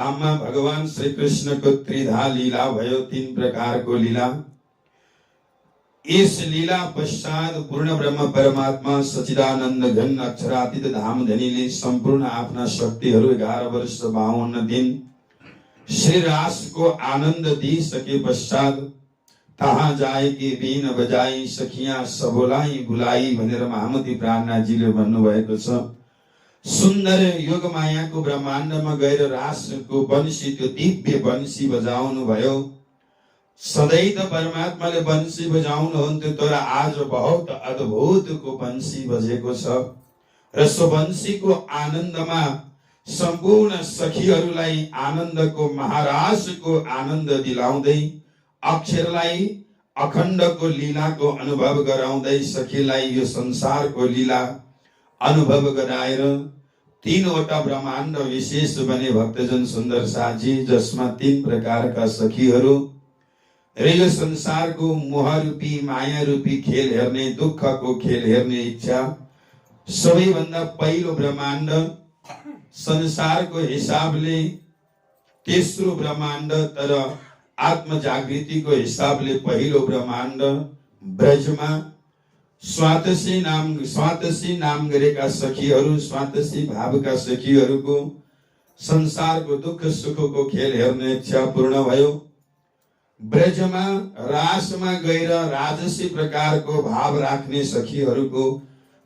आमा भगवान श्री कृष्ण को त्रिधा लीला भयो, 3 प्रकार को लीला। इस लीला पश्चात पूर्ण ब्रह्म परमात्मा सचिदानंद घन अक्षरातीत धाम धनीले संपूर्ण आफ्ना शक्तिहरू 11 वर्ष 52 दिन श्री रास को आनंद दी सके पश्चात तहाँ जाए कि बीन बजाई सखिया सबोलाई बुलाई भनेर महामती प्राणनाथजीले भन्नुभएको छ। सुन्दर योग मायाको ब्रह्माण्डमा गएर रासको बंशी, त्यो दिव्य बंशी बजाउनु भयो। सधैँ त परमात्माले बंशी बजाउनुहुन्थ्यो, तर आज बहुत अद्भुतको बंशी बजेको छ र सो बंशीको आनन्दमा सम्पूर्ण सखीहरूलाई आनन्दको महाराजको आनन्द दिलाउँदै अक्षरलाई अखण्डको लीलाको अनुभव गराउँदै सखीलाई यो संसारको लीला अनुभव गराएर 3वटा ब्रह्माण्ड विशेष बने भक्तजन सुन्दर साथजी, जसमा 3 प्रकारका सखीहरू र यो संसारको मोह रूपी माया रूपी खेल हेर्ने, दुःखको खेल हेर्ने इच्छा। सबैभन्दा पहिलो ब्रह्माण्ड संसारको हिसाबले तेस्रो ब्रह्माण्ड, तर आत्म जागृतिको हिसाबले पहिलो ब्रह्माण्ड ब्रजमा स्वातसी नाम गरेका सखीहरू, स्वातसी भावका सखीहरूको संसारको दुःख सुखको खेल हेर्ने इच्छा पूर्ण भयो। ब्रजमा रासमा गएर राजसी प्रकारको भाव राख्ने सखीहरूको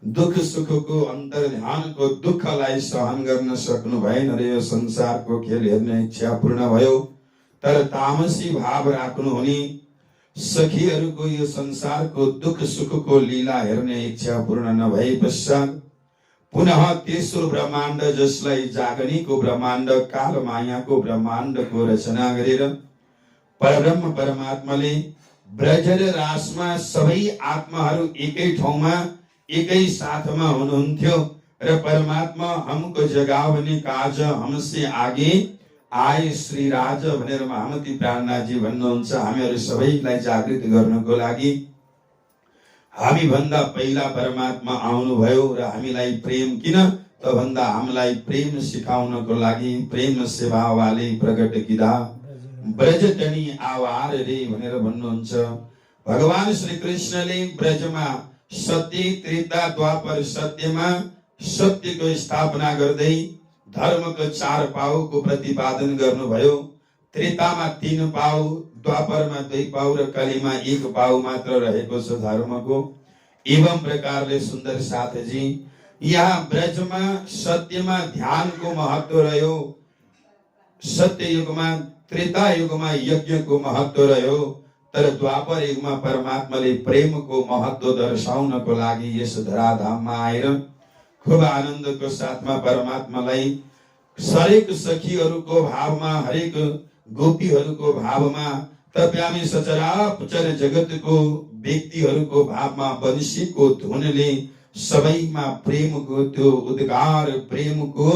दुःख सुखको अन्तर्ध्यानको दुःखलाई सहन गर्न सक्नु भएन र यो संसारको खेल हेर्ने इच्छा पूर्ण भयो। तर तामसी भाव राख्नु हुने सखीहरूको यो संसारको दुःख सुखको लीला हेर्ने इच्छा पूर्ण नभए पश्चात पुनः तेस्रो ब्रह्माण्ड, जसलाई जागनीको ब्रह्माण्ड, काल मायाको ब्रह्माण्डको रचना गरेर परब्रह्म परमात्माले ब्रज र रासमा सबै आत्माहरू एकै ठाउँमा एकै साथमा हुनुहुन्थ्यो र परमात्मा हमको जगाउने काज हमसे आगे आए श्री राज भनेर महामती प्राणनाथजी भन्नुहुन्छ। हामीहरू सबैलाई जागृत गर्नको लागि हामी भन्दा पहिला परमात्मा आउनुभयो र हामीलाई प्रेम किन त भन्दा हामीलाई प्रेम सिकाउनको लागि प्रेम सेवावाले प्रकट किदा ब्रज तनी आवार रे भनेर भन्नुहुन्छ। भगवान श्री कृष्णले ब्रजमा सत्य, त्रेता, द्वापर सत्यमा सत्यको स्थापना गर्दै धर्मको 4 पाउको प्रतिपादन गर्नुभयो। त्रेतामा 3 पाउ, द्वापरमा 2 पाउ र कलिमा 1 पाउ मात्र रहेको छ धर्मको। एवं प्रकारले सुन्दर साथजी यहाँ ब्रजमा सत्यमा ध्यानको महत्व रह्यो, सत्य युगमा त्रेता युगमा यज्ञको महत्व रह्यो, तर द्वापर युगमा परमात्माले प्रेमको महत्व दर्शाउनको लागि यस धराधाममा आएर खूब आनन्दको साथमा परमात्मालाई हरेक सखीहरूको भावमा, हरेक गोपीहरूको भावमा, तप्यामी सचराचर जगतको व्यक्तिहरूको भावमा वंशीको धुनले सबैमा प्रेमको त्यो उद्गार, प्रेमको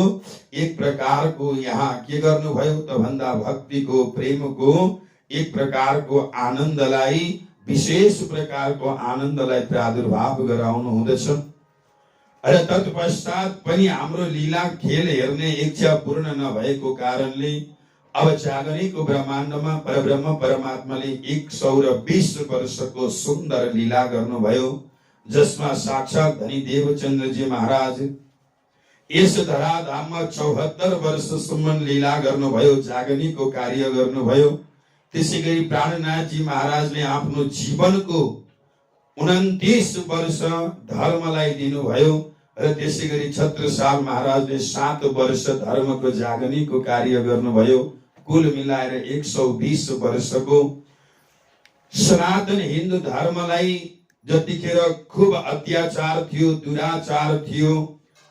एक प्रकारको यहाँ के गर्नुभयो त भन्दा भक्तिको, प्रेमको एक प्रकारको आनन्दलाई, विशेष प्रकारको आनन्दलाई प्रादुर्भाव गराउनु हुँदछ। र तत्पश्चात पनि हाम्रो लीला खेल हेर्ने इच्छा पूर्ण नभएको कारणले अब जागनीको ब्रह्माण्डमा परब्रह्म परमात्माले 120 वर्षको सुन्दर लीला गर्नुभयो, जसमा साक्षात धनी देवचन्द्रजी महाराज यस धराधाममा 74 वर्षसम्म लीला गर्नुभयो, जागनीको कार्य गर्नुभयो। त्यसै गरी प्राणनाथजी महाराजले आफ्नो जीवनको 29 वर्ष धर्मलाई दिनुभयो र त्यसै गरी छत्रसाल महाराजले 7 वर्ष धर्मको जागनीको कार्य गर्नुभयो। कुल मिलाएर 120 वर्षको सनातन हिन्दू धर्मलाई जतिखेर खूब अत्याचार थियो, दुराचार थियो,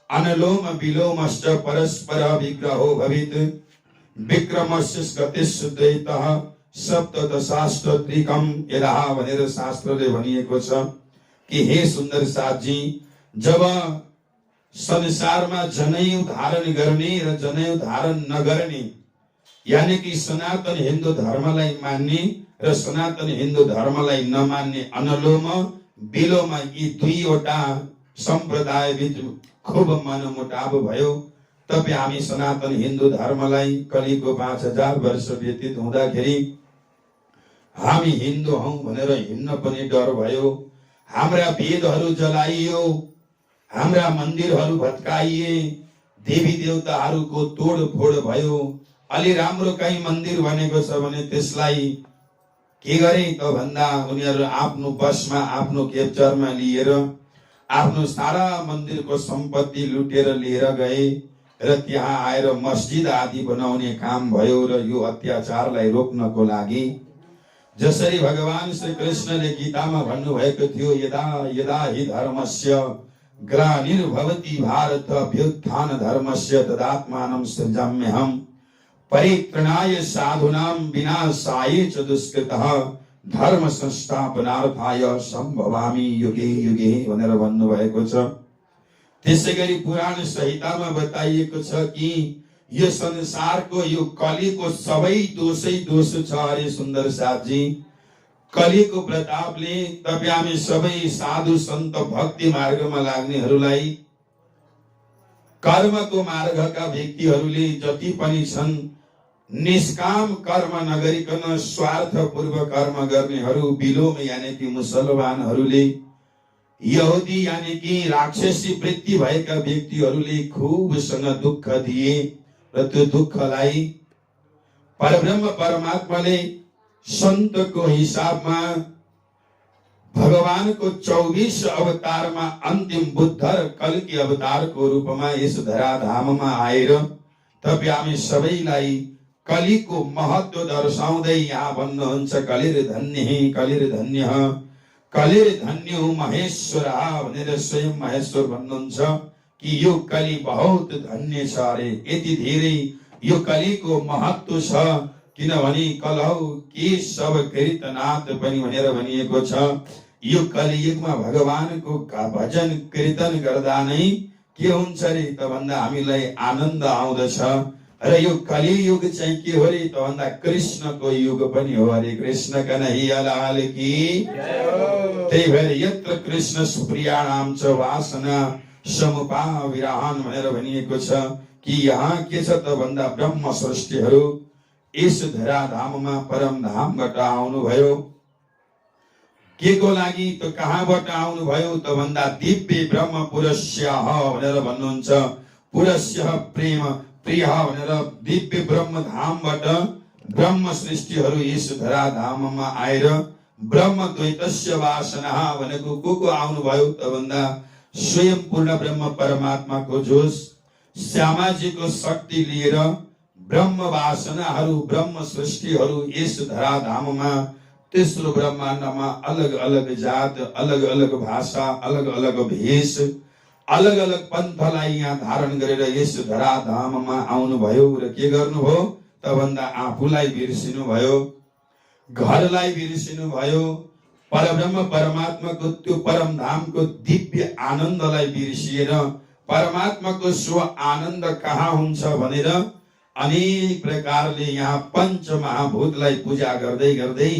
अनलोम विलोमश्च परस्पर विग्रहो भवित विक्रमस्य गतिस्दैतः सप्तदशाष्टत्रिकम यदा भनेर शास्त्रले भनिएको छ कि हे सुन्दर साथजी, जब संसारमा जनेऊ धारण गर्ने र जनेऊ धारण नगर्ने, यानी कि सनातन हिन्दू धर्मलाई मान्ने र सनातन हिन्दू धर्मलाई नमान्ने अनलोम विलोम, यी 2वटा सम्प्रदाय बीच खूब मनमुटाव भयो तपाईँ हामी सनातन हिन्दू धर्मलाई कलिको 5000 वर्ष व्यतीत हुँदाखेरि हामी हिन्दू हौं भनेर हिँड्न पनि डर भयो। हाम्रा वेदहरू जलाइयो, हाम्रा मन्दिरहरू भत्काइए, देवी देवताहरूको तोडफोड भयो। अलि राम्रो कहीँ मन्दिर बनेको छ भने त्यसलाई के गरे त भन्दा उनीहरू आफ्नो बसमा आफ्नो क्याप्चरमा लिएर आफ्नो सारा मन्दिरको सम्पत्ति लुटेर लिएर गए र त्यहाँ आएर मस्जिद आदि बनाउने काम भयो। र यो अत्याचारलाई रोक्नको लागि जसरी भगवान श्री कृष्णले गीतामा भन्नुभएको थियो, यदा यदा हि धर्मस्य ग्लानिर्भवति भारत अभ्युत्थान धर्मस्य तदात्मानं सृजाम्यहम् परित्राणाय साधूनां विनाशाय च दुष्कृतः धर्म संस्थापनार्थाय सम्भवामि युगे युगे भनेर भन्नुभएको छ। त्यसैगरी पुराण संहितामा बताइएको छ कि यो संसारको यो कलिको सबै दोषै दोष छ। अरे सुन्दर साथजी, कलिको प्रतापले तपाईँ हामी सबै साधु सन्त भक्ति मार्गमा लाग्नेहरूलाई, कर्मको मार्गका व्यक्तिहरूले जति पनि छन्, निष्काम कर्म नगरिकन स्वार्थपूर्वक कर्म गर्नेहरू, बिलोम यानी कि मुसलमानहरूले, यहुदी यानी कि राक्षसी वृत्ति भएका व्यक्तिहरूले खुबसँग दुःख दिए र त्यो दुःखलाई परब्रह्म परमात्माले सन्तको हिसाबमा भगवानको 24 अवतारमा अन्तिम बुद्ध र कल्की अवतारको रूपमा यस धराधाममा आएर तपाईँ हामी सबैलाई कलिको महत्व दर्शाउँदै यहाँ भन्नुहुन्छ, कलिर्धन्य कलिर्धन्य कलिर्धन्यो महेश्वर भनेर स्वयं महेश्वर भन्नुहुन्छ कि यो कली बहुत धन्य छ। अरे यति धेरै यो कलिको महत्व छ किनभने कलौ के सब कीर्तनाथ पनि भनेर भनिएको छ। यो कलियुगमा भगवानको भजन कीर्तन गर्दा नै के हुन्छ रे त भन्दा हामीलाई आनन्द आउँदछ। र यो कलियुग चाहिँ के हो रे त भन्दा कृष्णको युग पनि हो। हरे कृष्ण कन्हैया लाल की त्यही भएर यत्र कृष्ण सुप्रियाणाम च वासना समुपा विराहन भनेर भनिएको छ कि यहाँ के छ त भन्दा ब्रह्म सृष्टिहरू यस धराधाममा परम धामबाट आउनुभयो। के को लागि त कहाँबाट आउनुभयो त भन्दा दिव्य ब्रह्म पुरस्यः भनेर भन्नुहुन्छ। पुरस्यः प्रेम प्रिय भनेर दिव्य ब्रह्म धामबाट ब्रह्म सृष्टिहरू यस धराधाममा आएर ब्रह्म द्वैतस्य वासना भनेको को आउनुभयो त भन्दा स्वयं पूर्ण ब्रह्म परमात्माको जोश श्यामाजीको शक्ति लिएर ब्रह्म वासनाहरू ब्रह्म सृष्टिहरू यस धराधाममा तेस्रो ब्रह्माण्डमा अलग अलग जात, अलग अलग भाषा, अलग अलग भेष, अलग अलग पन्थलाई यहाँ धारण गरेर यस धराधाममा आउनुभयो। र के गर्नुभयो त भन्दा आफूलाई बिर्सिनु भयो, घरलाई बिर्सिनु भयो, परब्रह्म परमात्माको त्यो परम धामको दिव्य आनन्दलाई बिर्सिएर परमात्माको स्व आनन्द कहाँ हुन्छ भनेर अनेक प्रकारले यहाँ पंच महाभूतलाई पूजा गर्दै गर्दै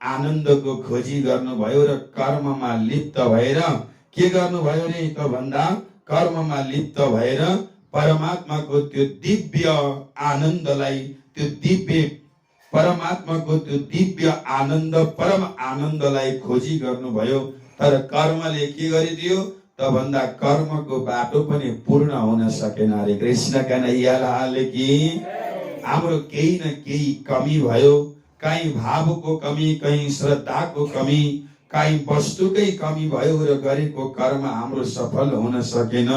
आनन्दको खोजी गर्नुभयो र कर्ममा लिप्त भएर के गर्नुभयो रे त भन्दा कर्ममा लिप्त भएर परमात्माको त्यो दिव्य आनन्दलाई, त्यो दिव्य परमात्माको त्यो दिव्य आनन्द परम आनन्दलाई खोजी गर्नुभयो। तर कर्मले के गरिदियो त भन्दा कर्मको बाटो पनि पूर्ण हुन सकेन। हरे कृष्ण कन्हैया लाल की। हाम्रो केही न केही कमी भयो, कहीँ भावको कमी, कहीँ श्रद्धाको कमी, कहीँ वस्तुकै कमी भयो र गरेको कर्म हाम्रो सफल हुन सकेन।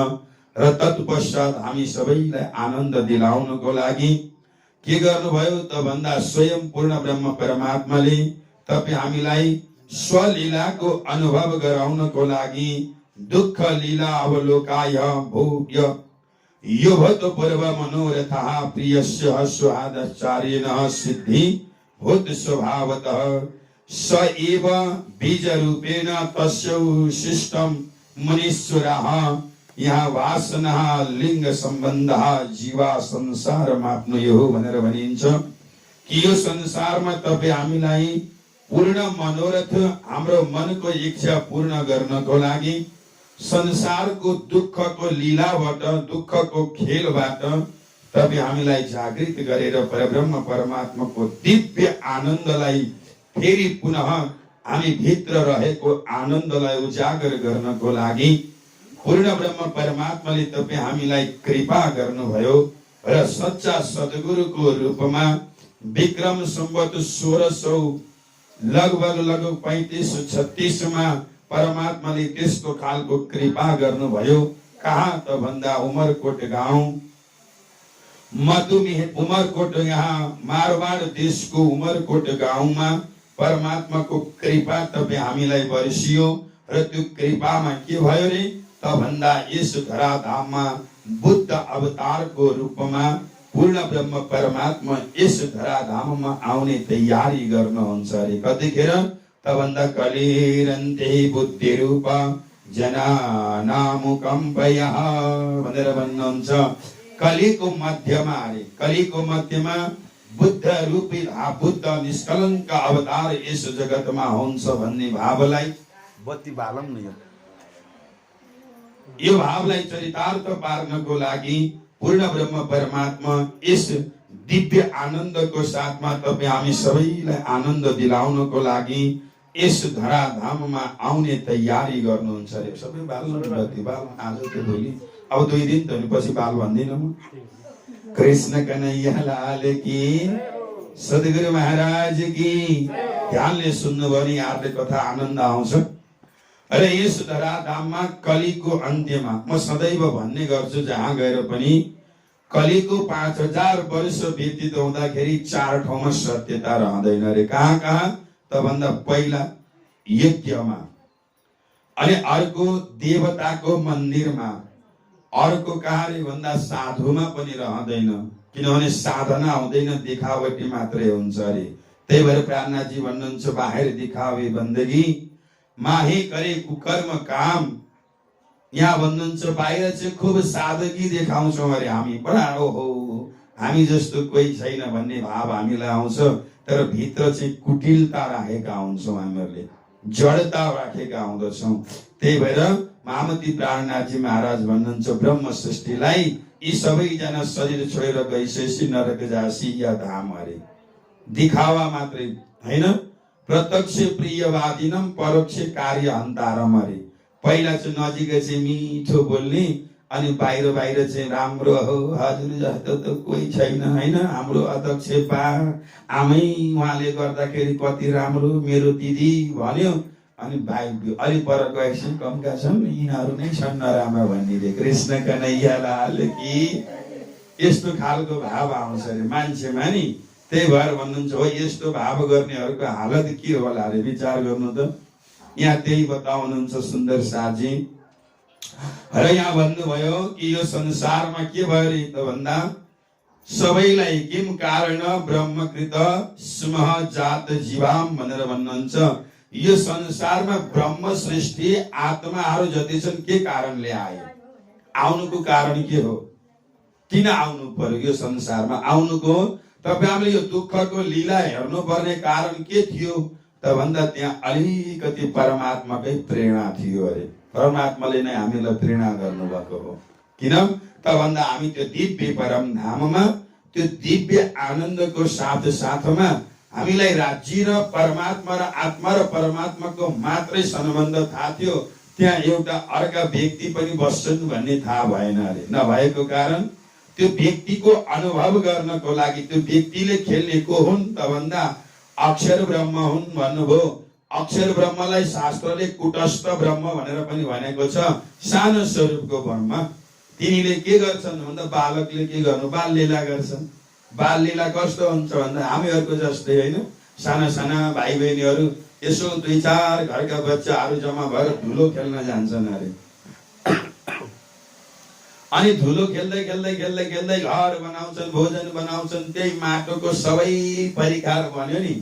र तत्पश्चात हामी सबैलाई आनन्द दिलाउनको लागि के गर्नुभयो त भन्दा स्वयं पूर्ण ब्रह्म परमात्माले तपाईँ हामीलाई स्वलीलाको अनुभव गराउनको लागि दुःख लीला अवलोकाय भूय युभत पूर्व मनोरथः प्रियस्य स्वादचार्येण सिद्धि भूत स्वभावतः स एव बीज रूपेण तस्य शिष्टम मुनीश्वरः। यहाँ वासना लिंग सम्बन्ध जीवा संसारमा आफ्नो भनेर भनिन्छ कि यो संसारमा तपाईँ हामीलाई पूर्ण मनोरथ हाम्रो मनको इच्छा पूर्ण गर्नको लागि संसारको दुःखको लीलाबाट, दुःखको खेलबाट तपाईँ हामीलाई जागृत गरेर परब्रह्म परमात्माको दिव्य आनन्दलाई फेरि पुनः हामी भित्र रहेको आनन्दलाई उजागर गर्नको लागि पूर्ण ब्रह्म परमात्माले तपाईँ हामीलाई कृपा गर्नुभयो र सच्चा सद्गुरुको रूपमा विक्रम सम्वत 1600 लगभग 3536 मा परमात्माले त्यस्तो खालको कृपा गर्नुभयो। कहाँ त भन्दा उमरकोट गाउँ, मधुमेह उमरकोट, यहाँ मारवाड देशको उमरकोट गाउँमा परमात्माको कृपा तपाईँ हामीलाई बर्सियो र त्यो कृपामा के भयो रे त भन्दा यस धराधाममा बुद्ध अवतारको रूपमा पूर्ण ब्रह्म परमात्मा यस धराधाममा आउने तयारी गर्नुहुन्छ अरे। कतिखेर त भन्दा कलिरन्ते बुद्धि रूप जनानामुकम्पयः भनेर भन्नुहुन्छ। कलिको मध्यमा अरे, कलिको मध्यमा बुद्ध रूपी बुद्ध निष्कलङ्क अवतार यस जगतमा हुन्छ भन्ने भावलाई बत्ती बालम न यो भावलाई चरितार्थ पार्नको लागि पूर्ण ब्रह्म परमात्मा यस दिव्य आनन्दको साथमा तपाईँ हामी सबैलाई आनन्द दिलाउनको लागि यस धराधाममा आउने तयारी गर्नुहुन्छ अरे। सबै बाल्नु बत्ती बाल आज त्यो भोलि अब 2 दिन धुनेपछि बाल भन्दिनँ म। कृष्ण कन्हैया लाल की, सद्गुरु महाराज की। ध्यानले सुन्नुभयो भने यहाँले कथा आनन्द आउँछ। अरे यस धराधाममा कलिको अन्त्यमा म सदैव भन्ने गर्छु जहाँ गएर पनि कलिको 5000 वर्ष व्यतीत हुँदाखेरि 4 ठाउँमा सत्यता रहँदैन रे। कहाँ कहाँ त भन्दा पहिला यज्ञमा, अनि अर्को देवताको मन्दिरमा, अर्को कहाँ रे भन्दा साधुमा पनि रहँदैन, किनभने साधना हुँदैन, देखावटी मात्रै हुन्छ अरे। त्यही भएर प्राणनाथजी भन्नुहुन्छ बाहिर दिखावे बन्दगी माहे करे कुकर्म काम। यहाँ भन्नुहुन्छ बाहिर चाहिँ खूब सादगी देखाउँछौँ अरे हामी, बडा ओहो हामी जस्तो कोही छैन भन्ने भाव हामीलाई आउँछ, तर भित्र चाहिँ कुटिलता राखेका हुन्छौँ, हामीहरूले जडता राखेका हुँदछौँ। त्यही भएर महामती प्राणनाथजी महाराज भन्नुहुन्छ ब्रह्म सृष्टिलाई यी सबैजना शरीर छोडेर गइसकेपछि नरक जासी या धाम अरे। दिखावा मात्रै हैन, प्रत्यक्ष प्रियवादिनम परोक्ष कार्य हन्तारम अरे। पहिला चाहिँ नजिकै चाहिँ मिठो बोल्ने, अनि बाहिर बाहिर चाहिँ राम्रो हो, हजुर जस्तो त कोही छैन हैन, हाम्रो अध्यक्ष बा आमै उहाँले गर्दाखेरि कति राम्रो, मेरो दिदी भन्यो, अनि भाइ अलि पर गएपछि कमका छन् यिनीहरू नै छन् नराम्रा भनिदिए। कृष्ण कन्हैया लाल की। यस्तो खालको भाव आउँछ अरे मान्छेमा नि। त्यही भएर भन्नुहुन्छ हो यस्तो भाव गर्नेहरूको हालत के होला अरे, विचार गर्नु त। यहाँ त्यही बताउनुहुन्छ सुन्दर साथजी। र यहाँ भन्नुभयो कि यो संसारमा के भयो रे त भन्दा सबैलाई किम कारण ब्रह्मकृत स्मः जात जीवाम भनेर भन्नुहुन्छ। यो संसारमा ब्रह्म सृष्टि आत्माहरू जति छन् के कारणले आयो, आउनुको कारण के हो, किन आउनु पर्यो यो संसारमा आउनुको। तपाईहरुले यो दुःखको लीला हेर्नु पर्ने कारण के थियो त भन्दा त्यहाँ अलिकति परमात्माकै प्रेरणा थियो अरे। परमात्माले नै हामीलाई प्रेरणा गर्नुभएको हो। किन त भन्दा हामी त्यो दिव्य परम धाममा त्यो दिव्य आनन्दको साथ साथमा हामीलाई राज्य र परमात्मा र आत्मा र परमात्माको मात्रै सम्बन्ध थाहा थियो। त्यहाँ एउटा अर्का व्यक्ति पनि बस्छन् भन्ने थाहा भएन अरे। नभएको कारण त्यो व्यक्तिको अनुभव गर्नको लागि त्यो व्यक्तिले खेल्ने को हुन् त भन्दा अक्षर ब्रह्म हुन् भन्नुभयो। अक्षर ब्रह्मलाई शास्त्रले कुटस्थ ब्रह्म भनेर पनि भनेको छ, सानो स्वरूपको ब्रह्म। तिनीले के गर्छन् भन्दा बालकले के गर्नु, बाल लीला गर्छन्। बाल लीला कस्तो हुन्छ भन्दा हामीहरूको जस्तै हैन, साना साना भाइ बहिनीहरू यसो 2-4 घरका बच्चाहरू जम्मा भएर धुलो खेल्न जान्छन् अरे। अनि धुलो खेल्दै खेल्दै खेल्दै खेल्दै घर बनाउँछन्, भोजन बनाउँछन्, त्यही माटोको सबै परिकार भन्यो नि।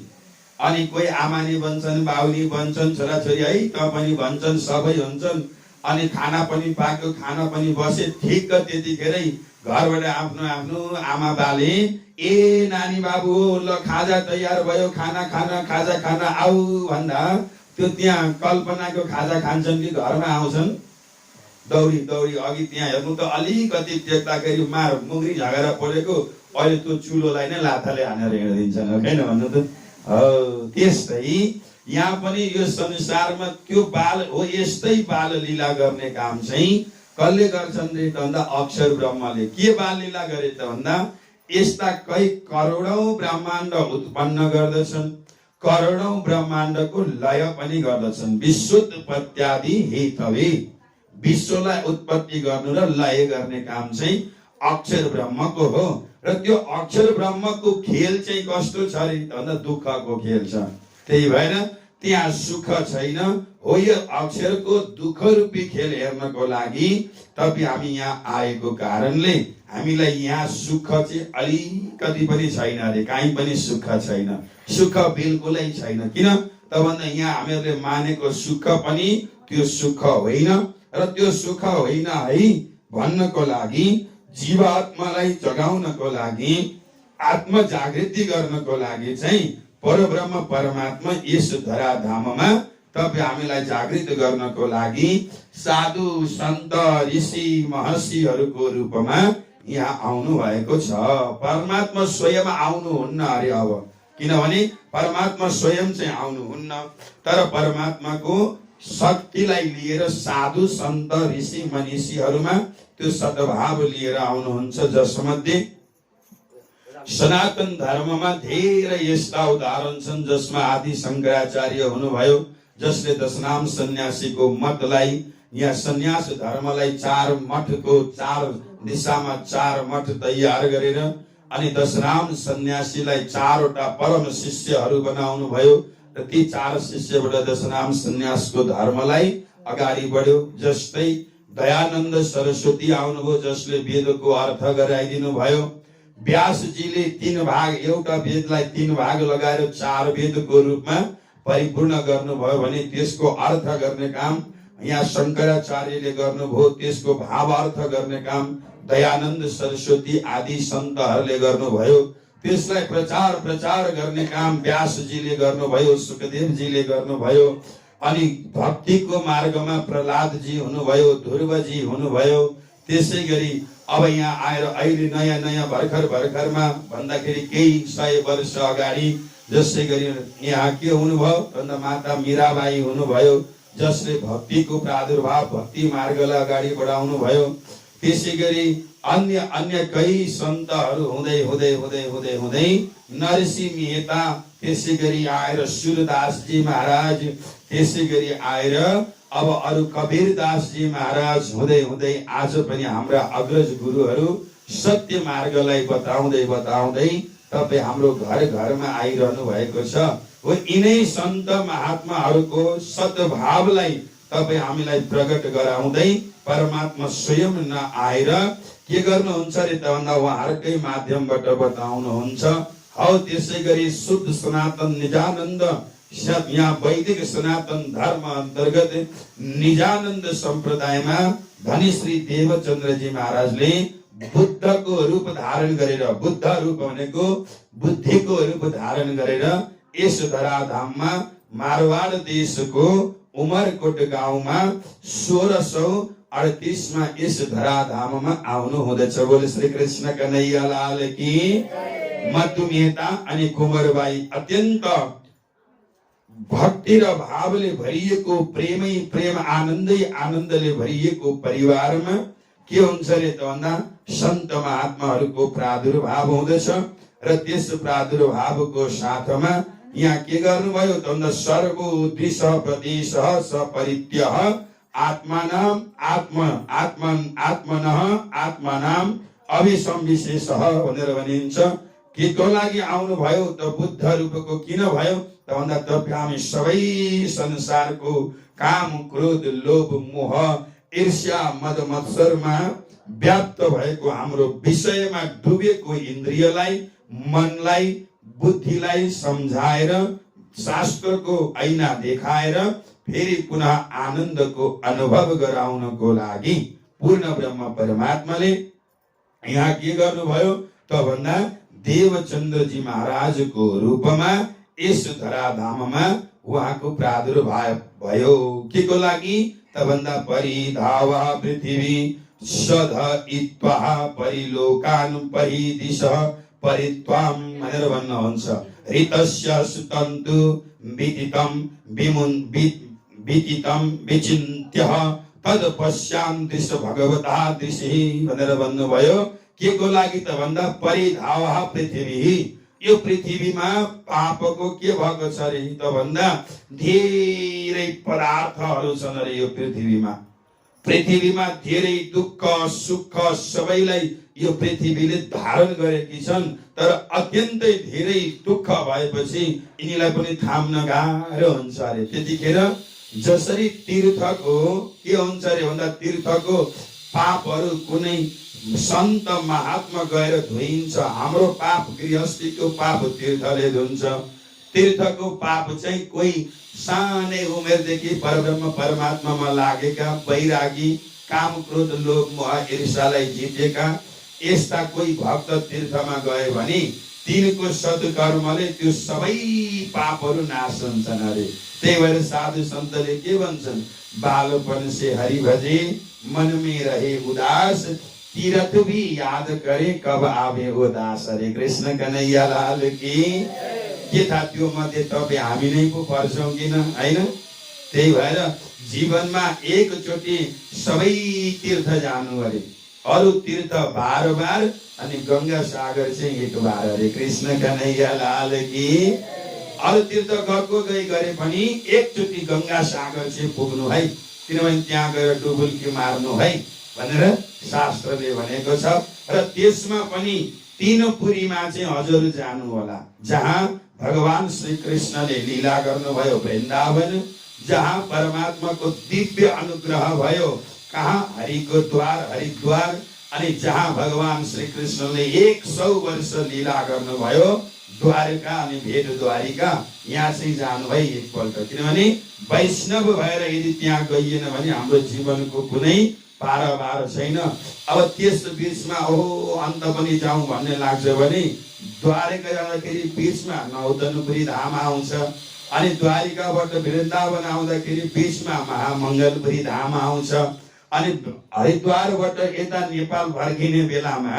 अनि कोही आमानी बन्छन्, बाउनी बन्छन्, छोराछोरी है त पनि भन्छन्, सबै हुन्छन्। अनि खाना पनि पाक्यो, खाना पनि बसे। ठिक्क त्यतिखेरै घरबाट आफ्नो आफ्नो आमा बाले ए नानी बाबु ल खाजा तयार भयो, खाना खाना खाजा खाना आऊ भन्दा त्यो त्यहाँ कल्पनाको खाजा खान्छन् कि घरमा आउँछन्, दौडी दौडी अघि त्यहाँ हेर्नु त अलिकति टेक्दाखेरि मार मुग्री झगडा परेको, अहिले त्यो चुलोलाई नै लाथाले हानेर हिँडिदिन्छन्, हो किन भन्नु त? हो त्यस्तै यहाँ पनि यो संसारमा त्यो बाल हो, यस्तै बाल लीला गर्ने काम चाहिँ कसले गर्छन् रे त भन्दा अक्षर ब्रह्मले। के बाल लीला गरे त भन्दा यस्ता कई करोडौं ब्रह्माण्ड उत्पन्न गर्दछन्, करोडौं ब्रह्माण्डको लय पनि गर्दछन्। विश्वोत्पत्त्यादि हेतवे, विश्वलाई उत्पत्ति गर्नु र लय गर्ने काम चाहिँ अक्षर ब्रह्मको हो। र त्यो अक्षर ब्रह्मको खेल चाहिँ कस्तो छ रे भन्दा दुःखको खेल छ। त्यही भएर त्यहाँ सुख छैन हो। यो अक्षरको दुःख रूपी खेल हेर्नको लागि तपाईँ हामी यहाँ आएको कारणले हामीलाई यहाँ सुख चाहिँ अलिकति पनि छैन रे, कहीँ पनि सुख छैन, सुख बिल्कुलै छैन। किन त भन्दा यहाँ हामीहरूले मानेको सुख पनि त्यो सुख होइन। र त्यो सुख होइन है भन्नको लागि, जीवात्मालाई जगाउनको लागि, आत्म जागृति गर्नको लागि चाहिँ परब्रह्म परमात्मा यस धराधाममा तपाईँ हामीलाई जागृत गर्नको लागि साधु सन्त ऋषि महर्षिहरूको रूपमा यहाँ आउनु भएको छ। परमात्मा स्वयं आउनुहुन्न अरे अब, किनभने परमात्मा स्वयं चाहिँ आउनुहुन्न, तर परमात्माको शक्तिलाई लिएर साधु सन्त ऋषि मनीषीहरूमा त्यो सद्भाव लिएर आउनुहुन्छ। जसमध्ये सनातन धर्ममा धेरै यस्ता उदाहरण छन् जसमा आदि शंकराचार्य हुनुभयो, जसले दशनाम सन्यासीको मतलाई, यहाँ सन्यास धर्मलाई 4 मठको 4 दिशामा 4 मठ तयार गरेर अनि दशनाम सन्यासीलाई 4 वटा परम शिष्यहरू बनाउनु भयो। र ती 4 शिष्यबाट दशनाम सन्यासको धर्मलाई अगाडि बढ्यो। जस्तै दयानन्द सरस्वती आउनुभयो, जसले वेदको अर्थ गराइदिनु भयो। व्यासजीले 3 भाग, एउटा वेदलाई 3 भाग लगाएर 4 वेदको रूपमा परिपूर्ण गर्नुभयो भने त्यसको अर्थ गर्ने काम यहाँ शंकराचार्यले गर्नुभयो। त्यसको भावार्थ गर्ने काम दयानन्द सरस्वती आदि सन्तहरूले गर्नुभयो। त्यसलाई प्रचार गर्ने काम व्यासजीले गर्नुभयो, सुखदेवजीले गर्नुभयो। अनि भक्तिको मार्गमा प्रहलादजी हुनुभयो, ध्रुवजी हुनुभयो। त्यसै गरी अब यहाँ आएर अहिले नयाँ भर्खरमा भन्दाखेरि केही 100 वर्ष अगाडि जसै गरी यहाँ के हुनुभयो भन्दा माता मीराबाई हुनुभयो, जसले भक्तिको प्रादुर्भाव, भक्ति मार्गलाई अगाडि बढाउनु भयो। त्यसै गरी अन्य कई सन्तहरू हुँदै नरसिंह मेहता, त्यसै गरी आएर सूरदासजी महाराज, त्यसै गरी आएर अब अरु कबीरदासजी महाराज हुँदै आज पनि हाम्रा अग्रज गुरुहरू सत्य मार्गलाई बताउँदै तपाईँ हाम्रो घरमा आइरहनु भएको छ। हो यिनै सन्त महात्माहरूको सद्भावलाई तपाईँ हामीलाई प्रकट गराउँदै परमात्मा स्वयं नआएर के गर्नुहुन्छ रे त भन्दा उहाँहरूकै माध्यमबाट बताउनुहुन्छ। हौ त्यसै गरी शुद्ध सनातन निजानन्द, यहाँ वैदिक सनातन धर्म अन्तर्गत निजानन्द सम्प्रदायमा धनी श्री देवचन्द्रजी महाराजले बुद्धको रूप धारण गरेर, बुद्ध रूप भनेको बुद्धिको रूप धारण गरेर यस धराधाममा मारवाड देशको उमरकोट गाउँमा 1638 मा यस धराधाममा आउनु हुँदछ। बोले श्री कृष्ण कन्हैया लाल की। मधु मेहता अनि कुमारबाई अत्यन्त भक्ति र भावले भरिएको, प्रेम आनन्दले भरिएको परिवारमा के हुन्छ रे त भन्दा सन्त महात्माहरूको प्रादुर्भाव हुँदछ। र त्यस प्रादुर्भावको साथमा यहाँ के गर्नुभयो त भन्दा सर्वोद्देश्य प्रदेशः सपरित्यः आत्मनः अभिसंविशेषः भनेर भनिन्छ। केको लागि आउनु भयो त बुद्ध रूपको किन भयो त भन्दा तपाईँ हामी सबै संसारको काम क्रोध लोभ मोह ईर्ष्या मद मत्सरमा व्याप्त भएको हाम्रो विषयमा डुबेको इन्द्रियलाई, मनलाई, बुद्धिलाई सम्झाएर शास्त्रको ऐना देखाएर फेरि पुनः आनन्दको अनुभव गराउनको लागि पूर्ण ब्रह्म परमात्माले यहाँ के गर्नुभयो त भन्दा देवचन्द्रजी महाराजको रूपमा यस धराधाममा उहाँको प्रादुर्भाव भयो। केको लागि त तभन्दा परिधाव पृथ्वी सधइत्वा परिलोकान् परिदिशः परित्वां भनेर भन्नुहुन्छ। ऋतस्य सुतन्तु विदितं विदितं विचिन्त्यः तद पश्यान् दृश्य भगवता दृश्य भनेर भन्नुभयो। के को लागि त भन्दा परिधाव पृथ्वी, यो पृथ्वीमा पापको के भएको छ रे त भन्दा धेरै पदार्थहरू छन् रे। यो पृथ्वीमा धेरै दुःख सुख सबैलाई यो पृथ्वीले धारण गरेकी छन्। तर अत्यन्तै धेरै दुःख भएपछि यिनीलाई पनि थाम्न गाह्रो हुन्छ अरे। त्यतिखेर जसरी तीर्थको के हुन्छ अरे भन्दा तीर्थको पापहरू कुनै सन्त महात्मा गएर धोइन्छ। हाम्रो पाप गृहस्थीको पाप तीर्थले धुन्छ। तीर्थको पाप चाहिँ कोही सानै उमेरदेखि परब्रह्म परमात्मामा लागेका वैरागी, काम क्रोध लोभ मोह ईर्ष्यालाई जितेका यस्ता कोही भक्त तीर्थमा गए भने तिनको सत्कर्मले त्यो सबै पापहरू नाश हुन्छन् अरे। त्यही भएर साधु सन्तले के भन्छन्, बालोपन से हरि भजे मन में रहे उदास, तीर्थ भी याद करे कब आवे उदास। हरे कृष्ण कन्हैया लाल की। के था त्यो मध्ये तपाईँ हामी नै पो पर्छौँ किन, हैन? त्यही भएर जीवनमा एकचोटि सबै तीर्थ जानु अरे। अरू तीर्थ बार बार अनि गंगा सागर चाहिँ एक बार। हरे कृष्ण कन्हैया लाल की। अरू तीर्थ गएको गरे पनि एकचोटि गंगा सागर चाहिँ पुग्नु है, किनभने त्यहाँ गएर डुबुल्की मार्नु है भनेर शास्त्रले भनेको छ। र त्यसमा पनि तीन पुरीमा चाहिँ हजुर जानु होला, जहाँ भगवान श्री कृष्णले लीला गर्नुभयो वृन्दावन, जहाँ परमात्माको दिव्य अनुग्रह भयो, कहाँ हरिको द्वार हरिद्वार, अनि जहाँ भगवान श्री कृष्णले 100 वर्ष लीला गर्नुभयो द्वारका अनि भेट द्वारिका, यहाँ चाहिँ जानु है एकपल्ट। किनभने वैष्णव भएर यदि त्यहाँ गइएन भने हाम्रो जीवनको कुनै पारावार छैन। अब त्यस बीचमा अन्त पनि जाउँ भन्ने लाग्छ भने द्वारका जाँदाखेरि बीचमा नौतनपुरी धाम आउँछ, अनि द्वारिकाबाट वृन्दावन आउँदाखेरि बीचमा महामङ्गलपुरी धाम आउँछ, अनि हरिद्वारबाट यता नेपाल फर्किने बेलामा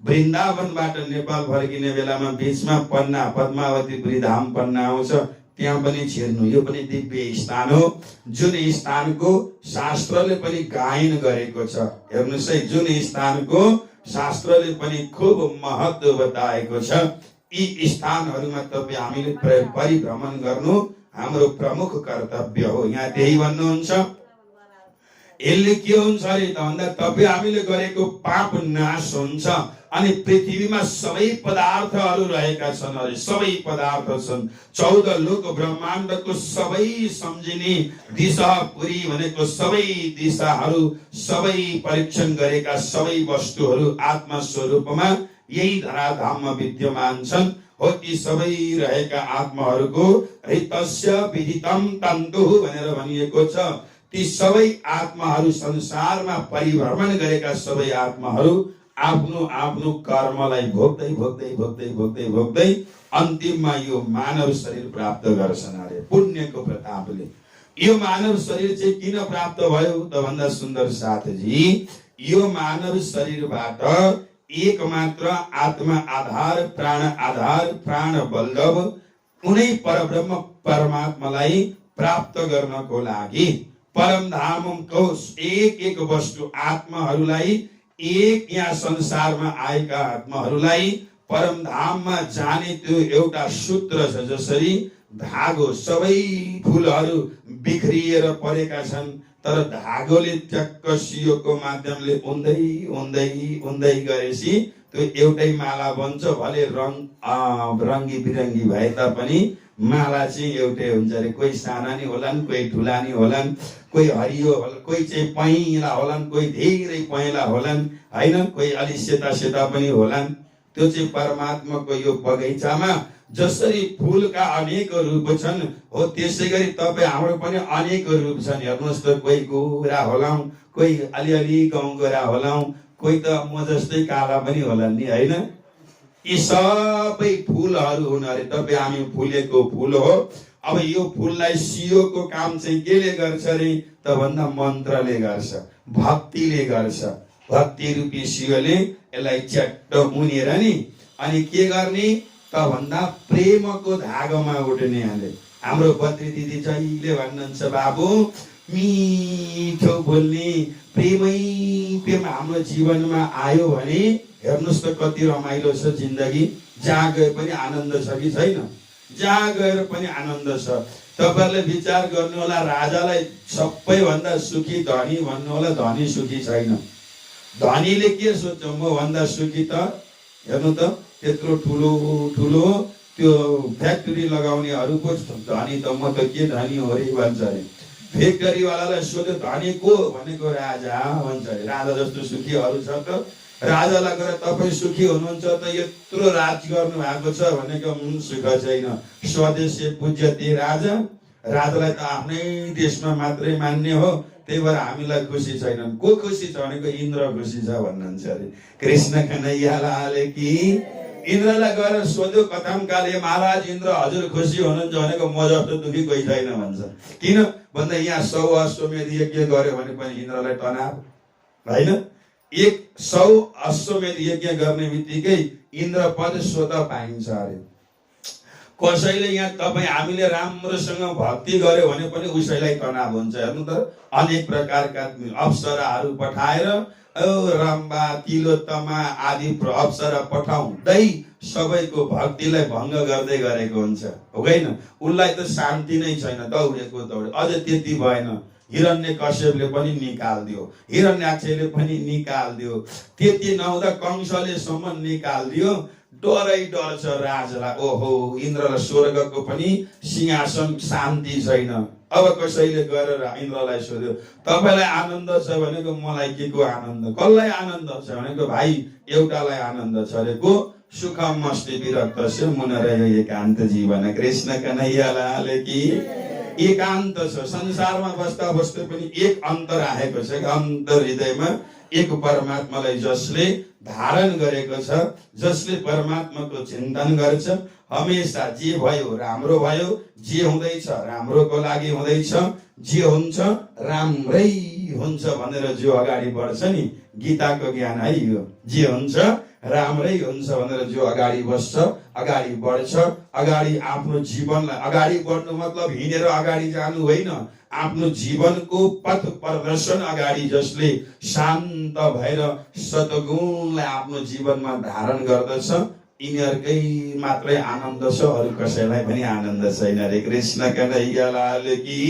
वृन्दावनबाट नेपाल फर्किने बेलामा बीचमा पन्ना पद्मावतीपुरी धाम पन्ना आउँछ, त्यहाँ पनि छिर्नु। यो पनि दिव्य स्थान हो, जुन स्थानको शास्त्रले पनि गायन गरेको छ। हेर्नुहोस् है, जुन स्थानको शास्त्रले पनि खूब महत्व बताएको छ। यी स्थानहरूमा तपाईँ हामीले परिभ्रमण गर्नु हाम्रो प्रमुख कर्तव्य हो। यहाँ त्यही भन्नुहुन्छ। यसले के हुन्छ अरे त भन्दा तपाईँ हामीले गरेको पाप नाश हुन्छ, अनि पृथ्वीमा सबै पदार्थहरू रहेका छन् अरे। सबै पदार्थ छन्, 14 लोक ब्रह्माण्डको सबै सम्झिने दिशा पुरी भनेको सबै दिशाहरू, सबै परीक्षण गरेका सबै वस्तुहरू आत्मा स्वरूपमा यही धराधाममा विद्यमान छन्। हो ती सबै रहेका आत्माहरूको ऋतस्य विदितं तन्तु भनेर भनिएको छ। ती सबै आत्माहरू संसारमा परिभ्रमण गरेका सबै आत्माहरू आफ्नो आफ्नो कर्मलाई भोग्दै भोग्दै भोग्दै भोग्दै भोग्दै अन्तिममा यो मानव शरीर प्राप्त गर्छन् अरे, पुण्यको प्रतापले। यो मानव शरीर चाहिँ किन प्राप्त भयो त भन्दा सुन्दर साथजी, यो मानव शरीरबाट एकमात्र आत्मा आधार प्राण बल्लभ उनै परब्रह्म परमात्मालाई प्राप्त गर्नको लागि परमधामको एक वस्तु आत्माहरूलाई, एक यहाँ संसारमा आएका आत्माहरूलाई परमधाममा जाने त्यो एउटा सूत्र छ। जसरी धागो, सबै फुलहरू बिखरिएर परेका छन्, तर धागोले ट्याक्क सियोको माध्यमले उन्दै उन्दै उन्दै गरेपछि त्यो एउटै माला बन्छ। भले रङ्गी बिरङ्गी भए तापनि माला चाहिँ एउटै हुन्छ अरे। कोही साना नि होलान्, कोही ठुला नि होलान्, कोही हरियो होला, कोही चाहिँ पहेँला होलान्, कोही धेरै पहेँला होलान्, हैन, कोही अलि सेता सेता पनि होलान्। त्यो चाहिँ परमात्माको यो बगैँचामा जसरी फूलका अनेक रूप छन्, हो त्यसै गरी तपाईँ हाम्रो पनि अनेक रूप छन्। हेर्नुहोस् त, कोही गोरा होलाउँ, कोही अलिअलि गाउँ गोरा होलाउँ, कोही त म जस्तै काला पनि होला नि, हैन? यी सबै फूलहरू हुन् अरे। तपाईँ हामी फुलेको फूल हो। अब यो फुललाई सियोको काम चाहिँ केले गर्छ रे त भन्दा मन्त्रले गर्छ, भक्तिले गर्छ। भक्ति रूपी सियोले यसलाई च्याट्ट मुनेर नि अनि के गर्ने त भन्दा प्रेमको धागोमा उठ्ने हाले। हाम्रो बद्री दिदी जहिले भन्नुहुन्छ बाबु मिठो बोल्ने प्रेमै प्रेम हाम्रो जीवनमा आयो भने हेर्नुहोस् त कति रमाइलो छ जिन्दगी। जहाँ गए पनि आनन्द छ कि छैन? जहाँ गएर पनि आनन्द छ। तपाईहरुले विचार गर्नु होला, राजालाई सबैभन्दा सुखी धनी भन्नु होला, धनी सुखी छैन। धनीले के सोच्छ म भन्दा सुखी त? हेर्नु त त्यत्रो ठुलो ठुलो त्यो फ्याक्ट्री लगाउनेहरू को धनी त म त के धनी हो रे भन्छ अरे। फ्याक्ट्री वालालाई सोध्यो धनी को भनेको राजा भन्छ अरे। राजा जस्तो सुखी अरू छ त? राजालाई गएर तपाईँ सुखी हुनुहुन्छ त यत्रो राज गर्नु भएको छ भनेको सुख छैन। स्वदेशी पूज्यते राजा। राजालाई त आफ्नै देशमा मात्रै मान्ने हो, त्यही भएर हामीलाई खुसी छैनन्। को खुसी छ भनेको इन्द्र खुसी छ भन्नुहुन्छ अरे। कृष्ण कन्हैया लाल की। इन्द्रलाई गएर सोध्यो कथम काले महाराज इन्द्र हजुर खुसी हुनुहुन्छ भनेको म जस्तो दुखी कोही छैन भन्छ। किन भन्दा यहाँ 100 अश्वमेध यज्ञ गर्यो भने पनि इन्द्रलाई तनाव होइन। 100 अश्वमेध यज्ञ गर्ने बित्तिकै इन्द्र पद स्वतः पाइन्छ अरे। कसैले यहाँ तपाईँ हामीले राम्रोसँग भक्ति गर्यो भने पनि उसैलाई तनाव हुन्छ। हेर्नु त अनेक प्रकारका अप्सराहरू पठाएर रम्बा तिलोत्तमा आदि अप्सरा पठाउँदै सबैको भक्तिलाई भङ्ग गर्दै गरेको हुन्छ हो होइन। उसलाई त शान्ति नै छैन, दौडेको दौडे। अझ त्यति भएन, हिरण्यकश्यपले पनि निकाल्दियो, हिरण्याक्षले पनि निकाल्दियो, त्यति नहुँदा कंसले सम्म निकाल्दियो। डरै डर छ राजलाई। ओहो इन्द्रलाई स्वर्गको पनि सिंहासन शान्ति छैन। अब कसैले गएर इन्द्रलाई सोध्यो तपाईलाई आनन्द छ भनेको मलाई के को आनन्द? कसलाई आनन्द छ भनेको भाइ एउटालाई आनन्द छ अरे। को? सुखम मस्ति विरक्तस्य मुनरय एकान्त जीवन। कृष्ण कन्हैया लाल की। एकान्त छ। संसारमा बस्दा बस्दै पनि एक अन्तर आएको छ। अन्तर हृदयमा एक परमात्मालाई जसले धारण गरेको छ, जसले परमात्माको चिन्तन गर्छ, हमेशा जे भयो राम्रो भयो, जे हुँदैछ राम्रोको लागि हुँदैछ, जे हुन्छ राम्रै हुन्छ भनेर जो अगाडि बढ्छ नि, गीताको ज्ञान है यो। जे हुन्छ राम्रै हुन्छ भनेर जो अगाडि बस्छ, अगाडि बढ्छ, अगाडि आफ्नो जीवनलाई अगाडि बढ्नु मतलब हिँडेर अगाडि जानु होइन, आफ्नो जीवनको पथ प्रदर्शन अगाडि जसले शान्त भएर सद्गुणलाई आफ्नो जीवनमा धारण गर्दछ यिनीहरुकै मात्रै आनन्द छ, अरु कसैलाई पनि आनन्द छैन रे। कृष्ण कन्हैया लाल की।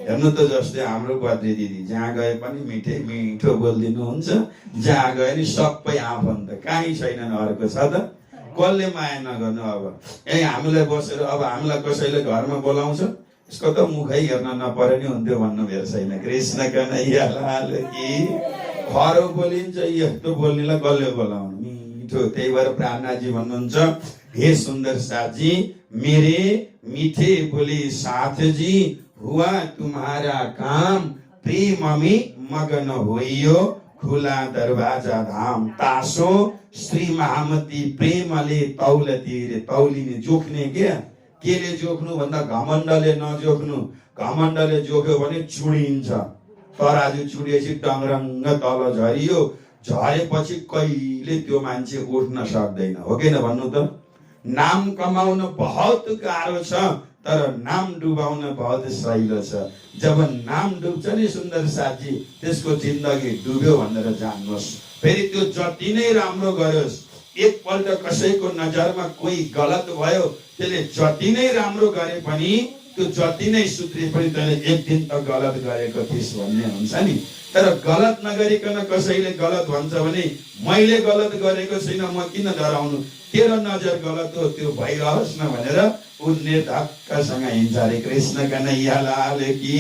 हेर्नु त जस्तै हाम्रो बद्री दिदी जहाँ गए पनि मिठै मिठो बोलिदिनु हुन्छ, जहाँ गए नि सबै आफन्त, कहीँ छैनन् अर्को छ त कसले माया नगर्नु। अब हामीलाई बसेर अब हामीलाई कसैले घरमा बोलाउँछ यसको त मुखै हेर्न नपरे नि हुन्थ्यो भन्नु भेट छैन। कृष्ण कन्हैया लाल की। खरो बोलिन्छ, यस्तो बोल्नेलाई कसले बोलाउनु मिठो। त्यही भएर प्रार्थनाजी भन्नुहुन्छ हे सुन्दर साथजी मेरे मीठे बोले साथ जी हुआ तुम्हारा काम प्रेम में मगन होइयो खुला दरवाजा धाम। तासो श्री महामती प्रेमले तौलती रे। तौलिने जोख्ने क्या केले जोख्नु भन्दा घमण्डले नजोख्नु। घमण्डले जोख्यो भने चुडिन्छ। तराजु चुडिएपछि टङ्रङ्ग तल झरियो, झरेपछि कहिले त्यो मान्छे उठ्न सक्दैन, हो किन भन्नु त। नाम कमाउन बहुत गाह्रो छ तर नाम डुबाउन बहुत सहिलो छ। जब नाम डुब्छ नि सुन्दर साथी त्यसको जिन्दगी डुब्यो भनेर जान्नुहोस्। फेरि त्यो जति नै राम्रो गरोस्, एकपल्ट कसैको नजरमा कोही गलत भयो त्यसले जति नै राम्रो गरे पनि त्यो जति नै सुध्रे पनि त्यसले एक दिन त गलत गरेको थिइस् भन्ने हुन्छ नि। तर गलत नगरिकन कसैले गलत भन्छ भने मैले गलत गरेको छैन म किन डराउनु, तेरो नजर गलत हो त्यो भइरहोस् न भनेर उनले धक्कासँग हिँड्छ रे। कृष्ण कन्हैया लाल की।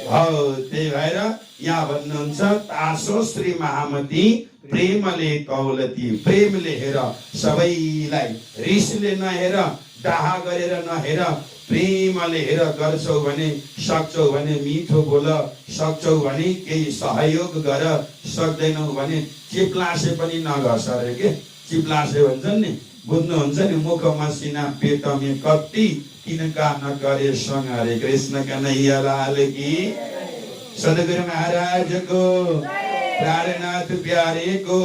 हौ त्यही भएर यहाँ भन्नुहुन्छ तासो श्री महामती प्रेमले तौलती। प्रेमले हेर सबैलाई, रिसले नहेर, डाहा गरेर नहेर, प्रेमले हेर। गर्छौ भने सक्छौ भने मिठो बोल, सक्छौ भने केही सहयोग गर, सक्दैनौ भने चिप्लासे पनि नघस रे के। चिप्लासे भन्छन् नि बुझ्नुहुन्छ नि, मुख मसिना पेटमे कति तिनका नगरे सँग। हरे कृष्ण कन्हैया लाल की, सद्गुरु महाराजको, प्राणनाथ प्यारेको।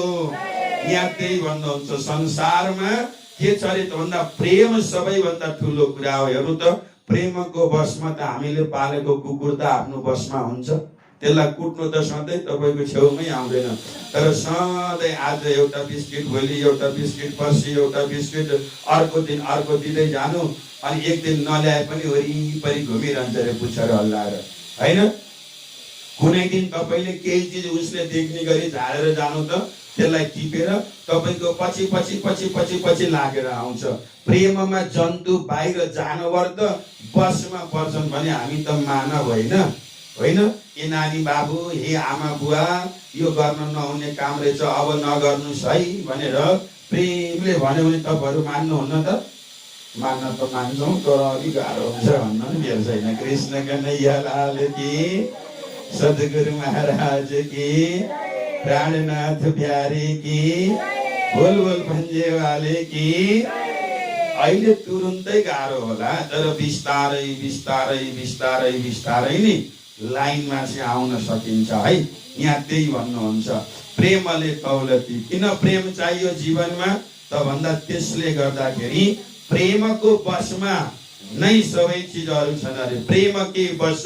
यहाँ त्यही भन्नुहुन्छ, संसारमा के छ अरे भन्दा प्रेम सबैभन्दा ठुलो कुरा हो। हेर्नु त, प्रेमको बसमा त हामीले पालेको कुकुर त आफ्नो बसमा हुन्छ, त्यसलाई कुट्नु त सधैँ तपाईँको छेउमै आउँदैन। तर सधैँ आज एउटा बिस्किट, भोलि एउटा बिस्किट, पर्सि एउटा बिस्किट, अर्को दिन अर्को दिँदै जानु, अनि एक दिन नल्याए पनि वरिपरि घुमिरहन्छ अरे पुच्छर हल्लाएर, होइन? कुनै दिन तपाईँले केही चिज उसले देख्ने गरी झारेर जानु त त्यसलाई टिपेर तपाईँको पछि पछि पछि पछि पछि लागेर आउँछ। प्रेममा जन्तु बाहिर जानवर त बसमा पर्छन् भने हामी त मानव होइन, होइन? ए नानी बाबु, हे आमा बुवा, यो गर्न नहुने काम रहेछ, अब नगर्नुहोस् है भनेर प्रेमले भन्यो भने तपाईँहरू मान्नुहुन्न त? मान्न त मान्छौँ, तर अलिक गाह्रो हुन्छ भन्न नि बेर छैन। कृष्ण कन्हैया लाल की, सद्गुरु महाराज की, प्राणनाथ प्यारे की, बोल बोल भंजे वाले की। अहिले तुरुन्तै गाह्रो होला, तर बिस्तारै बिस्तारै बिस्तारै बिस्तारै नि लाइनमा चाहिँ आउन सकिन्छ है। यहाँ त्यही भन्नुहुन्छ, प्रेमले दौलती। किन प्रेम चाहियो जीवनमा त भन्दा त्यसले गर्दाखेरि प्रेमको बसमा नै सबै चिजहरू छन् अरे। प्रेम के बस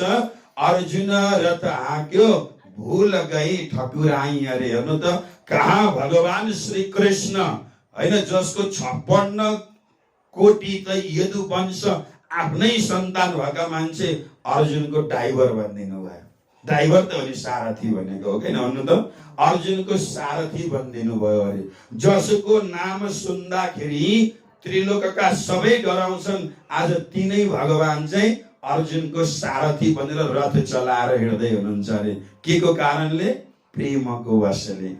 अर्जुन रथ हाँक्यो, भूल गई ठकुराई। अरे हेर्नु त, कहाँ भगवान श्री कृष्ण, होइन, जसको 56 कोटी त यदुवंश आफ्नै सन्तान भएका मान्छे अर्जुनको ड्राइभर भनिदिनु भयो। ड्राइभर त अनि सारथी भनेको हो किन भन्नु त? अर्जुनको सारथी भनिदिनु भयो अरे। जसको नाम सुन्दाखेरि त्रिलोकका सबै डराउँछन्, आज तिनै भगवान चाहिँ अर्जुनको सारथी बनेर रथ चलाएर हिँड्दै हुनुहुन्छ अरे। के को कारणले? प्रेमको वशले।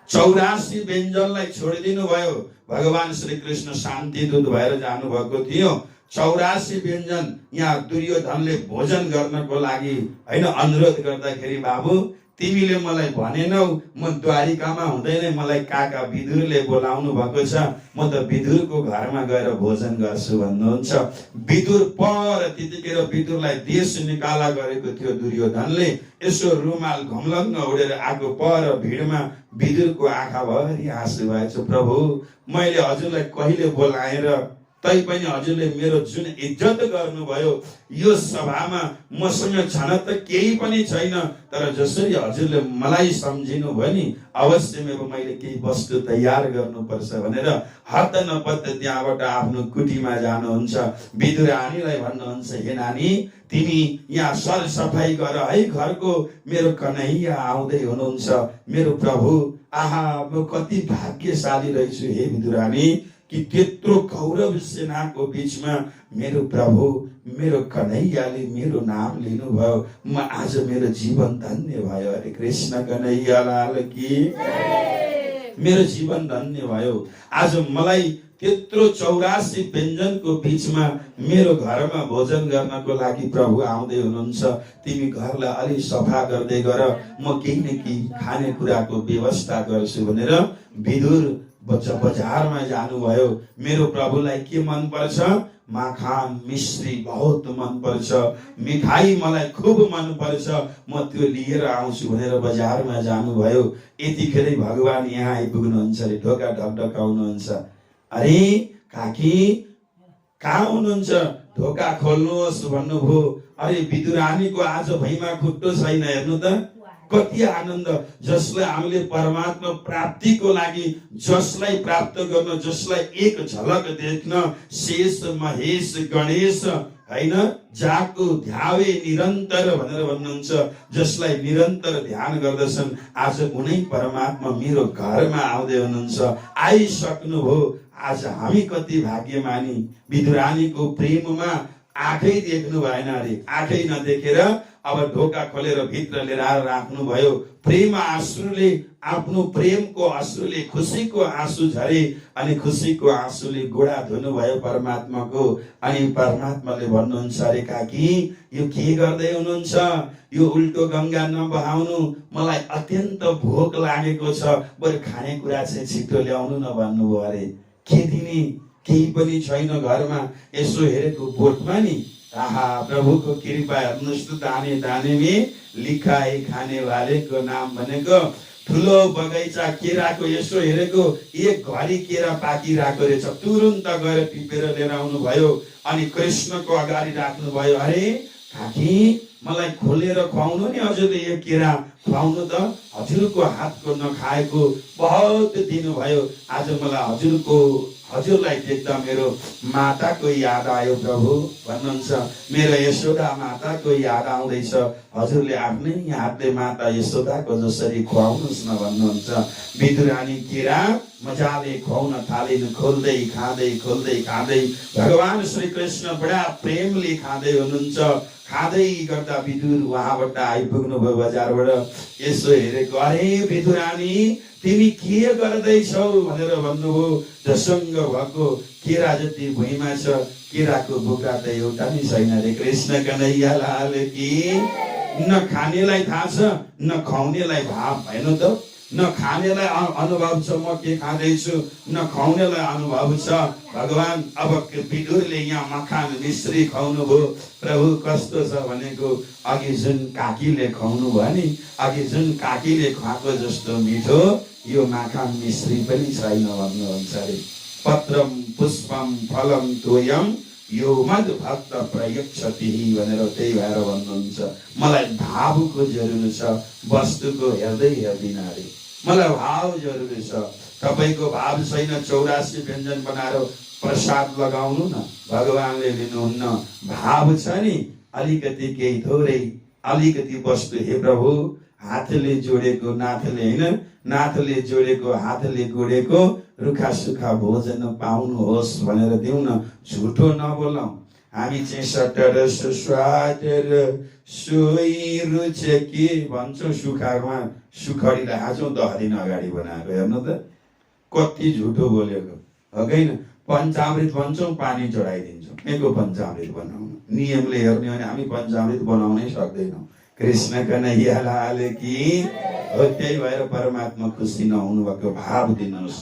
84 व्यञ्जनलाई छोडिदिनु भयो। भगवान श्री कृष्ण शान्ति दूत भएर जानुभएको थियो। 84 व्यञ्जन यहाँ दुर्योधनले भोजन गर्नको लागि, होइन, अनुरोध गर्दाखेरि, बाबु तिमीले मलाई भनेनौ, म द्वारिकामा हुँदै नै मलाई काका विदुरले बोलाउनु भएको छ, म त विदुरको घरमा गएर भोजन गर्छु भन्नुहुन्छ। विदुर पर त्यतिखेर विदुरलाई देश निकाला गरेको थियो दुर्योधनले। यसो रुमाल घमलङ्ग उडेर आएको पर भिडमा विदुरको आँखाभरि आँसु भएछ। प्रभु, मैले हजुरलाई कहिले बोलाएर तैपनि हजुरले मेरो जुन इज्जत गर्नुभयो, यो सभामा मसँग छन त केही पनि छैन, तर जसरी हजुरले मलाई सम्झिनु भयो नि, अवश्य मैले केही वस्तु तयार गर्नुपर्छ भनेर हत्त नपत्त त्यहाँबाट आफ्नो कुटीमा जानुहुन्छ। विदुर रानीलाई भन्नुहुन्छ, हे नानी, तिमी यहाँ सरसफाई गर है घरको, मेरो कन्हैया आउँदै हुनुहुन्छ। मेरो प्रभु, आहा, म कति भाग्यशाली रहेछु हे विदुर रानी कि त्यत्रो कौरव सेनाको बीचमा मेरो प्रभु, मेरो कन्हैयाले मेरो नाम लिनुभयो। म आज मेरो जीवन धन्य भयो। हरे कृष्ण कन्हैया लाल की, मेरो जीवन धन्य भयो। आज मलाई त्यत्रो 84 व्यञ्जनको बीचमा मेरो घरमा भोजन गर्नको लागि प्रभु आउँदै हुनुहुन्छ। तिमी घरलाई अलि सफा गर्दै गर, म केही न केही खानेकुराको व्यवस्था गर्छु भनेर विदुर बजारमा जानुभयो। मेरो प्रभुलाई के मन पर्छ? माखान मिश्री बहुत मन पर्छ, मिठाई मलाई खुब मन पर्छ, म त्यो लिएर आउँछु भनेर बजारमा जानुभयो। यतिखेरै भगवान यहाँ आइपुग्नुहुन्छ अरे। ढोका ढकढकाउनुहुन्छ। अरे काकी, कहाँ हुनुहुन्छ? ढोका खोल्नुहोस् भन्नुभयो। अरे विदुर रानीको आज भैमा खुट्टो छैन। हेर्नु त कति आनन्द। जसलाई हामीले परमात्मा प्राप्तिको लागि, जसलाई प्राप्त गर्न, जसलाई एक झलक देख्न, शेष महेश गणेश, होइन, जाको ध्यावे निरन्तर भनेर भन्नुहुन्छ। जसलाई निरन्तर ध्यान गर्दछन्, आज उनै परमात्मा मेरो घरमा आउँदै हुनुहुन्छ, आइसक्नुभयो। आज हामी कति भाग्यमानी। विदुर रानीको प्रेममा आँखै देख्नु भएन अरे। आँखै नदेखेर अब ढोका खोलेर भित्र लिएर राख्नु भयो। प्रेम आँसुले, आफ्नो प्रेमको आँसुले खुसीको आँसु झरे, अनि खुसीको आँसुले गोडा धुनु भयो परमात्माको। अनि परमात्माले भन्नुहुन्छ, अरे काकी, यो के गर्दै हुनुहुन्छ? यो उल्टो गंगा नबहाउनु, मलाई अत्यन्त भोक लागेको छ, बरु खानेकुरा चाहिँ छिटो ल्याउनु न भन्नुभयो अरे। के दिने केही पनि छैन घरमा। यसो हेरेको बोटमा नि आहा प्रभुको कृपा हेर्नुहोस् त, दाने दाने में लिखा है खाने वालेको नाम भनेको ठुलो बगैँचा केराको यसो हेरेको एक घरी केरा पाकिरहेको रहेछ। तुरुन्त गएर टिपेर लिएर आउनु भयो अनि कृष्णको अगाडि राख्नु भयो। अरे काकी मलाई खोलेर खुवाउनु नि, हजुरले यो केरा खुवाउनु त, हजुरको हातको नखाएको बहुत दिन भयो। आज मलाई हजुरलाई देख्दा मेरो माताको याद आयो प्रभु भन्नुहुन्छ। मेरो यशोदा माताको याद आउँदैछ। हजुरले आफ्नै हातले माता यशोदाको जसरी खुवाउनुहोस् न भन्नुहुन्छ। विदुरानी केरा मजाले खुवाउन थालिन्। खोल्दै खाँदै भगवान श्री कृष्ण बडा प्रेमले खाँदै हुनुहुन्छ। खाँदै गर्दा विदुर उहाँबाट आइपुग्नु भयो बजारबाट। यसो हेरेको, अरे विदुरानी तिमी के गर्दैछौ भनेर भन्नुभयो। झसङ्ग भएको केरा जति भुइँमा छ, केराको बोक्रा त एउटा नि छैन रे। कृष्ण कन्हैया लाल की। न खानेलाई थाहा छ न खुवाउनेलाई भाव भएन त। न खानेलाई अनुभव छ म के खाँदैछु, न खुवाउनेलाई अनुभव छ। भगवान अब विदुरले यहाँ मखान मिश्री खुवाउनु भयो। प्रभु कस्तो छ भनेको, अघि जुन काकीले खुवाउनु भयो नि, अघि जुन काकीले खुवाएको जस्तो मिठो यो माखन मिश्री पनि छैन भन्नुहुन्छ अरे। पत्रम पुष्पम फलम तोयम यो मद भक्त प्रयक्षति भनेर त्यही भएर भन्नुहुन्छ। मलाई भावको जरुरी छ, वस्तुको हेर्दै हेर्दिन अरे। मलाई भाव जरुरी छ। तपाईको भाव छैन 84 व्यञ्जन बनाएर प्रसाद लगाउनु न, भगवानले लिनुहुन्न। भाव छ नि अलिकति केही थोरै अलिकति वस्तु, हे प्रभु हातले जोडेको नाथले हैन, नाथले जोडेको हातले गोडेको रुखा सुखा भोजन पाउनुहोस् भनेर दिउँ न। झुटो नबोलौँ। हामी चाहिँ सटर सुस्वाटर सोही रुच के भन्छौँ। सुखामा सुखडीलाई हाचौँ 10 दिन अगाडि बनाएको। हेर्नु त कति झुटो बोलेको हो कि होइन। पञ्चामृत भन्छौँ, पानी चढाइदिन्छौँ। केको पञ्चामृत बनाउनु? नियमले हेर्ने हो भने हामी पञ्चामृत बनाउनै सक्दैनौँ। कृष्ण कन्हैया लाल की। हो त्यही भएर परमात्मा खुसी नहुनु भएको। भाव दिनुहोस्।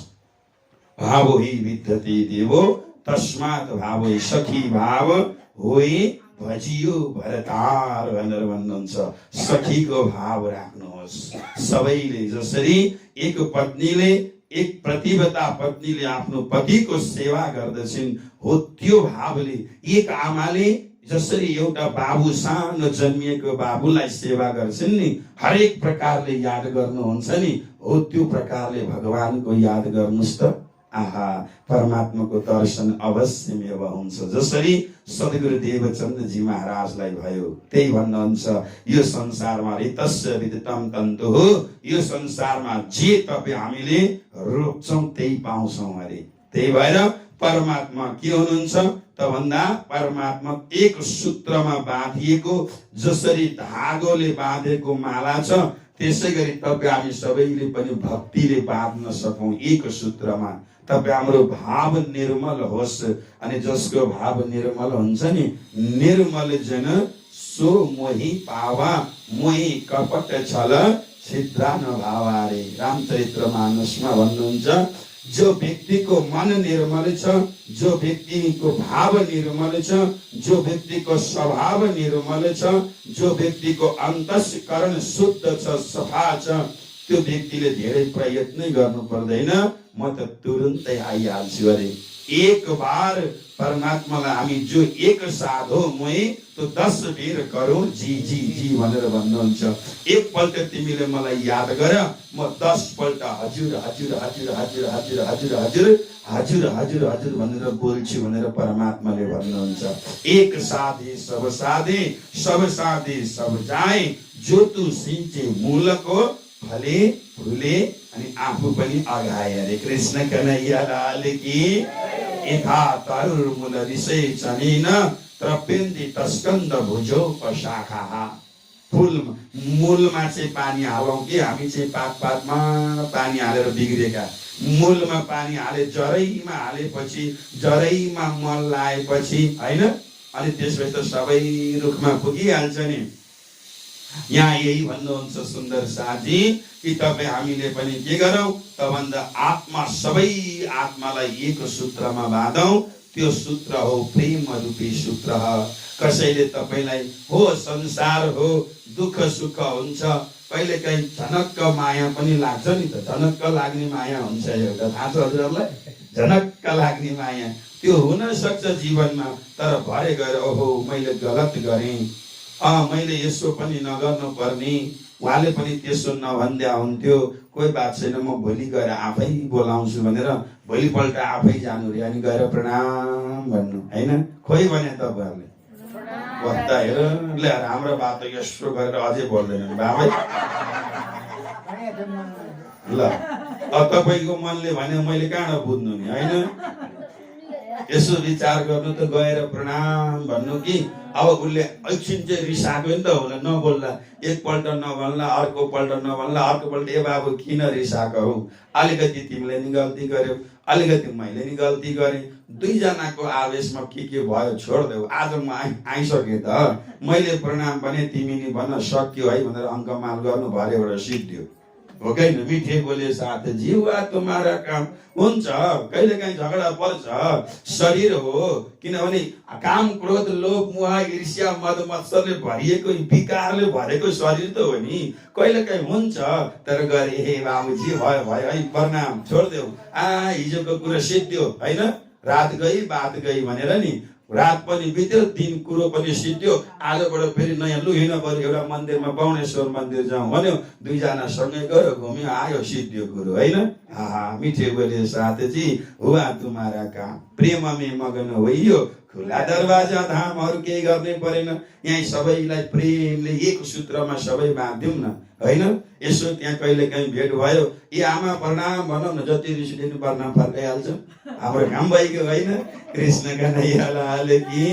भावो हि विद्यते देवो तस्मात् भावो हि सखी भाव होइ भजियो भरतार भनेर भन्नुहुन्छ। सखीको भाव राख्नुहोस्। सबैले जसरी एक पत्नीले, एक प्रतिव्रता पत्नीले आफ्नो पतिको सेवा गर्दछिन्, हो त्यो भावले एक आमाले जसरी एउटा बाबु सानो जन्मिएको बाबुलाई सेवा गर्छन् नि, हरेक प्रकारले याद गर्नुहुन्छ नि, हो त्यो प्रकारले भगवानको याद गर्नुहोस् त। आहा परमात्माको दर्शन अवश्य में हुन्छ। जसरी सद्गुरु देवचन्द्रजी महाराजलाई भयो, त्यही भन्नुहुन्छ यो संसारमा रितस्य विदितम तन्तु हो। यो संसारमा जे तपाईँ हामीले रोक्छौँ त्यही पाउँछौँ अरे। त्यही भएर परमात्मा के हुनुहुन्छ त भन्दा, परमात्मा एक सूत्रमा बाँधिएको जसरी धागोले बाँधेको माला छ, त्यसै गरी तपाईँ हामी सबैले पनि भक्तिले बाँध्न सकौँ एक सूत्रमा। तपाईँ हाम्रो भाव निर्मल होस्। अनि जसको भाव निर्मल हुन्छ नि, निर्मल जन सो मोहि पावा मोहि कपट छल छिद्रा नभावा रे। रामचरित्र मानसमा भन्नुहुन्छ, जो व्यक्तिको मन निर्मल छ, जो व्यक्तिको भाव निर्मल छ, जो व्यक्तिको स्वभाव निर्मल छ, जो व्यक्तिको अन्तःकरण शुद्ध छ, सफा छ, त्यो व्यक्तिले धेरै प्रयत्न गर्नु पर्दैन। म त तुरुन्तै आइहाल्छु अरे। एक बार परमात्मालाई हामी जो एक साथ हो मोही तो 10 बेर करो जी जी जी भनेर भन्नुहुन्छ। एकपल्ट तिमीले मलाई याद गर, म 10 पल्ट हजुर हजुर हजुर हजुर हजुर हजुर हजुर हजुर हजुर हजुर भनेर बोल्छु भनेर परमात्माले भन्नुहुन्छ। एक साधे सब साधे, सब साधे सब जाए, जो तू सिंचे मूलको फले फुले अनि आफू पनि अगाए अरे। कृष्ण कन्हैया लाल की। यथा तरुर मूल विषय चनेन त्रपेन्दी तस्कन्द भुजो पशाखा। फुल मूलमा चाहिँ पानी हालौँ कि हामी चाहिँ पातमा पानी हालेर बिग्रेका। मूलमा पानी हाले, जरैमा हालेपछि, जरैमा मल लाएपछि हैन, अनि त्यसपछि त सबै रुखमा पुगिहाल्छ नि। यहाँ यही भन्नुहुन्छ सुन्दर साथी कि तपाईँ हामीले पनि के गरौँ त भन्दा आत्मा सबै आत्मालाई एक सूत्रमा बाँधौँ। त्यो सूत्र हो प्रेम रूपी सूत्र। कसैले तपाईलाई हो संसार हो दुःख सुख हुन्छ, कहिले काहीँ झनक्क माया पनि लाग्छ नि त। झनक्क लाग्ने माया हुन्छ एउटा, थाहा छ हजुरहरूलाई? झनक्क लाग्ने माया त्यो हुन सक्छ जीवनमा, तर भरे गएर ओहो मैले गलत गरेँ, मैले यसो पनि नगर्नु पर्ने, उहाँले पनि त्यसो नभन्दा हुन्थ्यो, कोही बात छैन म भोलि गएर आफै बोलाउँछु भनेर भोलिपल्ट आफै जानु रे अनि गएर प्रणाम भन्नु हैन। खोइ भने तपाईँहरूले वक्ता हेर ले हाम्रो बात यस्तो गरेर अझै बोल्दैनन् बाबै ल। तपाईँको मनले भने मैले कहाँ बुझ्नु नि हैन। यसो विचार गर्नु त गएर प्रणाम भन्नु कि अब उसले एकछिन चाहिँ रिसाएको नि त होला, नबोल्ला, एकपल्ट नभन्ला, अर्कोपल्ट नभन्ला, अर्कोपल्ट ए बाबु किन रिसाएको हौ, अलिकति तिमीले नि गल्ती गर्यौ, अलिकति मैले नि गल्ती गरेँ, दुईजनाको आवेशमा के भयो छोड्देऊ, आज म आइसकेँ त, मैले प्रणाम भने तिमी नि भन्न सक्यो है भनेर अङ्कमाल गर्नु भरेबाट सिद्धियो हो कि न। मिठे बोले साथ जीवा तुम्हारा काम हुन्छ, कहिले काहीँ झगडा पर्छ, शरीर हो, किनभने काम क्रोध लोभ मोह ईर्ष्या मद मत्सरले भरिएको विकारले भरेको शरीर त हो नि, कहिले काहीँ हुन्छ। तर गरे हे बाबुजी भयो भयो है प्रणाम छोड्देऊ, हिजोको कुरा सिद्धियो हैन, रात गई बात गई भनेर नि, रात पनि बित्यो दिन कुरो पनि सिद्धियो, आजबाट फेरि नयाँ लु हिँड्न पर्यो, एउटा मन्दिरमा बाहुनेश्वर मन्दिर जाउँ भन्यो, दुईजना सँगै गयो घुम्यो आयो सिद्धियो कुरो हैन। मिठे बोले साथजी हुआ तुम्हारा काम प्रेम में मगन होइयो, खुला दरवाजा धाम, अरू केही गर्नै परेन। यहाँ सबैलाई प्रेमले एक सूत्रमा सबै बाँध्यौँ न हैन। यसो त्यहाँ कहिले काहीँ भेट भयो, ए आमा प्रणाम भनौँ न, जति रिस लिनु प्रणाम फर्काइहाल्छ, हाम्रो काम भइगयो हैन। कृष्ण कन्हैया लाल की।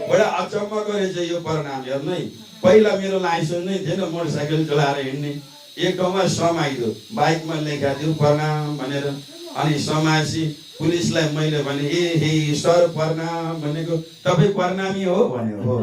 बडा अचम्म गरेछ यो प्रणाम हेर्नु है। पहिला मेरो लाइसेन्स नै थिएन मोटरसाइकल चलाएर हिँड्ने, एक ठाउँमा समाइदियो बाइकमा लेखा दियो प्रणाम भनेर, अनि समाएपछि पुलिसलाई मैले भने ए हे सर प्रणाम भनेको तपाईँ प्रणामी हो भन्यो हो।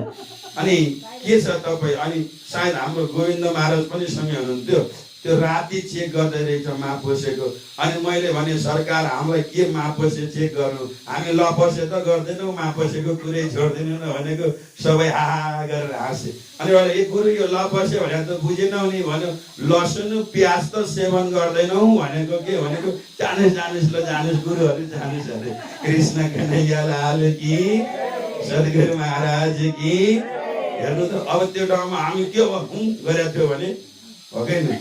अनि के छ तपाईँ, अनि सायद हाम्रो गोविन्द महाराज पनि सँगै हुनुहुन्थ्यो, त्यो राति चेक गर्दै रहेछ मापोसेको, अनि मैले भने सरकार हामीलाई के मापोसे चेक गर्नु, हामी लपसे त गर्दैनौँ, मापोसेको कुरै छोड्दैनौँ न भनेको, सबै हा गरेर हाँसे। अनि एक कुरो यो लपसे भनेर त बुझेनौ नि भन्यो, लसुन प्याज त सेवन गर्दैनौ भनेको के भनेको, जानुस् ल जानुस् गुरुहरू जानुस् अरे। कृष्ण कन्हैया लाल की, सद्गुरु महाराज की। हेर्नु त अब त्यो ठाउँमा हामी के गरेको थियो भने हो कि नि,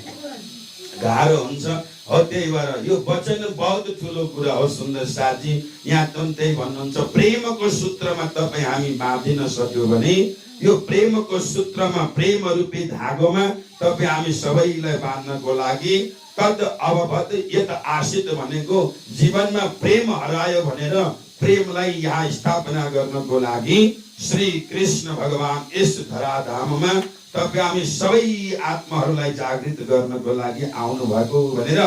गाह्रो हुन्छ हो। त्यही भएर यो वचन बहुत ठुलो कुरा हो सुन्दर साथी। यहाँ त्यही भन्नुहुन्छ प्रेमको सूत्रमा तपाईँ हामी बाँधिन सक्यो भने, यो प्रेमको सूत्रमा प्रेम रूपी धागोमा तपाईँ हामी सबैलाई बाँध्नको लागि तद अवबत यत आशित भनेको जीवनमा प्रेम हरायो भनेर प्रेमलाई यहाँ स्थापना गर्नको लागि श्री कृष्ण भगवान यस धराधाममा तपाईँ हामी सबै आत्माहरूलाई जागृत गर्नको लागि आउनु भएको भनेर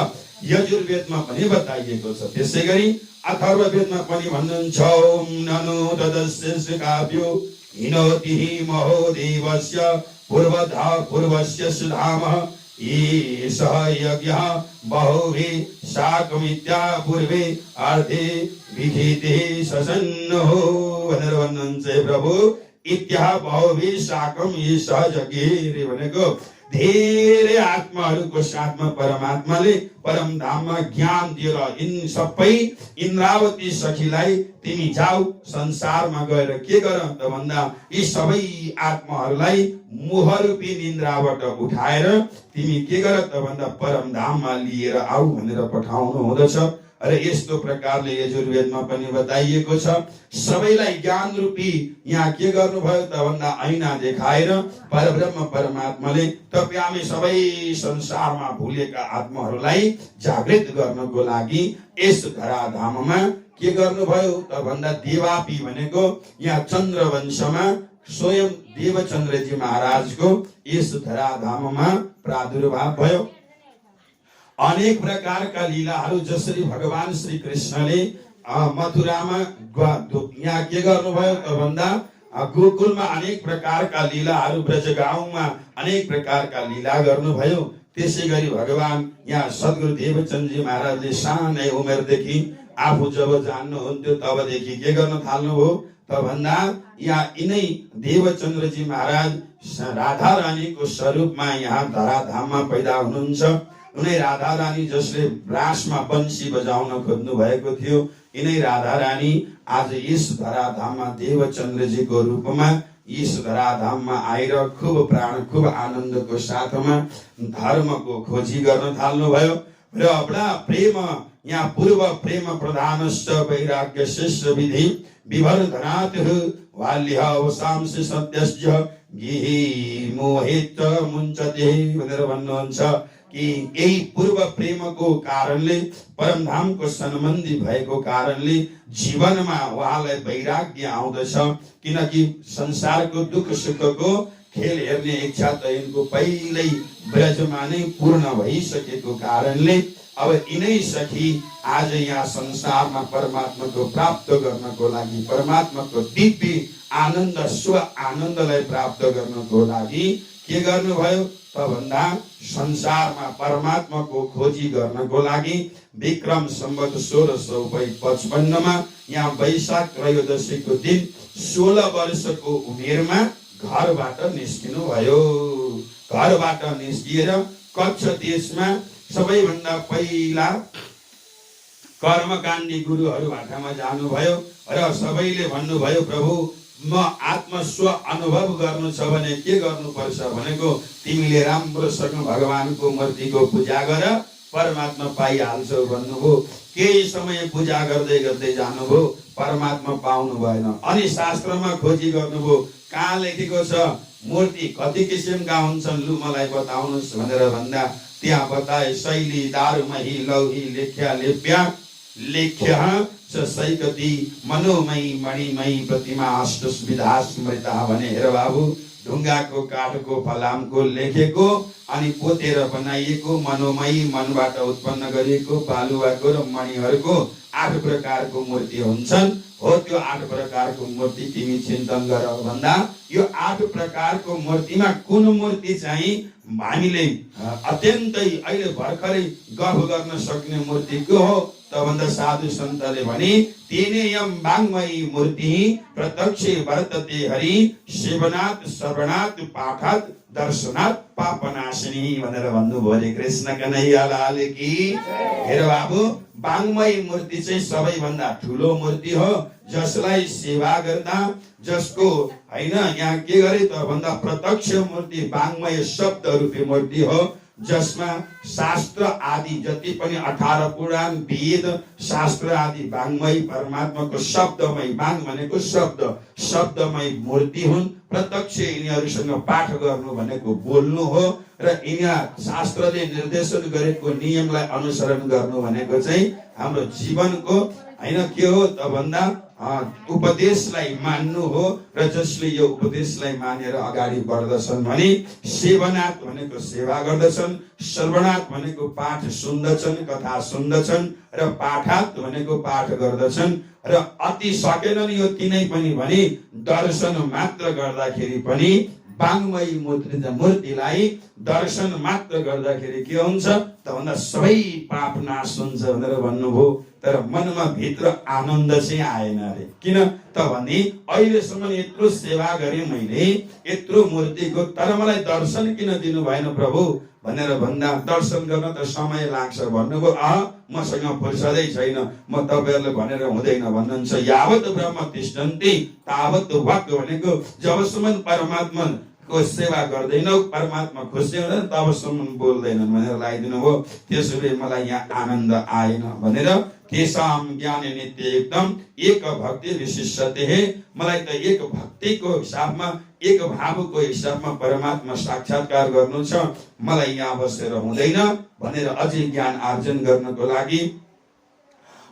यजुर्वेदमा पनि बताइएको छ। त्यसै गरी अथर्ववेदमा पनि भन्नुहुन्छ ननु तदस्य काव्यो हिनोति महो देवस्य पूर्वधा पूर्वस्य सुधामः ईशः यज्ञः बहुभिः साकमित्या पूर्वे अर्धे विधिते ससन्नो भनेर भन्नुहुन्छ प्रभु। इत्याह बहुभिः साकम ईशः यज्ञ भनेको धेरै आत्माहरूको साथमा परमात्माले परम धाममा ज्ञान दिएर इन सबै इन्द्रावती सखीलाई तिमी जाऊ संसारमा गएर के गर त भन्दा यी सबै आत्माहरूलाई मोहरूपी निन्द्राबाट उठाएर तिमी के गर त भन्दा परम धाममा लिएर आऊ भनेर पठाउनु हुँदछ। अरे यस्तो प्रकारले यजुर्वेदमा पनि बताइएको छ। सबैलाई ज्ञान रूपी यहाँ के गर्नुभयो त भन्दा ऐना देखाएर परब्रह्म परमात्माले तपाईँ हामी सबै संसारमा भुलेका आत्माहरूलाई जागृत गर्नको लागि यस धराधाममा के गर्नुभयो त भन्दा देवापी भनेको यहाँ चन्द्रवंशमा स्वयं देवचन्द्रजी महाराजको यस धराधाममा प्रादुर्भाव भयो। अनेक प्रकारका लीलाहरू जसरी भगवान श्री कृष्णले मथुरामा यहाँ के गर्नुभयो त भन्दा गोकुलमा अनेक प्रकारका लीलाहरू, ब्रजगाउँमा अनेक प्रकारका लीला गर्नुभयो। त्यसै गरी भगवान यहाँ सद्गुरु देवचन्द्रजी महाराजले सानै उमेरदेखि आफू जब जान्नुहुन्थ्यो तबदेखि के गर्न थाल्नुभयो त भन्दा यहाँ यिनै देवचन्द्रजी महाराज राधा रानीको स्वरूपमा यहाँ धराधाममा पैदा हुनुहुन्छ। उनै राधा रानी जसले ब्रासमा बन्सी बजाउन खोज्नु भएको थियो, यिनै राधा रानी आज यस धराधाममा देवचन्द्रजीको रूपमा यस धराधाममा आएर खूब प्राण खूब आनन्दको साथमा धर्मको खोजी गर्न थाल्नुभयो। र बडा प्रेम यहाँ पूर्व प्रेम प्रधानश्च वैराग्य शिष्य विधि विवर्धनात् वाल्य अवसांश सत्यस्य गिहि मोहित मुञ्चते भनेर भन्नुहुन्छ कि यही पूर्व प्रेमको कारणले परमधामको सम्बन्धी भएको कारणले जीवनमा उहाँलाई वैराग्य आउँदछ। किनकि संसारको दुःख सुखको खेल हेर्ने इच्छा त यिनको पहिल्यै ब्रजमा नै पूर्ण भइसकेको कारणले अब यिनै सखी आज यहाँ संसारमा परमात्माको प्राप्त गर्नको लागि, परमात्माको दिव्य आनन्द स्व आनन्दलाई प्राप्त गर्नको लागि के गर्नुभयो त भन्दा संसारमा परमात्माको खोजी गर्नको लागि विक्रम सम्वत 1655 मा यहाँ वैशाख त्रयोदशीको दिन 16 वर्षको उमेरमा घरबाट निस्किनु भयो। घरबाट निस्किएर कच्छ देशमा सबैभन्दा पहिला कर्मकाण्डी गुरुहरू भाटामा जानुभयो र सबैले भन्नुभयो प्रभु म आत्म स्व अनुभव गर्नु छ भने के गर्नुपर्छ भनेको तिमीले राम्रोसँग भगवानको मूर्तिको पूजा गर, परमात्मा पाइहाल्छौ भन्नुभयो। केही समय पूजा गर्दै गर्दै जानुभयो, परमात्मा पाउनु भएन। अनि शास्त्रमा खोजी गर्नुभयो, कहाँ लेखेको छ मूर्ति कति किसिमका हुन्छन्, लु मलाई बताउनुहोस् भनेर भन्दा त्यहाँ बताए शैली दारुमही लौही लेख्या लेप्या लेख्य सैकती मनोमयी मणिमयी प्रतिमा अष्टविधा स्मृता भने हेर बाबु, ढुङ्गाको काठको फलामको लेखेको अनि पोतेर बनाइएको मनोमयी मनबाट उत्पन्न गरिएको बालुवाको र मणिहरूको 8 प्रकारको मूर्ति हुन्छन्। हो त्यो 8 प्रकारको मूर्ति तिमी चिन्तन गर भन्दा यो 8 प्रकारको मूर्तिमा कुन मूर्ति चाहिँ हामीले अत्यन्तै अहिले भर्खरै गफ गर्न सक्ने मूर्ति के हो त भन्दा साधु सन्तले भने तेनेयम वाङ्मयी मूर्ति प्रत्यक्ष वर्तते हरि सेवनात् श्रवणात् पाठात् दर्शनात् पापनाशिनी भनेर भन्नुभयो रे कृष्ण कन्हैया लाल की। हेर बाबु, वाङ्मयी मूर्ति चाहिँ सबैभन्दा ठुलो मूर्ति हो, जसलाई सेवा गर्दा जसको हैन यहाँ के गरे त भन्दा प्रत्यक्ष मूर्ति वाङ्मय शब्द रूपी मूर्ति हो, जसमा शास्त्र आदि जति पनि 18 पुराण वेद शास्त्र आदि वाङ्मय परमात्माको शब्दमय, वाङ भनेको शब्द, शब्दमय मूर्ति हुन्। प्रत्यक्ष यिनीहरूसँग पाठ गर्नु भनेको बोल्नु हो र यहाँ शास्त्रले निर्देशन गरेको नियमलाई अनुसरण गर्नु भनेको चाहिँ हाम्रो जीवनको हैन के हो त भन्दा उपदेशलाई मान्नु हो र जसले यो उपदेशलाई मानेर अगाडि बढ्दछन् भने सेवनात् भनेको सेवा गर्दछन्, श्रवणात् भनेको पाठ सुन्दछन्, कथा सुन्दछन् र पाठात् भनेको पाठ गर्दछन् र अति सकेनन् यो तिनै पनि भने दर्शन मात्र गर्दाखेरि पनि वाङ्मयी मूर्तिलाई दर्शन मात्र गर्दाखेरि के हुन्छ त भन्दा सबै पाप नाश हुन्छ भनेर भन्नुभयो। तर मनमा भित्र आनन्द चाहिँ आएन रे। किन त भने अहिलेसम्म यत्रो सेवा गरे मैले यत्रो मूर्तिको, तर मलाई दर्शन किन दिनु भएन प्रभु भनेर भन्दा दर्शन गर्न त समय लाग्छ भन्नुभयो। मसँग फुर्सदै छैन, म तपाईहरुले भनेर हुँदैन भन्नुहुन्छ। यावत ब्रह्म तिष्ठन्ति तावत वाक् भनेको जबसम्म परमात्मा को सेवा गर्दैनौ, परमात्मा खुसी हुँदैन तबसम्म बोल्दैनन् भनेर लगाइदिनु हो। त्यसैले मलाई यहाँ आनन्द आएन भनेर तेषाम ज्ञान नित्य एकदम एक भक्ति विशिष्यते हे, मलाई त एक भक्तिको हिसाबमा एक भावको हिसाबमा परमात्मा साक्षात्कार गर्नु छ, मलाई यहाँ बसेर हुँदैन भनेर अझै ज्ञान आर्जन गर्नको लागि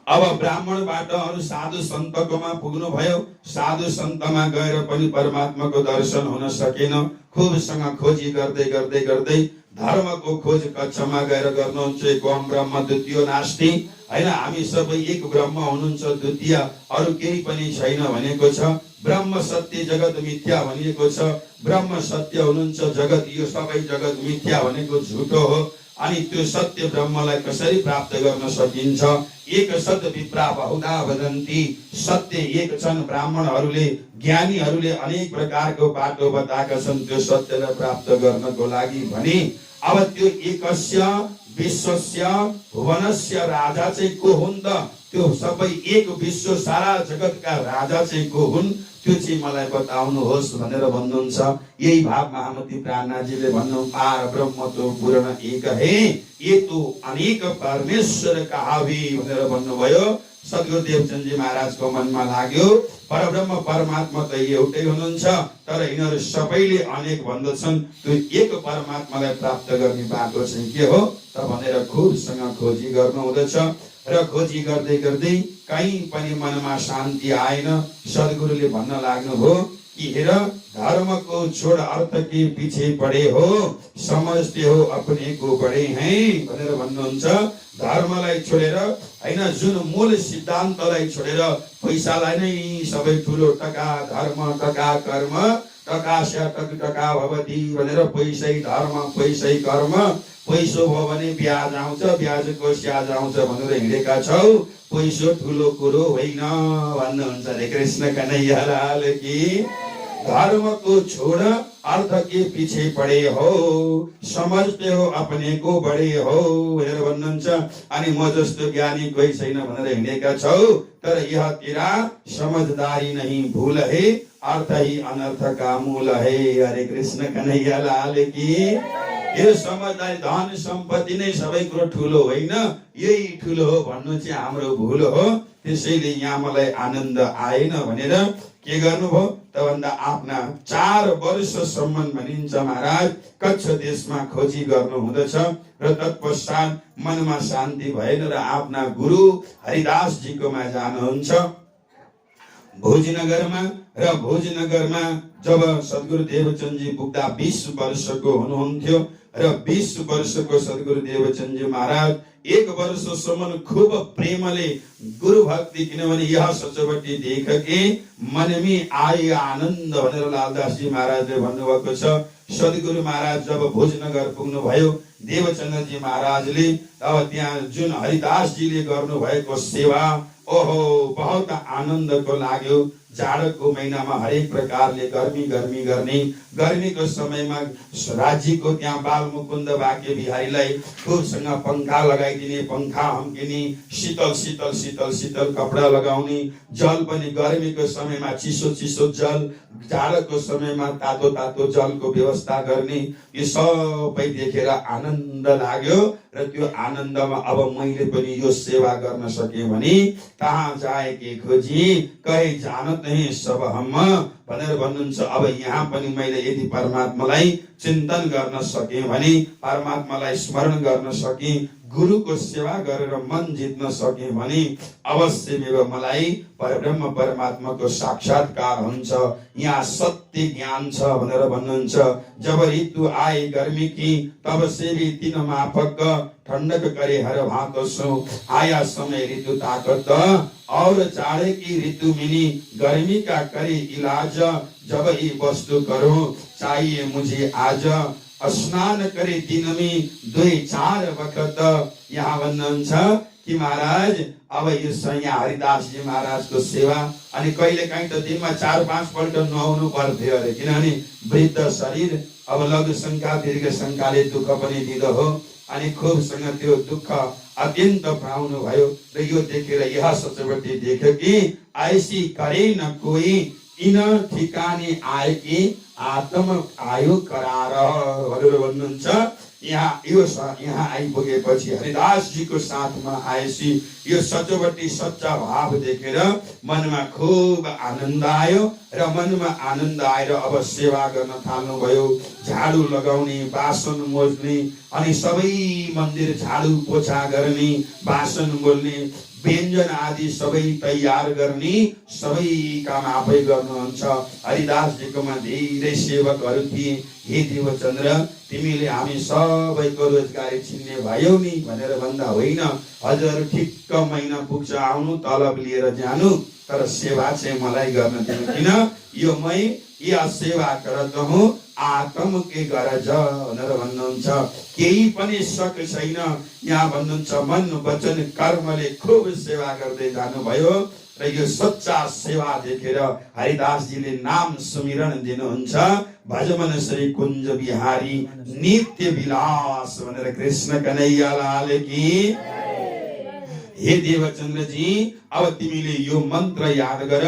अब ब्राह्मणबाट अरु साधु सन्तकोमा पुग्नु भयो। साधु सन्तमा गएर पनि परमात्माको दर्शन हुन सकेन। खुबसँग खोजी गर्दै गर्दै गर्दै धर्मको खोज कक्षमा गएर गर्नुहुन्छ। एक ओम ब्रह्म द्वितीय नास्ति, हैन हामी सबै एक ब्रह्म हुनुहुन्छ, द्वितीय अरु केही पनि छैन भनेको छ। ब्रह्म सत्य जगत मिथ्या भनिएको छ। ब्रह्म सत्य हुनुहुन्छ, जगत यो सबै जगत मिथ्या भनेको झुटो हो। अनि त्यो सत्य ब्रह्मलाई कसरी प्राप्त गर्न सकिन्छ? एक सत विप्रा बहुधा वदन्ति, सत्य एक छन्। ब्राह्मणहरूले ज्ञानीहरूले अनेक प्रकारको बाटो बताएका छन् त्यो सत्यलाई प्राप्त गर्नको लागि भने अब त्यो एकस्य विश्वस्य भुवनस्य राजा चाहिँ को हुन् त? त्यो सबै एक विश्व सारा जगतका राजा चाहिँ को हुन्? त्यो चाहिँ मलाई बताउनुहोस् भनेर भन्नुहुन्छ। यही भाव महामती प्राणनाथजीले भन्नु, पार ब्रह्म तो पूर्ण एक है, ये तो अनेक परमेश्वर कहावे भनेर भन्नुभयो। सद्गुरुदेव चन्दजी महाराजको मनमा लाग्यो परब्रह्म परमात्मा त एउटै हुनुहुन्छ, तर यिनीहरू सबैले अनेक भन्दछन्। त्यो एक परमात्मालाई प्राप्त गर्ने बाटो चाहिँ के हो त भनेर खुबसँग खोजी गर्नु हुँदछ। र खोजी गर्दै गर्दै कहीँ पनि मनमा शान्ति आएन। सद्गुरुले भन्न लाग्नुभयो कि हेर, धर्म को छोड़ अर्थ के पीछे पड़े हो, समझते हो अपने को बड़े हैं भनेर भन्नुहुन्छ। धर्मलाई छोडेर हैन, जुन मूल सिद्धान्तलाई छोडेर पैसालाई नै सबै ठुलो टका धर्म टका कर्म टकास्या टका भवति भनेर पैसै धर्म पैसै कर्म, पैसो भयो भने ब्याज आउँछ, ब्याजको स्याज आउँछ भनेर हिँडेका छौ। पैसो ठुलो कुरो होइन भन्नुहुन्छ रे कृष्ण कन्हैया लाल की। धर्म को छोड़ अर्थ के पीछे पड़े हो, समझते हो अपने को बड़े हो भनेर भन्नुहुन्छ। अनि म जस्तो ज्ञानी कोही छैन भनेर हिँडेका छौ, तर यह तेरा समझदारी नहीं भूल है, अर्थ ही अनर्थ का मूल है। हरे कृष्ण कन्हैया लाल की। यो समझदारी धन सम्पत्ति नै सबै कुरो ठुलो होइन, यही ठुलो हो भन्नु चाहिँ हाम्रो भूल हो। त्यसैले यहाँ मलाई आनन्द आएन भनेर के गर्नुभयो त भन्दा आफ्ना 4 वर्षसम्म भनिन्छ महाराज कच्छ देशमा खोजी गर्नु हुँदछ। र तत्पश्चात मनमा शान्ति भएन र आफ्ना गुरु हरिदास जीकोमा जानुहुन्छ भोजनगरमा। र भोजनगरमा जब सद्गुरु देवचन्दजी पुग्दा 20 वर्षको हुनुहुन्थ्यो र 20 वर्षको सद्गुरु देवचन्दजी महाराज 1 वर्षसम्म खूब प्रेमले गुरु भक्ति, किनभने यह सचोटि देख के मन में आए आनन्द भनेर लालदासजी महाराजले भन्नुभएको छ। सद्गुरु महाराज जब भोजनगर पुग्नु भयो, देवचन्द्रजी महाराजले अब त्यहाँ जुन हरिदासजीले गर्नु भएको सेवा ओहो बहुत आनन्दको लाग्यो। जाडोको महिनामा हरेक प्रकारले गर्मी गर्ने, गर्मीको समयमा राज्यको त्यहाँ बालमुकुन्द बाके बिहारीलाई खुबसँग पंखा लगाइदिने, पंखा हम्किने, शीतल शीतल शीतल शीतल कपडा लगाउने, जल पनि गर्मीको समयमा चिसो चिसो जल, जाडोको समयमा तातो तातो जलको व्यवस्था गर्ने, यो सबै देखेर आनन्द लाग्यो। र त्यो आनन्दमा अब मैले पनि यो सेवा गर्न सके भने कहाँ जाए के खोजी कहे जानत नहीं सब हम भनेर भन्नुहुन्छ। अब यहाँ पनि मैले यदि परमात्मालाई चिन्तन गर्न सके भने, परमात्मालाई स्मरण गर्न सके, गुरुको सेवा गरेर मन जित्न सके भने अवश्य मेरो मलाई परब्रह्म परमात्माको साक्षात्कार हुन्छ। यहाँ सत्य ज्ञान छ भनेर भन्नुहुन्छ। जब ऋतु आए गर्मी की तब से भी 3 माफक ठंडक करे हर भात सो, आया समय ऋतु ताकत और जाड़े की ऋतु मिनी, गर्मी का करे इलाज, जब ये वस्तु करो चाहिए मुझे आज, स्नान करे दिन में 2-4 वक्त। यहाँ भन्नुहुन्छ कि महाराज अब यो यहाँ हरिदासजी महाराजको सेवा अनि कहिले काहीँ त दिनमा 4-5 पल्ट नुहाउनु पर्थ्यो अरे, किनभने वृद्ध शरीर अब लघु शंका दीर्घ शंकाले दुःख पनि दिँदो हो। अनि खुबसँग त्यो दुःख अत्यन्त पाउनु भयो। र यो देखेर यह सचोटि देख्यो कि ऐसी करे न कोई, इन ठिकाने आए कि आत्म आयु करार भनेर भन्नुहुन्छ। यहाँ आइपुगेपछि हरिदास जी को साथमा आएपछि यो सचोटि सच्चा भाव देखेर मनमा खूब आनन्द आयो। र मनमा आनन्द आएर अब सेवा गर्न थाल्नु भयो। झाडु लगाउने, बासन मोल्ने, अनि सबै मन्दिर झाडु पोछा गर्ने, बासन मोल्ने, व्यञ्जन आदि सबै तयार गर्ने सबै काम आफै गर्नुहुन्छ। हरिदासजीकोमा धेरै सेवकहरू थिए। हे देवचन्द्र, तिमीले हामी सबैको रोजगारी छिन्ने भयौ नि भनेर भन्दा होइन, हजुर ठिक्क महिना पुग्छ आउनु, तलब लिएर जानु, तर सेवा चाहिँ मलाई गर्न दिनु। किन? यो मै या सेवा करत हूँ आत्म के गरज भनेर भन्नुहुन्छ। केही पनि सक छैन। यहाँ भन्नुहुन्छ मन वचन कर्मले खूब सेवा गर्दै जानुभयो र यो सच्चा सेवा देखेर हरिदासजीले नाम सुमिरन दिनुहुन्छ। भजमन श्री कुञ्ज बिहारी नित्य विलास भनेर कृष्ण कन्हैया लाल की। हे देवचन्द्र जी, अब तिमीले यो मन्त्र याद गर।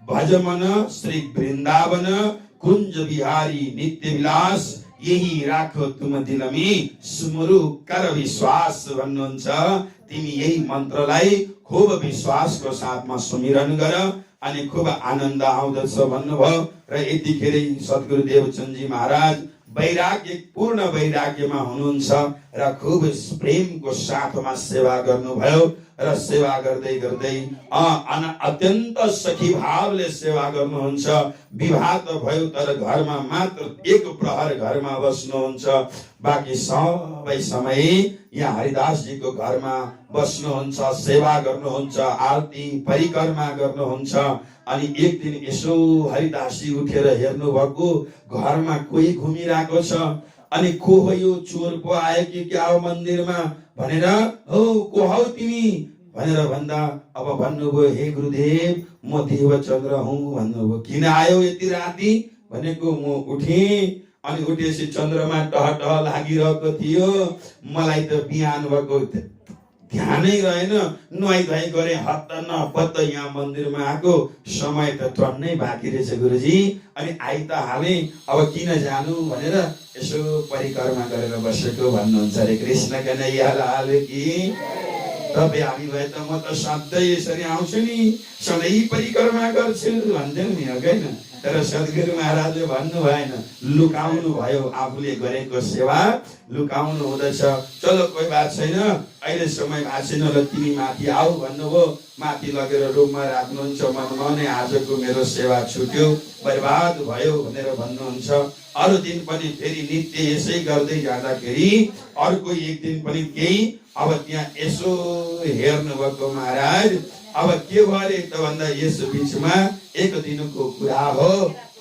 भजमन श्री वृन्दावन कुञ्ज बिहारी नित्य विलास, यही राखो तुम दिलमी सुमरु कर विश्वास भन्नुहुन्छ। तिमी यही मन्त्रलाई खूब विश्वासको साथमा सुमिरन गर अनि खूब आनन्द आउँदछ भन्नुभयो। र यतिखेरै सद्गुरु देवचन्द्रजी महाराज वैराग्य पूर्ण वैराग्यमा हुनुहुन्छ र खूब प्रेमको साथमा सेवा गर्नुभयो र सेवा गर्दै गर्दै अत्यन्त सखी भावले सेवा गर्नुहुन्छ। विवाह त भयो तर घरमा मात्र एक प्रहर घरमा बस्नुहुन्छ, बाँकी सबै समय यहाँ हरिदासजीको घरमा बस्नुहुन्छ, सेवा गर्नुहुन्छ, आरती परिक्रमा गर्नुहुन्छ। अनि एक दिन यसो हरिदासजी उठेर हेर्नु भएको, घरमा कोही घुमिरहेको छ। अनि को हो यो, चोर पो आयो कि क्या हो मन्दिरमा भनेर, हो को हौ तिमी भनेर भन्दा अब भन्नुभयो, हे गुरुदेव म देवचन्द्र हुँ भन्नुभयो। किन आयो यति राति भनेको, म उठे अनि उठेपछि चन्द्रमा टह टह लागिरहेको थियो, मलाई त बिहान भएको ध्यानै रहेन, नुहाई धुवाई गरे, हत्त नपत्त यहाँ मन्दिरमा आएको, समय त टन्नै बाँकी रहेछ गुरुजी, अनि आइ त हाले, अब किन जानु भनेर यसो परिक्रमा गरेर बसेको भन्नुहुन्छ। अरे कृष्ण कन्हैया लाल की। तपाईँ हामी भए त म त सधैँ यसरी आउँछु नि, सधैँ परिक्रमा गर्छु भन्थ्यौँ नि, होइन? तर सद्गुरु महाराजले भन्नु भएन, लुकाउनु भयो आफूले गरेको सेवा लुकाउनु हुँदछ। चलो कोही बात छैन, अहिले समय भएको छैन, ल तिमी माथि आऊ भन्नुभयो। माथि लगेर रुममा राख्नुहुन्छ। मनमा नै आजको मेरो सेवा छुट्यो, बर्बाद भयो भनेर भन्नुहुन्छ। अरू दिन पनि फेरि नित्य यसै गर्दै जाँदाखेरि अर्को एक दिन पनि केही अब त्यहाँ यसो हेर्नु भएको, महाराज अब के भयो त भन्दा यस बिचमा एक दिनको कुरा हो,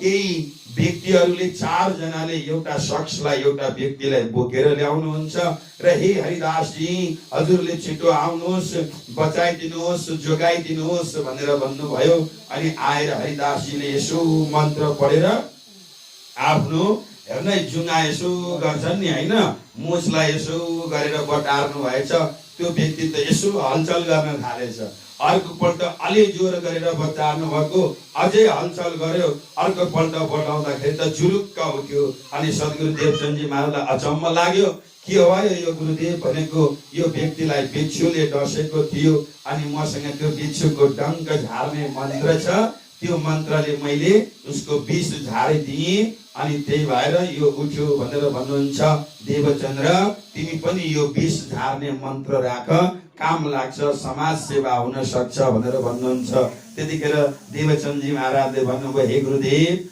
केही व्यक्तिहरूले 4 जनाले एउटा शख्सलाई एउटा व्यक्तिलाई बोकेर ल्याउनुहुन्छ र हे हरिदासजी हजुरले छिटो आउनुहोस्, बचाइदिनुहोस्, जोगाइदिनुहोस् भनेर भन्नुभयो। अनि आएर हरिदासजीले यसो मन्त्र पढेर आफ्नो हेर्नै जुङ्गा यसो गर्छन् नि, होइन, मुछलाई यसो गरेर बटार्नु भएछ। त्यो व्यक्ति त यसो हलचल गर्न थालेछ। अर्को पल्ट अलि जोर गरेर बचार्नु भएको, अझै हलचल गर्यो। अर्को पल्ट बटाउँदाखेरि त जुरुक्क उठ्यो। अनि सद्गुरु देवचन्द्रजी महाराजलाई अचम्म लाग्यो, के भयो यो गुरुदेव भनेको, यो व्यक्तिलाई बिच्छुले डसेको थियो अनि मसँग त्यो बिच्छुको डङ्क झार्ने मन्त्र छ, त्यो मन्त्रले मैले उसको विष झारिदिएँ अनि त्यही भएर यो उठ्यो भनेर भन्नुहुन्छ। देवचन्द्र तिमी पनि यो विष झार्ने मन्त्र राख, काम लाग्छ, समाज सेवा हुन सक्छ भनेर भन्नुहुन्छ। त्यतिखेर देवचन्द्रजी महाराजले भन्नुभयो, हे गुरुदेव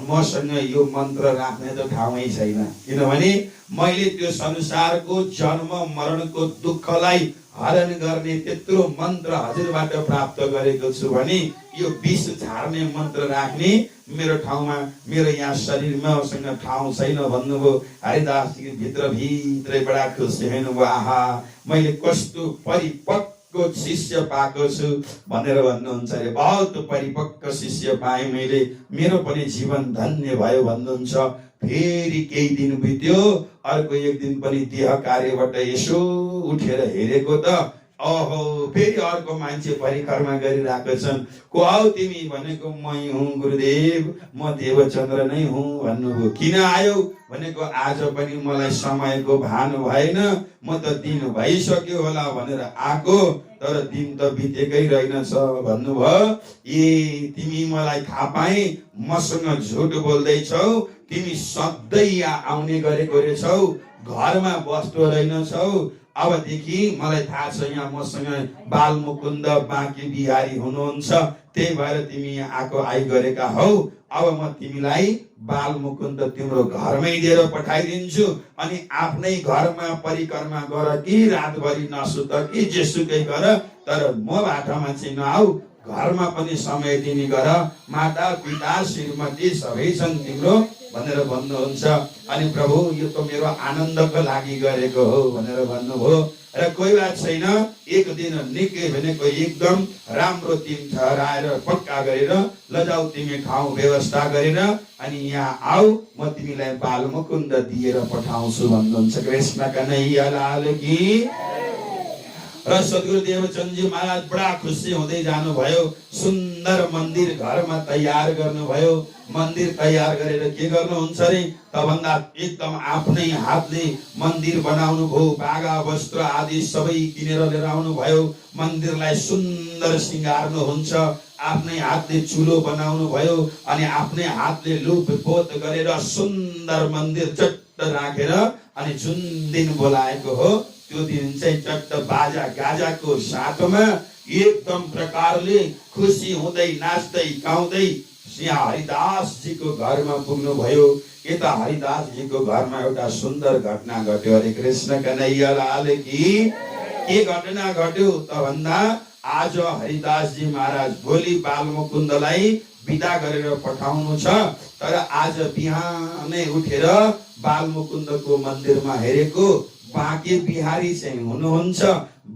मसँग यो मन्त्र राख्ने त ठाउँै छैन, किनभने मैले त्यो संसारको जन्म मरणको दुःखलाई हरण गर्ने त्यत्रो मन्त्र हजुरबाट प्राप्त गरेको छु भने यो विष झार्ने मन्त्र राख्ने मेरो ठाउँमा, मेरो यहाँ शरीरमा उसँग ठाउँ छैन भन्नुभयो। हरिदासजी भित्रभित्रै बडा खुसी हुनुभयो, आहा मैले कस्तो परिपक्व शिष्य पाएको छु भनेर भन्नुहुन्छ। अरे बहुत परिपक्व शिष्य पाएँ मैले, मेरो पनि जीवन धन्य भयो भन्नुहुन्छ। फेरि केही दिन बित्यो, अर्को एक दिन पनि देह कार्यबाट यसो उठेर हेरेको त ओहो फेरि अर्को मान्छे परिक्रमा गरिरहेको छन्। को आऊ तिमी भनेको, मै हुँ गुरुदेव, म देवचन्द्र नै हुँ भन्नुभयो। किन आयो भनेको, आज पनि मलाई समयको भान भएन, म त दिन भइसक्यो होला भनेर आएको, तर दिन त बितेकै रहेनछ भन्नुभयो। ए तिमी मलाई थाहा पाए मसँग झुट बोल्दैछौ, तिमी सधैँ यहाँ आउने गरेको रहेछौ, घरमा बस्दो रहेनछौ, अबदेखि मलाई थाहा छ यहाँ मसँग बालमुकुन्द बाँके बिहारी हुनुहुन्छ, त्यही भएर तिमी यहाँ आएको आइ गरेका हौ। अब म तिमीलाई बालमुकुन्द तिम्रो घरमै दिएर पठाइदिन्छु, अनि आफ्नै घरमा परिक्रमा गर कि रातभरि नसुत कि जेसुकै गर, तर म बाटामा चाहिँ नआऊ, घरमा पनि समय दिने गर, माता पिता श्रीमती सबै छन् तिम्रो भनेर भन्नुहुन्छ। अनि प्रभु यो त मेरो आनन्दको लागि गरेको हो भनेर भन्नुभयो। र कोही बात छैन, एक दिन निकै भनेको एकदम राम्रो दिन ठहराएर पक्का गरेर लजाऊ, तिमी ठाउँ व्यवस्था गरेर अनि यहाँ आऊ, म तिमीलाई बालमुकुन्द दिएर पठाउँछु भन्नुहुन्छ। कृष्ण कन्हैया लाल की। र सद्गुरु देवचन्दजी महाराज बडा खुसी हुँदै जानुभयो। सुन्दर मन्दिर घरमा तयार गर्नुभयो। मन्दिर तयार गरेर के गर्नुहुन्छ रे त भन्दा एकदम आफ्नै हातले मन्दिर बनाउनु भयो। बागा वस्त्र आदि सबै किनेर लिएर आउनु भयो। मन्दिरलाई सुन्दर सिंगार्नु हुन्छ। आफ्नै हातले चुलो बनाउनु भयो अनि आफ्नै हातले लुपपोत गरेर सुन्दर मन्दिर चट्ट राखेर अनि जुन दिन बोलाएको हो त्यो दिन चाहिँ चट्ट बाजा गाजाको साथमा एकदम प्रकारले खुसी हुँदै नाच्दै गाउँदै यहाँ हरिदासजीको घरमा पुग्नु भयो। यता हरिदासजीको घरमा एउटा सुन्दर घटना घट्यो। हरे कृष्ण कन्हैया लाल की। के घटना घट्यो त भन्दा आज हरिदासजी महाराज भोलि बालमुकुन्दलाई बिदा गरेर पठाउनु छ, तर आज बिहानै उठेर बालमुकुन्दको मन्दिरमा हेरेको बाँके बिहारी चाहिँ हुनुहुन्छ,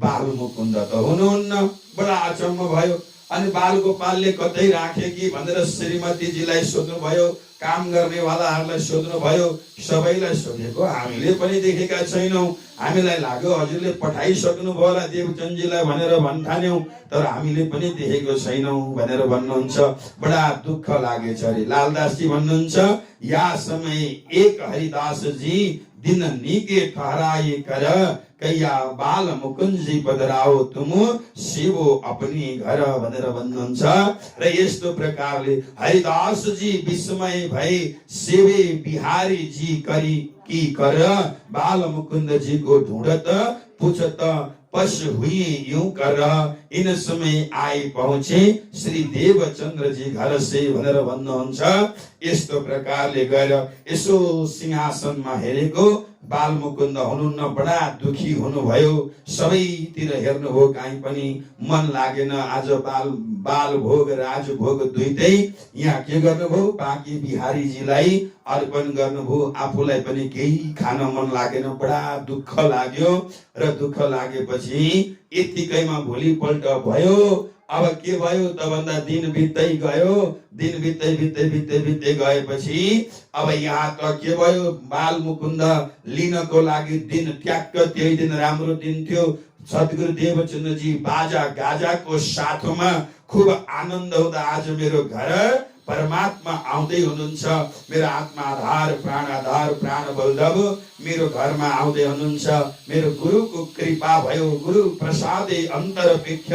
बालमुकुन्द त हुनुहुन्न। बडा अचम्म भयो। अनि बालगोपालले कतै राखे कि भनेर श्रीमतीजीलाई सोध्नुभयो, काम गर्नेवालाहरूलाई सोध्नुभयो। सबैलाई सोधेको हामीले पनि देखेका छैनौँ, हामीलाई लाग्यो हजुरले पठाइसक्नु भयो होला देवचन्दजीलाई भनेर भन्ठान्यौँ, तर हामीले पनि देखेको छैनौँ भनेर भन्नुहुन्छ। बडा दुःख लागेछ अरे। लालदासजी भन्नुहुन्छ, या समय एक हरिदास जी दिन निके ठहराए कर कैया बाल मुकुन्जी पधराओ तुम शिवो अपनी घर भनेर भन्नुहुन्छ। र यस्तो प्रकारले हरिदास जी विस्मय भए सेवे बिहारी जी करी की कर बाल मुकुंद जी को ढूंढत पूछत पश हुई यूं कर इन समय आए पहुंचे श्री देवचंद्र जी घर से भनेर भन्नुहुन्छ। यस्तो प्रकारले गएर यसो सिंहासनमा हेरेको बालमुकुन्द हुनुहुन्न, बडा दुखी हुनुभयो। सबैतिर हेर्नुभयो, कहीँ पनि मन लागेन। आज बाल भोग राजभोग दुईटै यहाँ के गर्नुभयो, बाँके बिहारीजीलाई अर्पण गर्नुभयो। आफूलाई पनि केही खान मन लागेन, बडा दुःख लाग्यो। र दुःख लागेपछि यतिकैमा भोलिपल्ट भयो। अब के भयो त भन्दा दिन बित्दै गयो। दिन बित्दै गएपछि अब यहाँ त के भयो, बालमुकुन्द लिनको लागि दिन ट्याक्क त्यही दिन राम्रो दिन थियो। सद्गुरु देवचन्द्रजी बाजा गाजाको साथमा खुब आनन्द हुँदा आज मेरो घर परमात्मा आउँदै हुनुहुन्छ। मेरो आत्मा आधार प्राण बलदेव मेरो घरमा आउँदै हुनुहुन्छ। मेरो गुरुको कृपा भयो, गुरु प्रसादे अन्तरपेक्ष,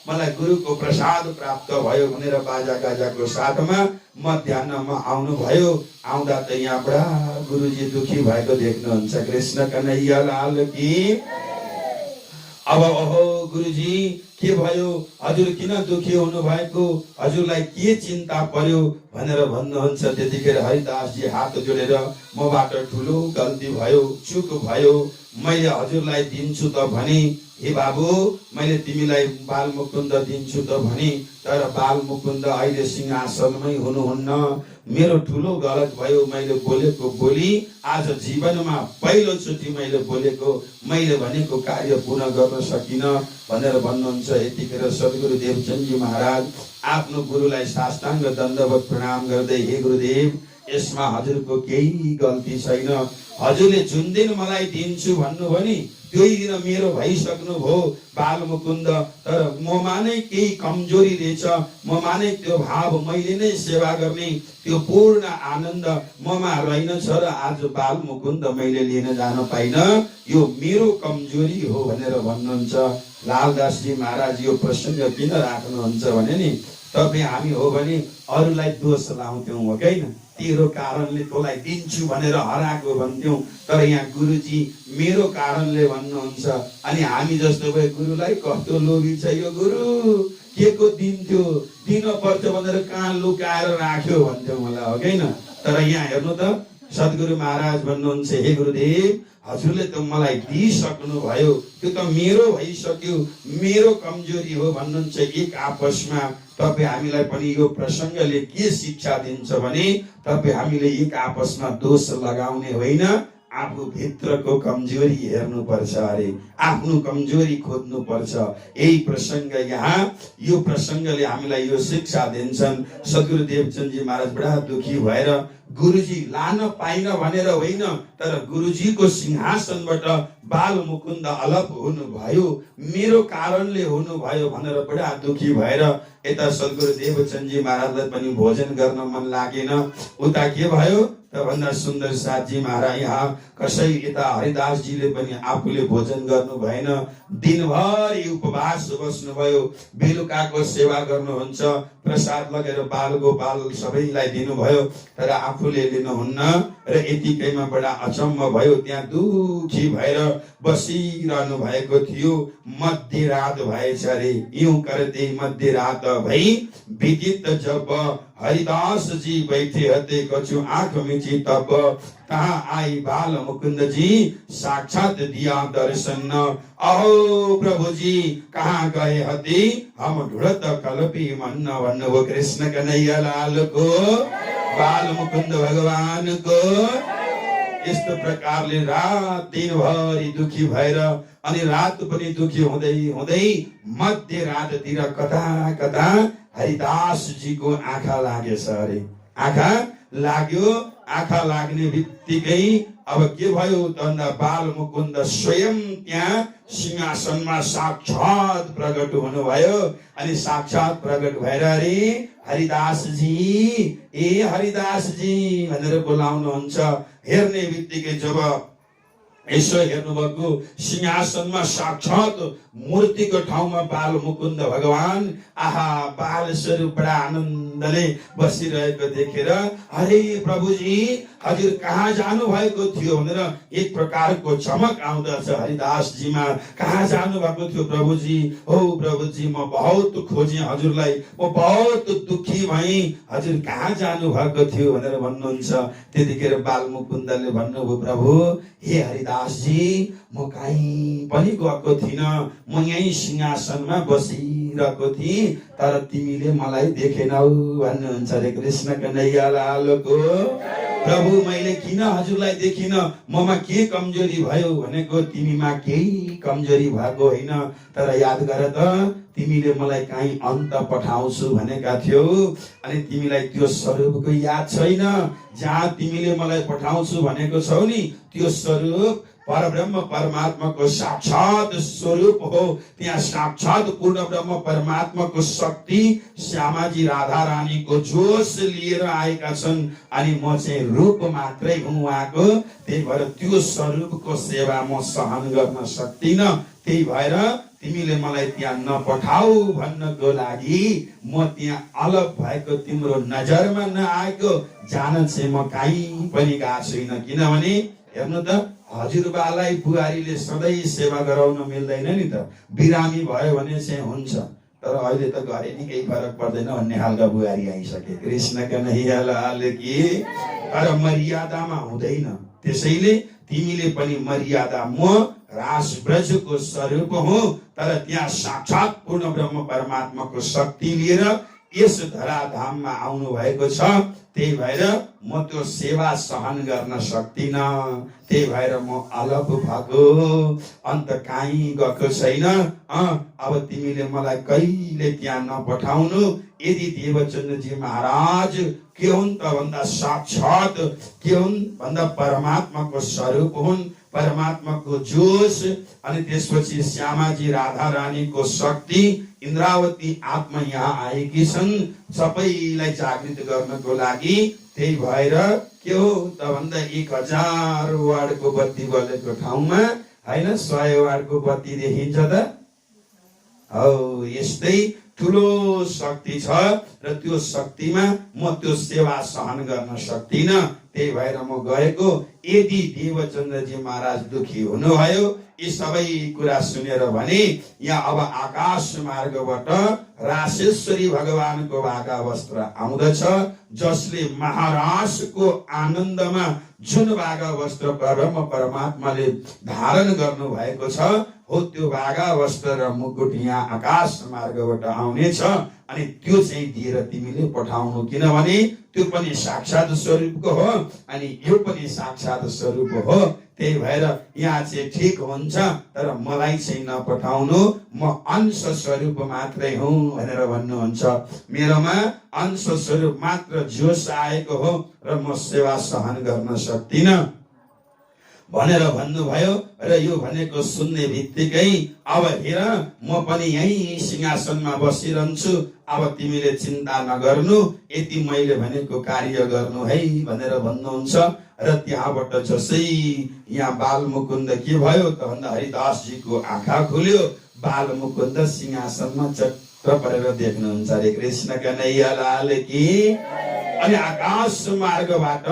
मलाई गुरुको प्रसाद प्राप्त भयो भनेर बाजा गाजाको साथमा मध्याहमा आउनु भयो। आउँदा त यहाँ बडा गुरुजी दुखी भएको देख्नुहुन्छ। कृष्ण कन्हैया लाल की। अब ओहो गुरुजी के भयो, हजुर किन दुखी हुनु भएको, हजुरलाई के चिन्ता पर्यो भनेर भन्नुहुन्छ। त्यतिखेर हरिदासजी हात जोडेर मबाट ठुलो गल्ती भयो, चुक भयो, मैले हजुरलाई दिन्छु त भने, हे बाबु मैले तिमीलाई बालमुकुन्द दिन्छु त भने, तर बालमुकुन्द अहिले सिंहासनमै हुनुहुन्न। मेरो ठुलो गलत भयो, मैले बोलेको बोली आज जीवनमा पहिलोचोटि मैले बोलेको, मैले भनेको कार्य पूर्ण गर्न सकिन भनेर भन्नुहुन्छ। यतिखेर सद्गुरु देवचन्दजी महाराज आफ्नो गुरुलाई साष्टाङ्ग दण्डवत प्रणाम गर्दै, हे गुरुदेव यसमा हजुरको केही गल्ती छैन, हजुरले जुन दिन मलाई दिन्छु भन्नुभयो नि त्यही दिन मेरो भइसक्नु भयो बालमुकुन्द, तर ममा नै केही कमजोरी रहेछ, ममा नै त्यो भाव मैले नै सेवा गर्ने त्यो पूर्ण आनन्द ममा रहेनछ र आज बालमुकुन्द मैले लिन जान पाइन, यो मेरो कमजोरी हो भनेर भन्नुहुन्छ। लालदासजी महाराज यो प्रसङ्ग किन राख्नुहुन्छ भने नि, तपाईँ हामी हो भने अरूलाई दोष लाउँथ्यौँ हो कि होइन, तेरो कारणले तँलाई दिन्छु भनेर हराएको भन्थ्यौँ, तर यहाँ गुरुजी मेरो कारणले भन्नुहुन्छ। अनि हामी जस्तो भए गुरुलाई कस्तो लोभी छ यो गुरु, के को दिन्थ्यो, दिन पर्छ भनेर कहाँ लुकाएर राख्यो भन्थ्यो मलाई, हो कि होइन? तर यहाँ हेर्नु त, सद्गुरु महाराज भन्नुहुन्छ, हे गुरुदेव हजुरले त मलाई दिइसक्नु भयो, त्यो त मेरो भइसक्यो, मेरो कमजोरी हो भन्नुहुन्छ। एक आपसमा तपाईँ हामीलाई पनि यो प्रसङ्गले के शिक्षा दिन्छ भने, तपाईँ हामीले एक आपसमा दोष लगाउने होइन, आफू भित्रको कमजोरी हेर्नुपर्छ अरे, आफ्नो कमजोरी खोज्नुपर्छ। यही प्रसङ्ग यहाँ, यो प्रसङ्गले हामीलाई यो शिक्षा दिन्छन्। सद्गुरु देवचन्दजी महाराज बडा दुखी भएर गुरुजी लान पाइन भनेर होइन, तर गुरुजीको सिंहासनबाट बाल मुकुन्द अलप हुनुभयो, मेरो कारणले हुनुभयो भनेर बडा दुखी भएर यता सद्गुरु देवचन्दजी महाराजलाई पनि भोजन गर्न मन लागेन। उता के भयो त भन्दा सुन्दर साथजी महाराज यहाँ कसै यता हरिदासजीले पनि आफूले भोजन गर्नु भएन, दिनभरि उपवास बस्नुभयो, बेलुकाको सेवा गर्नुहुन्छ, प्रसाद लगेर बाल गोपाल सबैलाई दिनुभयो, तर आफूले लिनुहुन्न र यतिकैमा बडा अचम्म भयो। त्यहाँ दुखी भएर बसिरहनु भएको थियो। मध्यरात भएछ अरे, यूं करते मध्यरात भई विदित जब हरिदास जी बैठे हते कछु आंख मिची तब, कहाँ आई बाल मुकुंद जी साक्षात दिया दर्शन। अहो प्रभु जी कहाँ गए हते हम ढूंढत कल्पी मन, भन्नुभयो कृष्ण कन्हैया लाल को, बाल मुकुंद भगवान को। यस्तो प्रकारले रात दिनभरि दुखी भएर अनि रात पनि दुखी हुँदै हुँदै मध्य राततिर कता कता हरिदास जी को आँखा लागेछ अरे। आँखा लाग्यो, आँखा लाग्ने बित्तिकै अब के भयो त भन्दा बाल मुकुन्द स्वयं त्यहाँ सिंहासनमा साक्षात प्रकट हुनुभयो। अनि साक्षात प्रकट भएर अरे हरिदास जी, ए हरिदास जी भनेर बोलाउनुहुन्छ। हेर्ने बित्तिकै जब यसो हेर्नुभएको सिंहासनमा साक्षात मूर्तिको ठाउँमा बाल मुकुन्द भगवान, आहा बाल स्वरूप बडा आनन्दले बसिरहेको देखेर, अरे प्रभुजी हजुर कहाँ जानु भएको थियो भनेर एक प्रकारको चमक आउँदछ हरिदास जीमा। कहाँ जानु भएको थियो प्रभुजी? हो प्रभुजी म बहुत खोजेँ हजुरलाई, म बहुत दुखी भएँ, हजुर कहाँ जानु भएको थियो भनेर भन्नुहुन्छ। त्यतिखेर बाल मुकुन्दले भन्नुभयो, प्रभु हे हरिदास जी म कहीँ पनि गएको थिइनँ, म यही सिंहासनमा बसिरहेको थिएँ, तर तिमीले मलाई देखेनौ भन्नुहुन्छ रे कृष्ण कन्हैया लालको। प्रभु मैले किन हजुरलाई देखिन, ममा के कमजोरी भयो भनेको, तिमीमा केही कमजोरी भएको होइन, तर याद गर त तिमीले मलाई कहीँ अन्त पठाउँछु भनेका थियौ, अनि तिमीलाई त्यो स्वरूपको याद छैन। जहाँ तिमीले मलाई पठाउँछु भनेको छौ नि, त्यो स्वरूप परब्रह्म परमात्माको साक्षात स्वरूप हो। त्यहाँ साक्षात पूर्ण ब्रह्म परमात्माको शक्ति श्यामाजी राधा रानीको जोश लिएर आएका छन्, अनि म चाहिँ रूप मात्रै हुँ उहाँको। त्यही भएर त्यो स्वरूपको सेवा म सहन गर्न सक्दिनँ, त्यही भएर तिमीले मलाई त्यहाँ नपठाऊ भन्नको लागि म त्यहाँ अलग भएको तिम्रो नजरमा नआएको जान चाहिँ म कहीँ पनि गएको छुइनँ। किनभने हेर्नु त हजुरबालाई बुहारीले सधैँ सेवा गराउन मिल्दैन नि त, बिरामी भयो भने चाहिँ हुन्छ, तर अहिले त गरे नि केही फरक पर्दैन भन्ने खालका बुहारी आइसके। कृष्ण कन्हैया लाल की। तर मर्यादामा हुँदैन, त्यसैले तिमीले पनि मर्यादा, म रास ब्रजको स्वरूप हो, तर त्यहाँ साक्षात पूर्ण ब्रह्म परमात्माको शक्ति लिएर यस धराधाममा आउनु भएको छ। त्यही भएर म त्यो सेवा सहन गर्न सक्दिनँ, त्यही भएर म अलग भएको, अन्त कहीँ गएको छैन। अब तिमीले मलाई कहिले त्यहाँ नपठाउनु। यदि देवचन्द्रजी महाराज के हुन् त भन्दा साक्षात के हुन् भन्दा परमात्माको स्वरूप हुन्, परमात्माको जोश, अनि त्यसपछि श्यामाजी राधा रानीको शक्ति, इन्द्रावती आत्मा यहाँ आएकी छन् सबैलाई जागृत गर्नको लागि। त्यही भएर के हो त भन्दा 1000 वाटको बत्ती बलेको ठाउँमा होइन 100 वाटको बत्ती देखिन्छ त। हौ यस्तै ठुलो शक्ति छ र त्यो शक्तिमा म त्यो सेवा सहन गर्न सक्दिनँ। त्यही भएर म गएको। यदि देवचन्द्रजी महाराज दुखी हुनुभयो यी सबै कुरा सुनेर भने यहाँ अब आकाश मार्गबाट रासेश्वरी भगवानको भागा वस्त्र आउँदछ, जसले महाराजको आनन्दमा जुन भागा वस्त्र ब्रह्म परमात्माले धारण गर्नु भएको छ हो त्यो भागा वस्त्र र मुकुट यहाँ आकाश मार्गबाट आउनेछ। अनि त्यो चाहिँ दिएर तिमीले पठाउनु, किनभने त्यो पनि साक्षात स्वरूपको हो अनि यो पनि साक्षात स्वरूप हो। त्यही भएर यहाँ चाहिँ ठिक हुन्छ, तर मलाई चाहिँ नपठाउनु, म अंश स्वरूप मात्रै हुँ भनेर भन्नुहुन्छ। मेरोमा अंश स्वरूप मात्र जोस आएको हो र म सेवा सहन गर्न सक्दिनँ भनेर भन्नुभयो। र यो भनेको सुन्ने बित्तिकै अब हेर म पनि यही सिंहासनमा बसिरहन्छु, अब तिमीले चिन्ता नगर्नु, यति मैले भनेको कार्य गर्नु है भनेर भन्नुहुन्छ। र त्यहाँबाट जसै यहाँ बाल मुकुन्द के भयो त भन्दा हरिदासजीको आँखा खुल्यो, बाल मुकुन्द सिंहासनमा चक्र परेर देख्नुहुन्छ। हरे कृष्ण कन्हैया लाल की। अनि आकाश मार्गबाट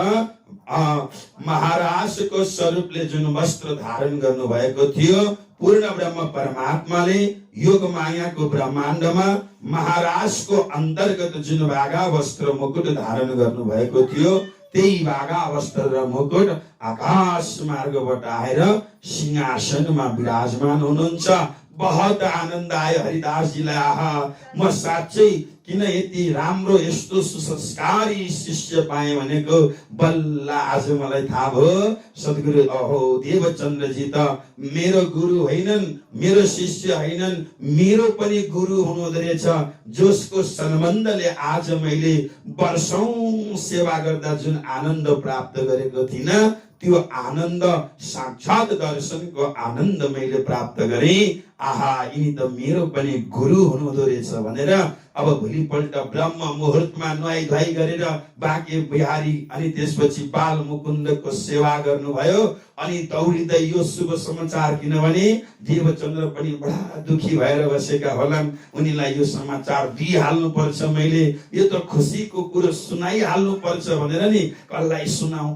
महाराजको स्वरूपले जुन वस्त्र धारण गर्नु भएको थियो, पूर्ण ब्रह्म परमात्माले योग मायाको ब्रह्माण्डमा महाराजको अन्तर्गत जुन भागा वस्त्र मुकुट धारण गर्नु भएको थियो, त्यही भागा वस्त्र र मुकुट आकाश मार्गबाट आएर सिंहासनमा विराजमान हुनुहुन्छ। बहुत आनन्द आयो हरिदासजीलाई। आहा, म साँच्चै किन यति राम्रो यस्तो सुसंस्कारी शिष्य पाएँ भनेको बल्ल आज मलाई थाहा भयो। सद्गुरु अहो देवचन्द्रजी त मेरो गुरु होइनन्, मेरो शिष्य होइनन्, मेरो पनि गुरु हुनुहुँदो रहेछ, जसको सम्बन्धले आज मैले वर्षौं सेवा गर्दा जुन आनन्द प्राप्त गरेको थिइनँ, त्यो आनन्द साक्षात दर्शनको आनन्द मैले प्राप्त गरेँ। आहा, यिनी त मेरो पनि गुरु हुनुहुँदो रहेछ भनेर अब भोलिपल्ट ब्रह्म मुहुर्तमा नुहाई धुवाई गरेर बाँके बिहारी अनि त्यसपछि बाल मुकुन्दको सेवा गर्नुभयो। अनि दौडिँदै यो शुभ समाचार, किनभने देवचन्द्र पनि बडा दुखी भएर बसेका होलान्, उनीलाई यो समाचार दिइहाल्नु पर्छ, मैले यो त खुसीको कुरो सुनाइहाल्नु पर्छ भनेर नि कसलाई सुनाऊ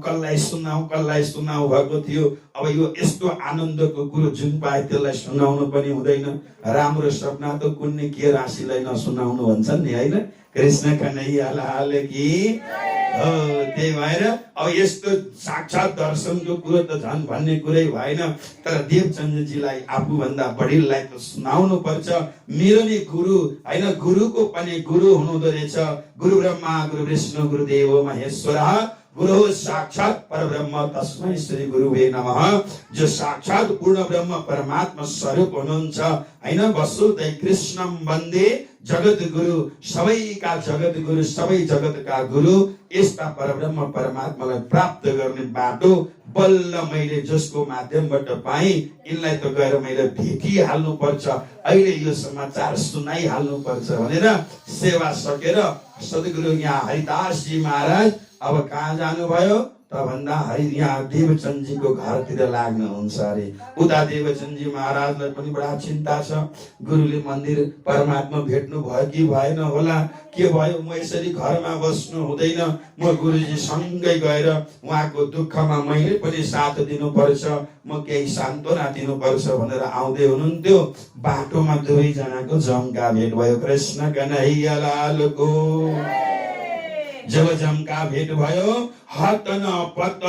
भएको थियो। अब यो यस्तो आनन्दको कुरो जुन पाए त्यसलाई सुनाउनु पनि हुँदैन। राम्रो सपना त कुन्ने के राशिलाई नसुनाउनु भन्छन् नि, होइन? कृष्ण कन्हैया लाल की। त्यही भएर अब यस्तो साक्षात दर्शनको कुरो त झन् भन्ने कुरै भएन, तर देवचन्द्रजीलाई आफूभन्दा बढीलाई त सुनाउनु पर्छ। मेरो नि गुरु होइन, गुरुको पनि गुरु हुनुहुँदो रहेछ। गुरु ब्रह्मा गुरु विष्णु गुरुदेव महेश्वर गुरु साक्षात परब्रह्म तस्मै श्री गुरुवे नमः। जो साक्षात पूर्ण ब्रह्म परमात्मा स्वरूप हुनुहुन्छ, होइन? वसुदेव कृष्णम वन्दे जगत गुरु, सबैका जगत गुरु, सबै जगतका गुरु। यस्ता परब्रह्म परमात्मालाई प्राप्त गर्ने बाटो बल्ल मैले जसको माध्यमबाट पाएँ, यिनलाई त गएर मैले भेटिहाल्नु पर्छ, अहिले यो समाचार सुनाइहाल्नु पर्छ भनेर सेवा सकेर सद्गुरु यहाँ हरिदासजी महाराज अब कहाँ जानुभयो त भन्दा यहाँ देवचन्द्रजीको घरतिर लाग्नुहुन्छ अरे। उता देवचन्द्रजी महाराजलाई पनि बडा चिन्ता छ, गुरुले मन्दिर परमात्मा भेट्नु भयो कि भएन होला, के भयो, म यसरी घरमा बस्नु हुँदैन, म गुरुजी सँगै गएर उहाँको दुःखमा मैले पनि साथ दिनुपर्छ, म केही सान्त्वना दिनुपर्छ भनेर आउँदै हुनुहुन्थ्यो। बाटोमा दुवैजनाको जमका भेट भयो। कृष्ण कन्हैया लालको। जब जमका भेट भयो, हत न पत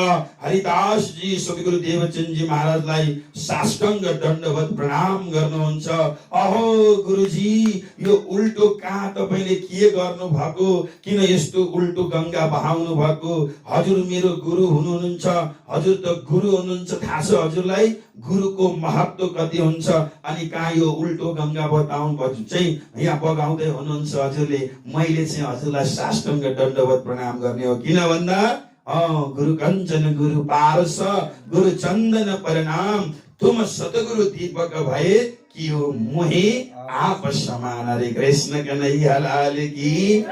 हरिदास जी सद्गुरु देवचन्द्रजी महाराजलाई साष्टाङ्ग दण्डवत प्रणाम गर्नुहुन्छ। अहो गुरुजी, यो उल्टो कहाँ तपाईँले के गर्नु भएको, किन यस्तो उल्टो गंगा बहाउनु भएको? हजुर मेरो गुरु हुनुहुन्छ, हजुर त गुरु हुनुहुन्छ, थाहा छ हजुरलाई गुरुको महत्व कति हुन्छ, अनि कहाँ यो उल्टो गंगा बताउनु पर्छ चाहिँ यहाँ बगाउँदै हुनुहुन्छ हजुरले। मैले चाहिँ हजुरलाई साष्टाङ्ग दण्डवत प्रणाम गर्ने हो, किन भन्दा गुरु कंचन गुरु पारस गुरु चंदन परिणाम, तुम सतगुरु दीपक भए कि हो मोहे आप समान। हरे कृष्ण कन्हैया लाल की।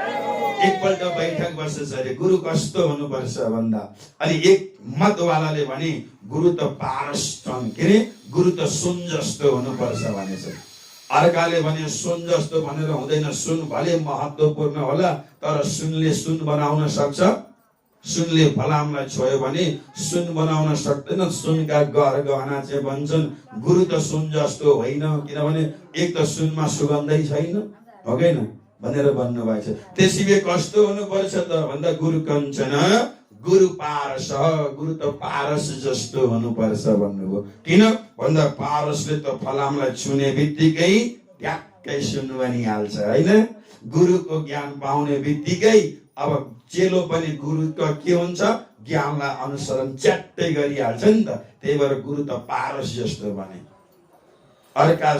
एकपल्ट बैठक बसेछ अरे, गुरु कस्तो हुनुपर्छ भन्दा अनि एक मतवालाले भने गुरु त पारस छन्, के अरे गुरु त सुन जस्तो हुनुपर्छ भनेछ। अर्काले भने सुन जस्तो भनेर हुँदैन। सुन भले महत्त्वपूर्ण होला तर सुनले सुन बनाउन सक्छ? सुनले फलामलाई छोयो भने सुन बनाउन सक्दैन। सुनका गहना चाहिँ भन्छन् गुरु त सुन जस्तो होइन, किनभने एक त सुनमा सुगन्धै छैन, हो कि न भनेर भन्नुभएको छ। त्यसैले कस्तो हुनुपर्छ त भन्दा गुरु कञ्चन गुरु पारस, गुरु त पारस जस्तो हुनुपर्छ भन्नुभयो। किन भन्दा पारसले त फलामलाई छुने बित्तिकै ट्याक्कै सुन बनिहाल्छ होइन। गुरुको ज्ञान पाउने बित्तिकै अब चेलो पनि गुरुको के हुन्छ, ज्ञानलाई अनुसरण च्याट्टै गरिहाल्छ नि त। त्यही भएर गुरु त पारस जस्तो भने। अर्का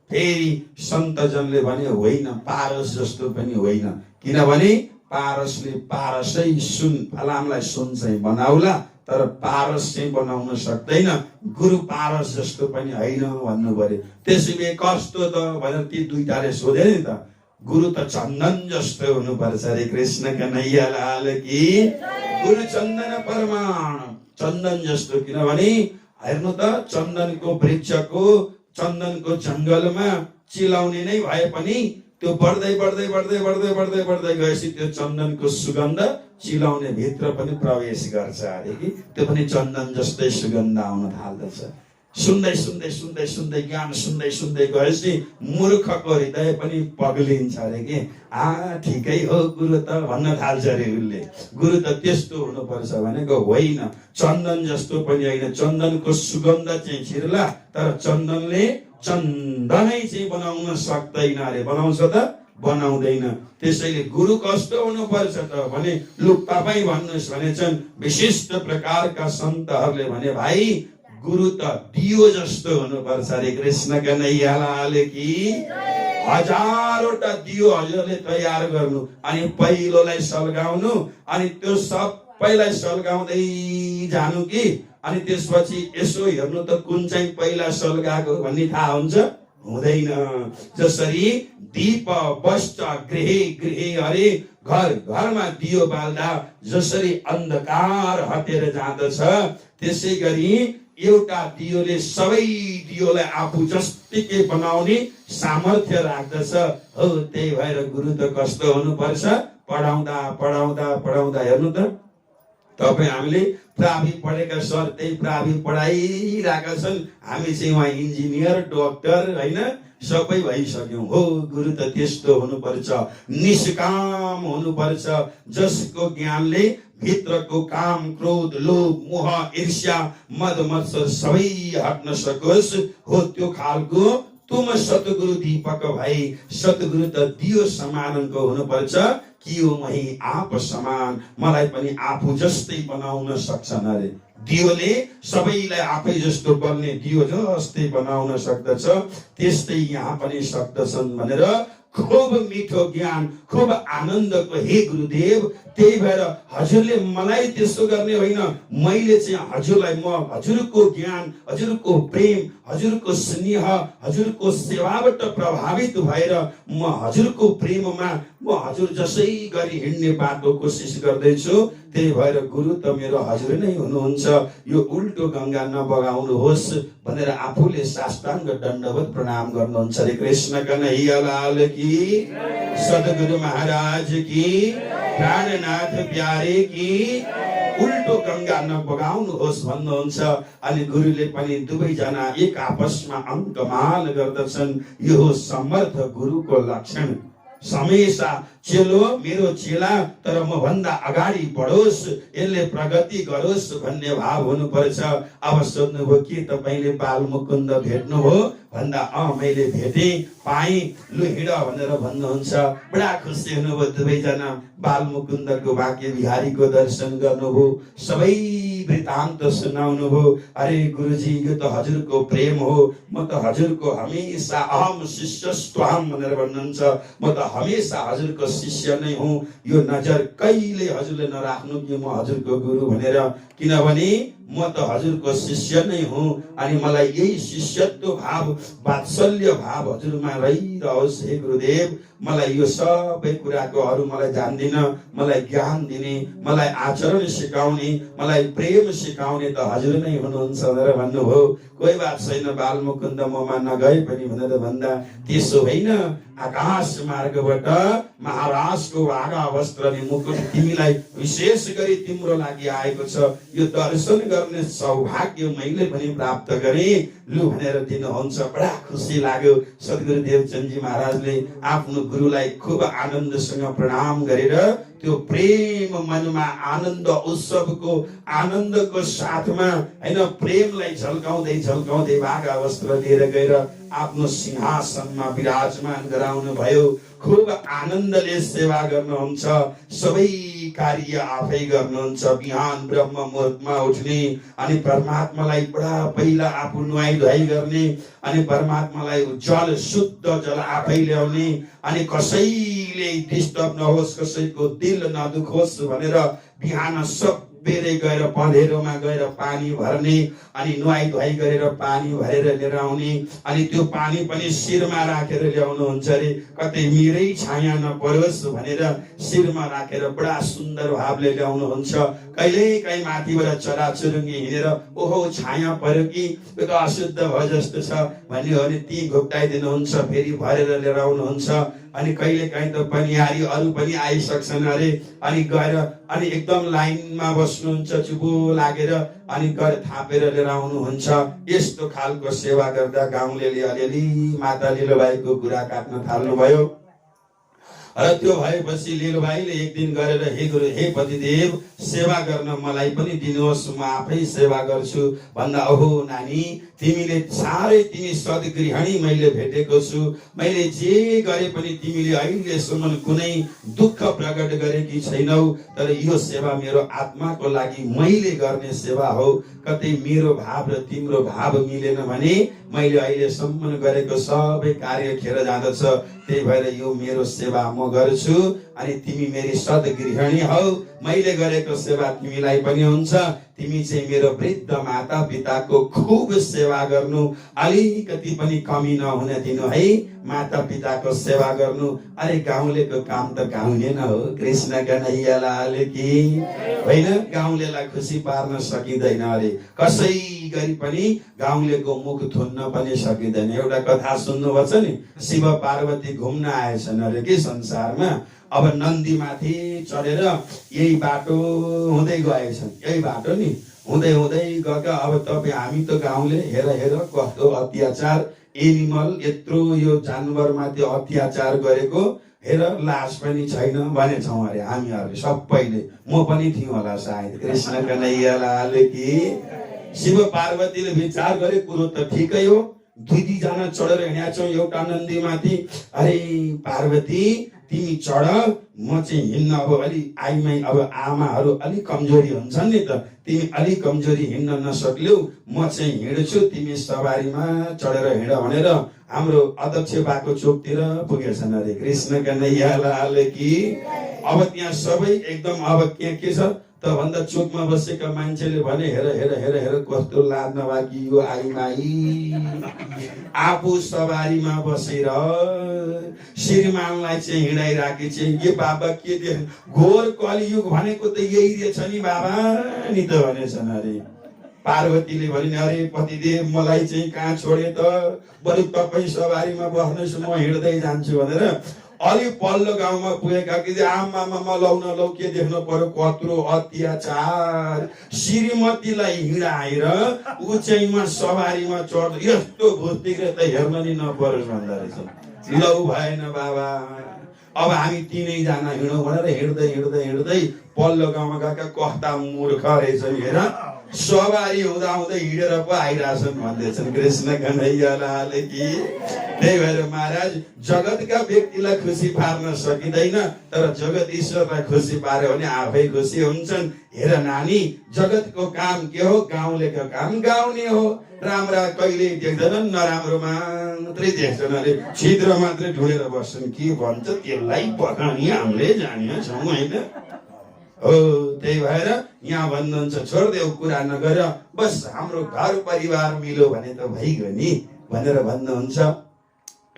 फेरि सन्तजनले भने होइन, पारस जस्तो पनि होइन, किनभने पारसले पारसै सुन फलामलाई सुन चाहिँ बनाउला तर पारस चाहिँ बनाउन सक्दैन। गुरु पारस जस्तो पनि होइन भन्नु पर्यो। त्यसैले कस्तो त भनेर ती दुईटाले सोधे नि त। गुरु त चन्दन जस्तो हुनुपर्छ रे। कृष्ण कन्हैया लाल की। गुरु चन्दन परमाण, चन्दन जस्तो, किनभने हेर्नु त चन्दनको वृक्षको चन्दनको जङ्गलमा चिलाउने नै भए पनि त्यो बढ्दै बढ्दै बढ्दै बढ्दै बढ्दै बढ्दै गएपछि त्यो चन्दनको सुगन्ध चिलाउने भित्र पनि प्रवेश गर्छ अरे कि त्यो पनि चन्दन जस्तै सुगन्ध आउन थाल्दछ। सुन्दै सुन्दै सुन्दै सुन्दै ज्ञान सुन्दै सुन्दै गएपछि मूर्खको हृदय पनि पग्लिन्छ अरे कि ठिकै हो गुरु त भन्न थाल्छ अरे उसले। गुरु त त्यस्तो हुनुपर्छ भनेको होइन, चन्दन जस्तो पनि होइन। चन्दनको सुगन्ध चाहिँ छिर्ला तर चन्दनले चन्दनै चाहिँ बनाउन सक्दैन अरे। बनाउँछ त? बनाउँदैन। त्यसैले गुरु कस्तो हुनुपर्छ त भने लु तपाईँ भन्नुहोस् भने चाहिँ विशिष्ट प्रकारका सन्तहरूले भने भाइ गुरु त दियो जस्तो हुनुपर्छ अरे। कृष्ण कन्हैया लाल की। हजारवटा दियो हजुरले तयार गर्नु अनि पहिलोलाई सल्काउनु अनि त्यो सबैलाई सल्काउँदै जानु कि अनि त्यसपछि यसो हेर्नु त कुन चाहिँ पहिला सल्काएको भन्ने थाहा हुन्छ? हुँदैन। जसरी दीप बस्ट गृहे गृहे अरे घर घरमा दियो बाल्दा जसरी अन्धकार हटेर जाँदछ त्यसै गरी एउटा दियोले सबै दियोलाई आफू जस्तिकै बनाउने सामर्थ्य राख्दछ। हो त्यही भएर गुरु त कस्तो हुनुपर्छ? पढाउँदा पढाउँदा पढाउँदा हेर्नु त तपाईँ हामीले प्रावि पढेका सर त्यही प्रावि पढाइरहेका छन्। हामी चाहिँ उहाँ इन्जिनियर डक्टर होइन सबै भइसक्यौँ। हो गुरु त त्यस्तो हुनुपर्छ, निष्काम हुनुपर्छ, जसको ज्ञानले भित्रको काम क्रोध लोभ मोह ईर्ष्या मद मत्सर सबै हट्न सकोस्। हो त्यो खालको तुम सतगुरु दीपक भाइ। सतगुरु त दियो समानको हुनुपर्छ कि यो मही आप समान, मलाई पनि आफू जस्तै बनाउन सक्छन् अरे। दियोले सबैलाई आफै जस्तो बन्ने दियो जस्तै बनाउन सक्दछ, त्यस्तै यहाँ पनि सक्दछन् भनेर खूब मिठो ज्ञान खूब आनन्दको हे गुरुदेव। त्यही भएर हजुरले मलाई त्यसो गर्ने होइन, मैले चाहिँ हजुरलाई म हजुरको ज्ञान हजुरको प्रेम हजुरको स्नेह हजुरको सेवाबाट प्रभावित भएर म हजुरको प्रेममा म हजुर जसै गरी हिँड्ने बाटो कोसिस गर्दैछु। त्यही भएर गुरु त मेरो हजुर नै हुनुहुन्छ, यो उल्टो गङ्गा नबगाउनुहोस् भनेर आफूले साष्टाङ्ग दण्डवत प्रणाम गर्नुहुन्छ रे। कृष्ण कन्हैया लाल की। सद्गुरु महाराज की। प्राणनाथ प्यारे की। उल्टो गङ्गा नबगाउनुहोस् भन्नुहुन्छ। अनि गुरुले पनि दुवैजना एक आपसमा अङ्कमाल गर्दछन्। यो समर्थ गुरुको लक्षण। हमेशा चेलो मेरो चेला तर म भन्दा अगाडि बढोस्, यसले प्रगति गरोस् भन्ने भाव हुनुपर्छ। अब सोध्नुभयो के तपाईँले बाल मुकुन्द भेट्नुभयो भन्दा मैले भेटेँ पाएँ, लु हिँड भनेर भन्नुहुन्छ। बडा खुसी हुनुभयो दुवैजना। बाल मुकुन्दको भाग्य बिहारीको दर्शन गर्नुभयो, सबै वृत्तान्त सुनाउनुभयो। अरे गुरुजी यो त हजुरको प्रेम हो, म त हजुरको हमेशा अहम शिष्यस्त्वहम भनेर भन्नुहुन्छ। म त हमेशा हजुरको शिष्य नै हुँ, यो नजर कहिले हजुरले नराख्नु कि म हजुरको गुरु भनेर, किनभने म त हजुरको शिष्य नै हुँ अनि मलाई यही शिष्यत्व भाव वात्सल्य भाव हजुरमा रहिरहोस् हे गुरुदेव। मलाई यो सबै कुराको अरू मलाई जान्दिन, मलाई ज्ञान दिने, मलाई आचरण सिकाउने, मलाई प्रेम सिकाउने त हजुर नै हुनुहुन्छ भनेर भन्नुभयो। कोही बात छैन बालमुकुन्द ममा नगए पनि भनेर भन्दा, त्यसो होइन आकाश मार्गबाट महाराजको आगा वस्त्र अनि मुकुट तिमीलाई विशेष गरी तिम्रो लागि आएको छ, यो दर्शन गर्ने सौभाग्य मैले पनि प्राप्त गरे लु भनेर दिनुहुन्छ। बडा खुसी लाग्यो। सद्गुरुदेव चन्दजी महाराजले आफ्नो गुरुलाई खूब आनन्दसँग प्रणाम गरेर त्यो प्रेम मनमा आनन्द उत्सवको आनन्दको साथमा हैन प्रेमलाई झल्काउँदै झल्काउँदै भागा वस्त्र लिएर गएर आफ्नो सिंहासनमा विराजमान गराउनु भयो। खूब आनन्दले सेवा गर्नुहुन्छ। सबै कार्य आफै गर्नुहुन्छ। बिहान ब्रह्म मुहूर्तमा उठ्ने अनि परमात्मालाई बडा पहिला आफू नुहाई धुवाई गर्ने अनि परमात्मालाई जल शुद्ध जल आफै ल्याउने अनि कसैले डिस्टर्ब नहोस्, कसैको दिल नदुखोस् भनेर बिहान सबेरै गएर पँधेरोमा गएर पानी भर्ने अनि नुहाई धुवाई गरेर पानी भरेर लिएर आउने अनि त्यो पानी पनि शिरमा राखेर ल्याउनुहुन्छ अरे, कतै मेरै छाया नपरोस् भनेर शिरमा राखेर बडा सुन्दर भावले ल्याउनुहुन्छ। कहिलेकाहीँ माथिबाट चराचुरुङ्गी हिँडेर ओहो छाया पर्यो कि त्यो त अशुद्ध भयो जस्तो छ भन्यो भने ती घोप्टाइदिनुहुन्छ, फेरि भरेर लिएर आउनुहुन्छ। अनि कहिलेकाहीँ त पनिहारी अरू पनि आइसक्छन् अरे अनि गएर अनि एकदम लाइनमा बस्नुहुन्छ चुपो लागेर अनि गएर थापेर लिएर आउनुहुन्छ। यस्तो खालको सेवा गर्दा गाउँलेले अलिअलि माता लीलाबाईको कुरा काट्न थाल्नुभयो। र त्यो भएपछि लीलाबाईले एक दिन गरेर हे गुरु हे पतिदेव सेवा गर्न मलाई पनि दिनुहोस्, म आफै सेवा गर्छु भन्दा, ओहो नानी तिमीले साह्रै तिमी सद्गृहिणी मैले भेटेको छु, मैले जे गरे पनि तिमीले अहिलेसम्म कुनै दुःख प्रकट गरेकी छैनौ, तर यो सेवा मेरो आत्माको लागि मैले गर्ने सेवा हो। कतै मेरो भाव र तिम्रो भाव मिलेन भने मैले अहिलेसम्म गरेको सबै कार्य खेर जाँदछ। त्यही भएर यो मेरो सेवा म गर्छु अनि तिमी मेरी सद्गृहिणी हौ, मैले गरेको सेवा तिमीलाई पनि हुन्छ। तिमी चाहिँ मेरो वृद्ध माता पिताको खूब सेवा गर्नु, अलिकति पनि कमी नहुन दिनु है, माता पिताको सेवा गर्नु। अरे गाउँलेको काम त गाउँले न हो, कृष्ण कन्हैया लाल की होइन, गाउँलेलाई खुसी पार्न सकिँदैन अरे, कसै गरी पनि गाउँलेको मुख थुन्न पनि सकिँदैन। एउटा कथा सुन्नुभएको छ नि, शिव पार्वती घुम्न आएछन् अरे के संसारमा। अब नन्दी माथि चढेर यही बाटो हुँदै गएछन्, यही बाटो नि हुँदै हुँदै गएका। अब तपाईँ हामी त गाउँले हेर हेर कस्तो अत्याचार, एनिमल यत्रो यो जानवर माथि अत्याचार गरेको हेर, लाज पनि छैन भनेछौँ अरे हामीहरूले सबैले, म पनि थियौँ होला सायद। कृष्ण कन्हैया लाल की। शिव पार्वतीले विचार गरे कुरो त ठिकै हो, दुई दुईजना चढेर हिँडेका छौँ एउटा नन्दी माथि। अरे पार्वती तिमी चढ, म चाहिँ हिँड्न अब अलि आइमाई अब आमाहरू अलिक कमजोरी हुन्छन् नि त, तिमी अलिक कमजोरी हिँड्न नसक्यौ, म चाहिँ हिँड्छु, तिमी सवारीमा चढेर हिँड भनेर हाम्रो अध्यक्ष बाको चोकतिर पुगेछन् अरे। कृष्ण कन्हैया लाल की। अब त्यहाँ सबै एकदम अब के छ त भन्दा चोकमा बसेका मान्छेले भने हेर हेर हेर हेर कस्तो लाज नबाकी यो आइमाई, आफू सवारीमा बसेर श्रीमानलाई चाहिँ हिँडाइराखे चाहिँ के बाबा के दे, घोर कलियुग भनेको त यही रहेछ नि बाबा नि त भनेछन् अरे। पार्वतीले भनिन् अरे पतिदेव मलाई चाहिँ कहाँ छोडे त, बरु तपाईँ सवारीमा बस्नुहोस् म हिँड्दै जान्छु भनेर अलि पल्लो गाउँमा पुगेका कि आमामा लौ के देख्नु पर्यो कत्रो अत्याचार, श्रीमतीलाई हिँडाएर ऊ चाहिँमा सवारीमा चढ्छ, यस्तो भुस्तिग्रे त हेर्न नि नपरोस् भन्दा रहेछ। लौ भएन बाबा, अब हामी तीनैजना हिँडौँ भनेर हिँड्दै हिँड्दै हिँड्दै पल्लो गाउँमा गएका कस्ता मूर्ख रहेछन् हेर, सवारी हुँदा हुँदै हिँडेर पो आइरहेछन् भन्दैछन्। कृष्ण कन्हैया लाल की। त्यही भएर महाराज जगतका व्यक्तिलाई खुसी पार्न सकिँदैन, तर जगत ईश्वरलाई खुसी पार्यो भने आफै खुसी हुन्छन्। हेर नानी, जगतको काम के हो? गाउँलेको काम गाउने हो। राम्रा कहिले देख्दैनन्, नराम्रो मात्रै देख्छन् अरे, छिद्र मात्रै ढुलेर बस्छन्। के भन्छ त्यसलाई पकाउने हामीले जाने छौँ होइन। हो त्यही भएर यहाँ भन्नुहुन्छ छोड्देऊ कुरा नगर, बस हाम्रो घर परिवार मिलो भने त भइगयो नि भनेर भन्नुहुन्छ।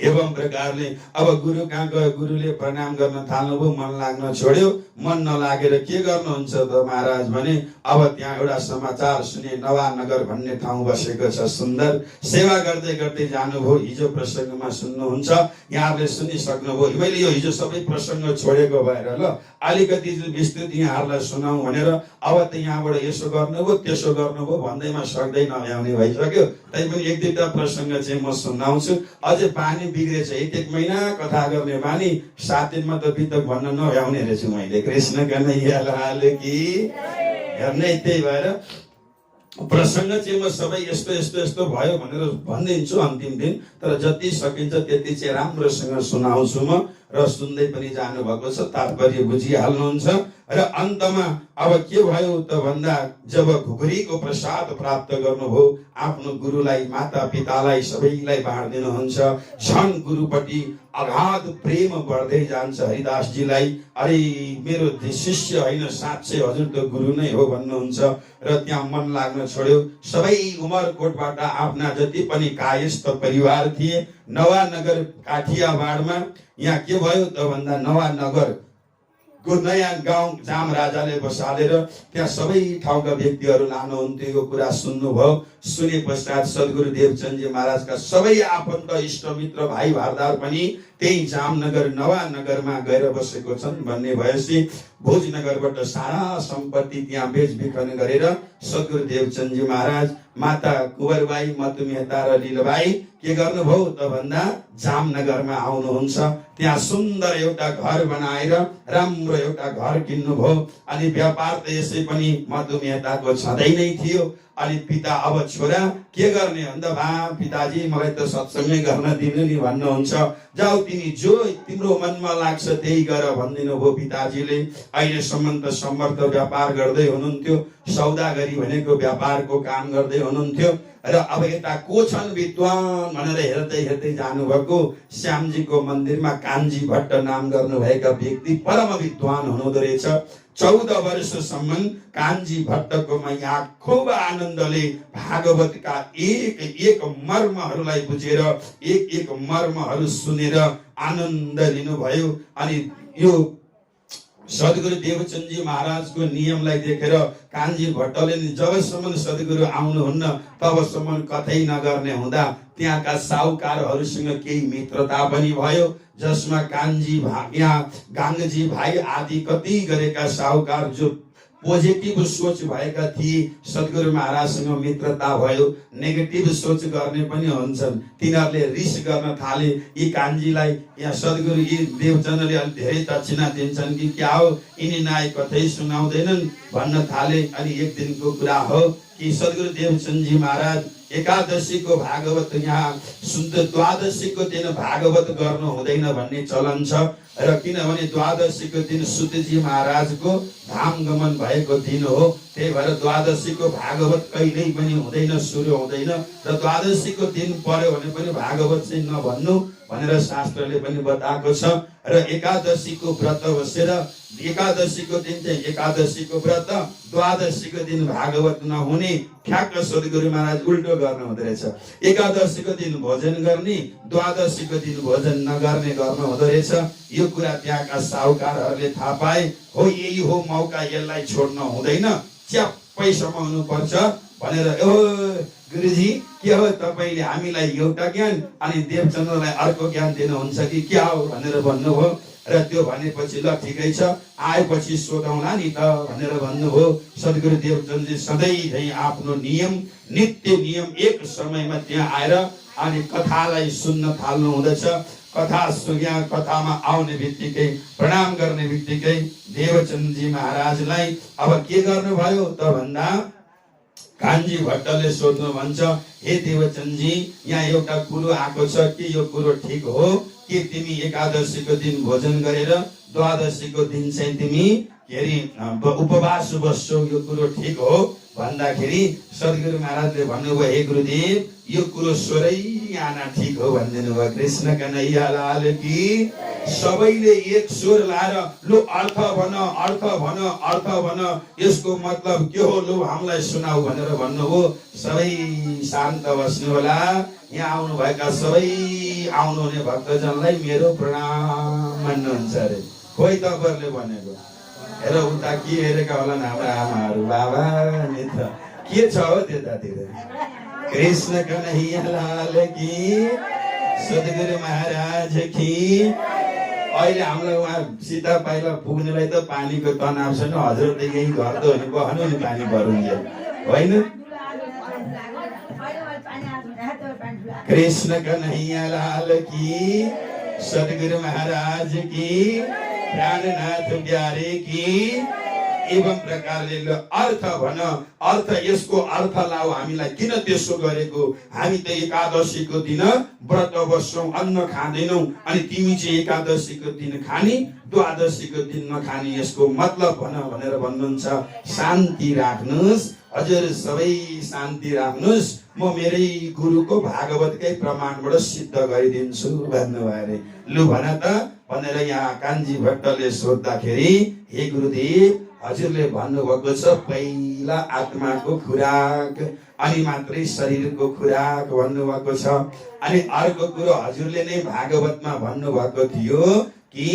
एवं प्रकारले अब गुरु कहाँ गयो, गुरुले प्रणाम गर्न थाल्नुभयो, मन लाग्न छोड्यो। मन नलागेर के गर्नुहुन्छ त महाराज भने अब त्यहाँ एउटा समाचार सुने, नवानगर भन्ने ठाउँ बसेको छ, सुन्दर सेवा गर्दै गर्दै जानुभयो। हिजो प्रसङ्गमा सुन्नुहुन्छ, यहाँहरूले सुनिसक्नुभयो। मैले यो हिजो सबै प्रसङ्ग छोडेको भएर ल अलिकति विस्तृत यहाँहरूलाई सुनाउँ भनेर अब त यहाँबाट यसो गर्नुभयो त्यसो गर्नुभयो भन्दैमा सक्दै नल्याउने भइसक्यो। तैपनि एक दुईवटा प्रसङ्ग चाहिँ म सुनाउँछु। अझै पानी बिग्रेछ, एक महिना कथा गर्ने बानी 7 दिनमा त बितक भन्न नभ्याउने रहेछु मैले। कृष्ण कन्हैया लाल की हेर्ने। त्यही भएर प्रसङ्ग चाहिँ म सबै यस्तो यस्तो यस्तो भयो भनेर भनिदिन्छु अन्तिम दिन, तर जति सकिन्छ त्यति चाहिँ राम्रोसँग सुनाउँछु म, र सुन्दै पनि जानुभएको छ, तात्पर्य बुझिहाल्नुहुन्छ। र अन्तमा अब के भयो त भन्दा जब घुघुरीको प्रसाद प्राप्त गर्नुभयो, आफ्नो गुरुलाई माता पितालाई सबैलाई बाँड्दिनुहुन्छ, झन् गुरुपट्टि अगाध प्रेम बढ्दै जान्छ हरिदासजीलाई। अरे मेरो शिष्य होइन, साँच्चै हजुर त गुरु नै हो भन्नुहुन्छ। र त्यहाँ मन लाग्न छोड्यो। सबै उमरकोटबाट आफ्ना जति पनि कायस्थ परिवार थिए, नवानगर काठियावाडमा यहाँ के भयो त भन्दा नवानगर को नयाँ गाउँ जाम राजाले बसालेर त्यहाँ सबै ठाउँका व्यक्तिहरू लानुहुन्थ्यो। यो कुरा सुन्नुभयो। सुने पश्चात सद्गुरु देवचन्दजी महाराजका सबै आफन्त इष्टमित्र भाइ भारदार पनि त्यही जामनगर नवानगरमा गएर बसेको छन् भन्ने भएपछि भोजनगरबाट सारा सम्पत्ति त्यहाँ बेचबिखन गरेर सद्गुरु देवचन्दजी महाराज, माता कुवरबाई, मधुमेहता र लीलाबाई के गर्नुभयो त भन्दा जामनगरमा आउनुहुन्छ। त्यहाँ सुन्दर एउटा घर बनाएर राम्रो एउटा घर किन्नुभयो। अनि व्यापार त यसै पनि मधुमेहताको छँदै नै थियो। अनि पिता अब छोरा के गर्ने भन्दा, भा पिताजी मलाई त सत्सङ्गै गर्न दिनु नि भन्नुहुन्छ। जाऊ तिमी जो तिम्रो मनमा लाग्छ त्यही गर भनिदिनु भयो पिताजीले। अहिलेसम्म त समर्थ व्यापार गर्दै हुनुहुन्थ्यो, सौदागरी भनेको व्यापारको काम गर्दै हुनुहुन्थ्यो। र अब यता को छन् विद्वान भनेर हेर्दै हेर्दै जानुभएको, श्यामजीको मन्दिरमा कान्छी भट्ट नाम गर्नुभएका व्यक्ति परम विद्वान हुनुहुँदो रहेछ। 14 वर्षसम्म कान्छी भट्टकोमा यहाँ खुब आनन्दले भागवतका एक एक मर्महरूलाई बुझेर एक एक मर्महरू सुनेर आनन्द लिनुभयो। अनि यो सद्गुरु देवचन्दजी महाराजको नियमलाई देखेर कान्छी भट्टले जबसम्म सद्गुरु आउनुहुन्न तबसम्म कतै नगर्ने हुँदा त्यहाँका साहुकारहरूसँग केही मित्रता पनि भयो, जसमा कान्छी यहाँ गाङ्गजी भाइ आदि कति गरेका साहुकार जो पोजिटिभ सोच भएका थिए सद्गुरु महाराजसँग मित्रता भयो। नेगेटिभ सोच गर्ने पनि हुन्छन्, तिनीहरूले रिस गर्न थाले। यी कान्छीलाई यहाँ सद्गुरु यी देवचन्दले अलि धेरै दक्षिणा दिन्छन् कि क्या हो, यिनी नाइ कतै सुनाउँदैनन् भन्न थाले। अनि एक दिनको कुरा हो कि सद्गुरु देवचन्दजी महाराज एकादशीको भागवत यहाँ शुद्ध द्वादशीको दिन भागवत गर्नु हुँदैन भन्ने चलन छ। र किनभने द्वादशीको दिन शुद्धजी महाराजको धाम गमन भएको दिन हो, त्यही भएर द्वादशीको भागवत कहिल्यै पनि हुँदैन, सुरु हुँदैन। र द्वादशीको दिन पर्यो भने पनि भागवत चाहिँ नभन्नु भनेर शास्त्रले पनि बताएको छ। र एकादशीको व्रत बसेर एकादशीको दिन चाहिँ एकादशीको व्रत, द्वादशीको दिन भागवत नहुने, ठ्याक्क सद्गुरु महाराज उल्टो गर्नु हुँदो रहेछ। एकादशीको दिन भोजन गर्ने, द्वादशीको दिन भोजन नगर्ने गर्नु हुँदो रहेछ। यो कुरा त्यहाँका साहुकारहरूले थाहा पाए। हो यही हो मौका, यसलाई छोड्न हुँदैन, च्याप्पै समाउनु पर्छ भनेर ओ गुरुजी के हो तपाईँले हामीलाई एउटा ज्ञान अनि देवचन्द्रलाई अर्को ज्ञान दिनुहुन्छ कि क्या हो भनेर भन्नुभयो। र त्यो भनेपछि ल ठिकै छ, आएपछि सोधौँला नि त भनेर भन्नुभयो। सद्गुरु देवचन्दजी सधैँ झै आफ्नो नियम नित्य नियम एक समयमा त्यहाँ आएर अनि कथालाई सुन्न थाल्नु हुँदछ। कथामा आउने बित्तिकै प्रणाम गर्ने बित्तिकै देवचन्दजी महाराजलाई अब के गर्नुभयो त भन्दा कान्छी भट्टले सोध्नु भन्छ, हे देवचन्दजी यहाँ एउटा कुरो आएको छ कि यो कुरो ठिक हो कि तिमी एकादशीको दिन भोजन गरेर द्वादशीको दिन चाहिँ तिमी के अरे उपवास बस्छौ, यो कुरो ठिक हो भन्दाखेरि सद्गुरु महाराजले भन्नुभयो, हे गुरुदेव यो कुरो स्वरै पनि आना ठिक हो भनिदिनु भयो। कृष्ण कन्हैया लाल की। सबैले एक स्वर लाएर लु अर्थ भन, अर्थ भन, अर्थ भन, यसको मतलब के हो, लु हामीलाई सुनाऊ भनेर भन्नुभयो। सबै शान्त बस्नु होला। यहाँ आउनुभएका सबै आउनुहुने भक्तजनलाई मेरो प्रणाम भन्नुहुन्छ अरे। खोइ तपाईँहरूले भनेको हेर उता के हेरेका होला हाम्रा आमाहरू बाबा नि त के छ हो त्यतातिर। कृष्ण कन्हैया लाल की, सद्गुरु महाराज की। अहिले हामीलाई उहाँसित पाइला पुग्नेलाई त पानीको तनाव छैन। हजुर त यही घर त हो नि, बहनु नि पानी भरुन्जेल होइन। कृष्ण कन्हैया लाल की, सद्गुरु महाराज की, प्राणनाथ प्यारे की। एवं प्रकारले अर्थ भन, अर्थ यसको अर्थ लाऊ। हामीलाई किन त्यसो गरेको? हामी त एकादशीको दिन व्रत बस्छौँ, अन्न खाँदैनौँ, अनि तिमी चाहिँ एकादशीको दिन खानी, द्वादशीको दिन नखानी, यसको मतलब भन भनेर भन्नुहुन्छ। शान्ति राख्नुहोस् हजुर, सबै शान्ति राख्नुहोस्। म मेरै गुरुको भागवतकै प्रमाणबाट सिद्ध गरिदिन्छु भन्नुभयो अरे। लु भन त भनेर यहाँ कान्छी भट्टले सोद्धाखेरि, हे गुरुदेव हजुरले भन्नुभएको छ पहिला आत्माको खुराक अनि मात्रै शरीरको खुराक भन्नुभएको छ। अनि अर्को कुरो हजुरले नै भागवतमा भन्नुभएको थियो कि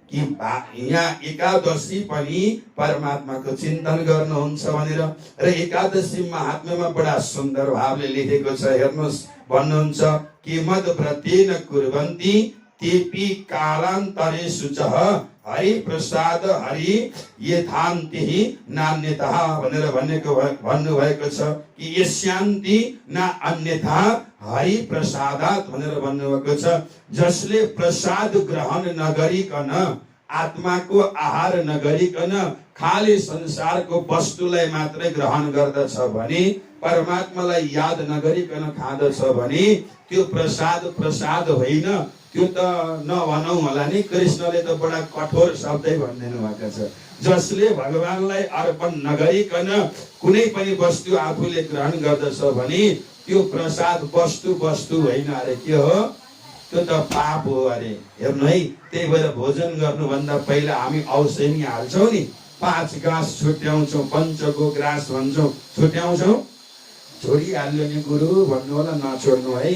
यहाँ एकादशी पनि परमात्माको चिन्तन गर्नुहुन्छ भनेर। र एकादशी महात्म्यमा बडा सुन्दर भावले लेखेको छ, हेर्नुहोस्। भन्नुहुन्छ कि मद व्रतेन कुर्वन्ति तेपि कालान्तरे शुचः हरि प्रसाद हरि यथान्ति नान्यथा भनेर भन्नुभएको छ कि यस्यान्ति न अन्यथा हरि प्रसादात् भनेर भन्नुभएको छ। जसले प्रसाद ग्रहण नगरिकन, आत्माको आहार नगरिकन खाली संसारको वस्तुलाई मात्रै ग्रहण गर्दछ भने, परमात्मालाई याद नगरिकन खाँदछ भने त्यो प्रसाद होइन। त्यो त नभनौँ होला नि। कृष्णले त बडा कठोर शब्दै भनिदिनु भएको छ। जसले भगवानलाई अर्पण नगरिकन कुनै पनि वस्तु आफूले ग्रहण गर्दछ भने त्यो प्रसाद वस्तु होइन अरे। के हो? त्यो त पाप हो अरे। हेर्नु है, त्यही भएर भोजन गर्नुभन्दा पहिला हामी औषधि हाल्छौँ नि, 5 ग्रास छुट्याउँछौँ, पञ्चको ग्रास भन्छौँ, छुट्याउँछौँ। छोडिहाल्यो नि गुरु भन्नु होला, नछोड्नु है।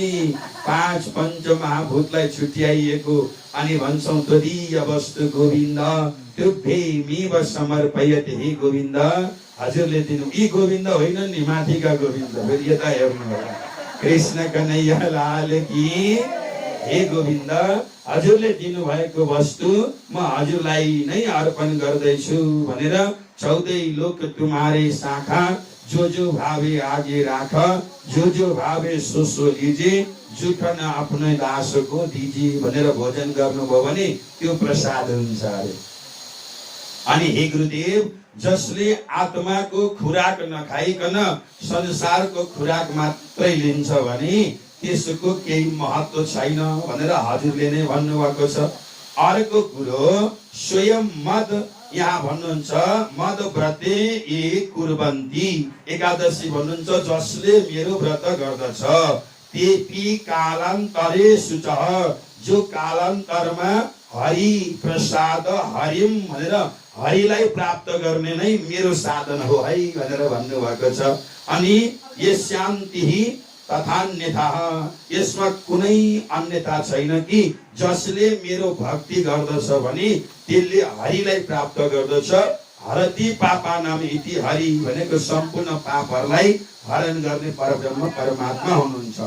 5 पञ्च महाभूतलाई छुट्याइएको अनि भन्छौँ त्वदीय वस्तु गोविन्द त्यो भेमीव समर्पयते हे गोविन्द। हजुरले दिनु, यी गोविन्द होइन नि, माथिका गोविन्द। फेरि यता हेर्नु होला। कृष्ण कन्हैया लाल की। हे गोविन्द हजुरले दिनुभएको वस्तु म हजुरलाई नै अर्पण गर्दैछु भनेर 14 लोक तुम्हारे शाखा, जो जो भावे आगे राख, जो भावे सो लीजिए, जुठन आफ्नो दासको दिजिए भनेर भोजन गर्नुभयो भने त्यो प्रसाद हुन्छ अरे। अनि हे गुरुदेव जसले आत्माको खुराक नखाइकन संसारको खुराक मात्रै लिन्छ भने त्यसको केही महत्त्व छैन भनेर हजुरले नै भन्नुभएको छ। अर्को कुरो स्वयं मद, यहाँ भन्नुहुन्छ मद व्रते ए कुर्वन्ति, एकादशी भन्नुहुन्छ जसले मेरो व्रत गर्दछ, तेपि कालान्तरे शुचः, जो कालान्तरमा हरि प्रसाद हरिम भनेर हरिलाई प्राप्त गर्ने नै मेरो साधन हो है भनेर भन्नुभएको छ। अनि यस्यान्तिहि तथान्यथा, यसमा कुनै अन्यथा छैन कि जसले मेरो भक्ति गर्दछ भने त्यसले हरिलाई प्राप्त गर्दछ। हरति पापानाम इति, हरि भनेको सम्पूर्ण पापहरूलाई हरण गर्ने परब्रह्म परमात्मा हुनुहुन्छ।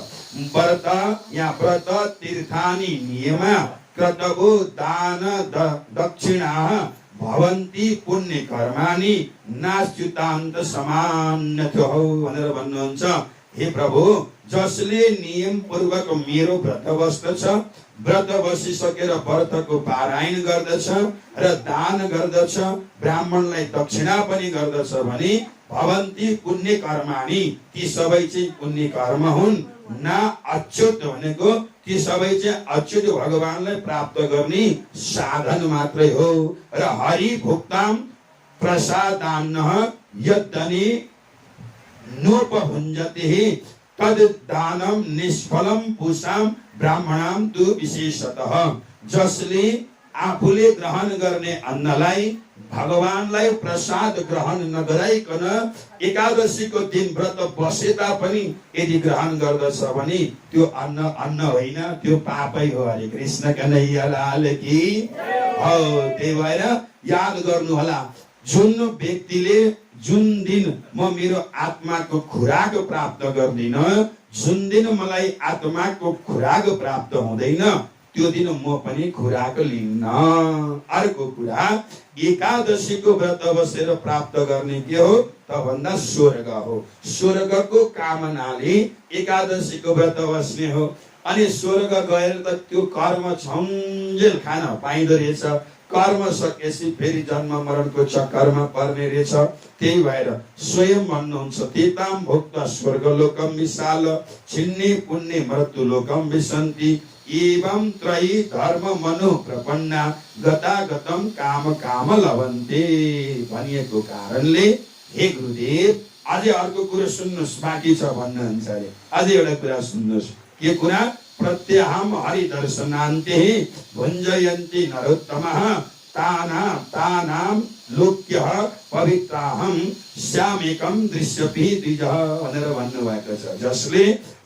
व्रत, यहाँ व्रत तीर्थानि नियमा क्रतवो दान दक्षिणा भवन्ति पुण्य कर्माणि नाच्युतान्त समान्यथो भनेर भन्नुहुन्छ। हे प्रभु जसले नियम पूर्वक मेरो व्रत बस्दछ, व्रत बसिसकेर व्रतको पारायण गर्दछ र दान गर्दछ, ब्राह्मणलाई दक्षिणा पनि गर्दछ भने भवन्ति पुण्य कर्माणि, ती सबै चाहिँ पुण्य कर्म हुन्। न अच्युत भनेको ती सबै चाहिँ अच्युत भगवानलाई प्राप्त गर्ने साधन मात्रै हो। र हरि भुक्ताम प्रसादान्न यद्दनि नोपभुञ्जते, तद दानम निष्फलम पुषाम ब्राह्मणाम तु विशेषतः। जसले आफूले ग्रहण गर्ने अन्नलाई भगवानलाई प्रसाद ग्रहण नगराइकन एकादशीको दिन व्रत बसे तापनि यदि ग्रहण गर्दछ भने त्यो अन्न होइन, त्यो पापै हो। हरे कृष्ण कन्हैया लाल की। त्यही भएर याद गर्नु होला, जुन व्यक्तिले जुन दिन म मेरो आत्माको खुराक प्राप्त गर्दिन, जुन दिन मलाई आत्माको खुराक प्राप्त हुँदैन, त्यो दिन म पनि खुराक लिन्न। अर्को कुरा, एकादशीको व्रत बसेर प्राप्त गर्ने के हो त भन्दा स्वर्ग हो। स्वर्गको कामनाले एकादशीको व्रत बस्ने हो। अनि स्वर्ग गएर त त्यो कर्म छन्जेल खान पाइँदो रहेछ। कर्म सकेपछि फेरि जन्म मरणको चक्करमा पर्ने रहेछ। त्यही भएर स्वयं भन्नुहुन्छ, तेताम भोक्ता स्वर्गलोकम विशाल छिन्ने पुण्य मृत्युलोकम विसन्ति एवं त्रयी धर्म मनो प्रपन्ना गतागतम काम काम लभन्ते भनिएको कारणले हे गुरुदेव अझै अर्को कुरा सुन्नुहोस्, बाँकी छ भन्नुहुन्छ अरे। अझै एउटा कुरा सुन्नुहोस्। के कुरा? प्रत्यहम हरि दर्शनान्ते भुञ्जयन्ति नरोत्तमः तानाम लोक्यः पवित्राहम श्यामेकम दृश्यपि द्विजः भनेर भन्नुभएको छ। जसले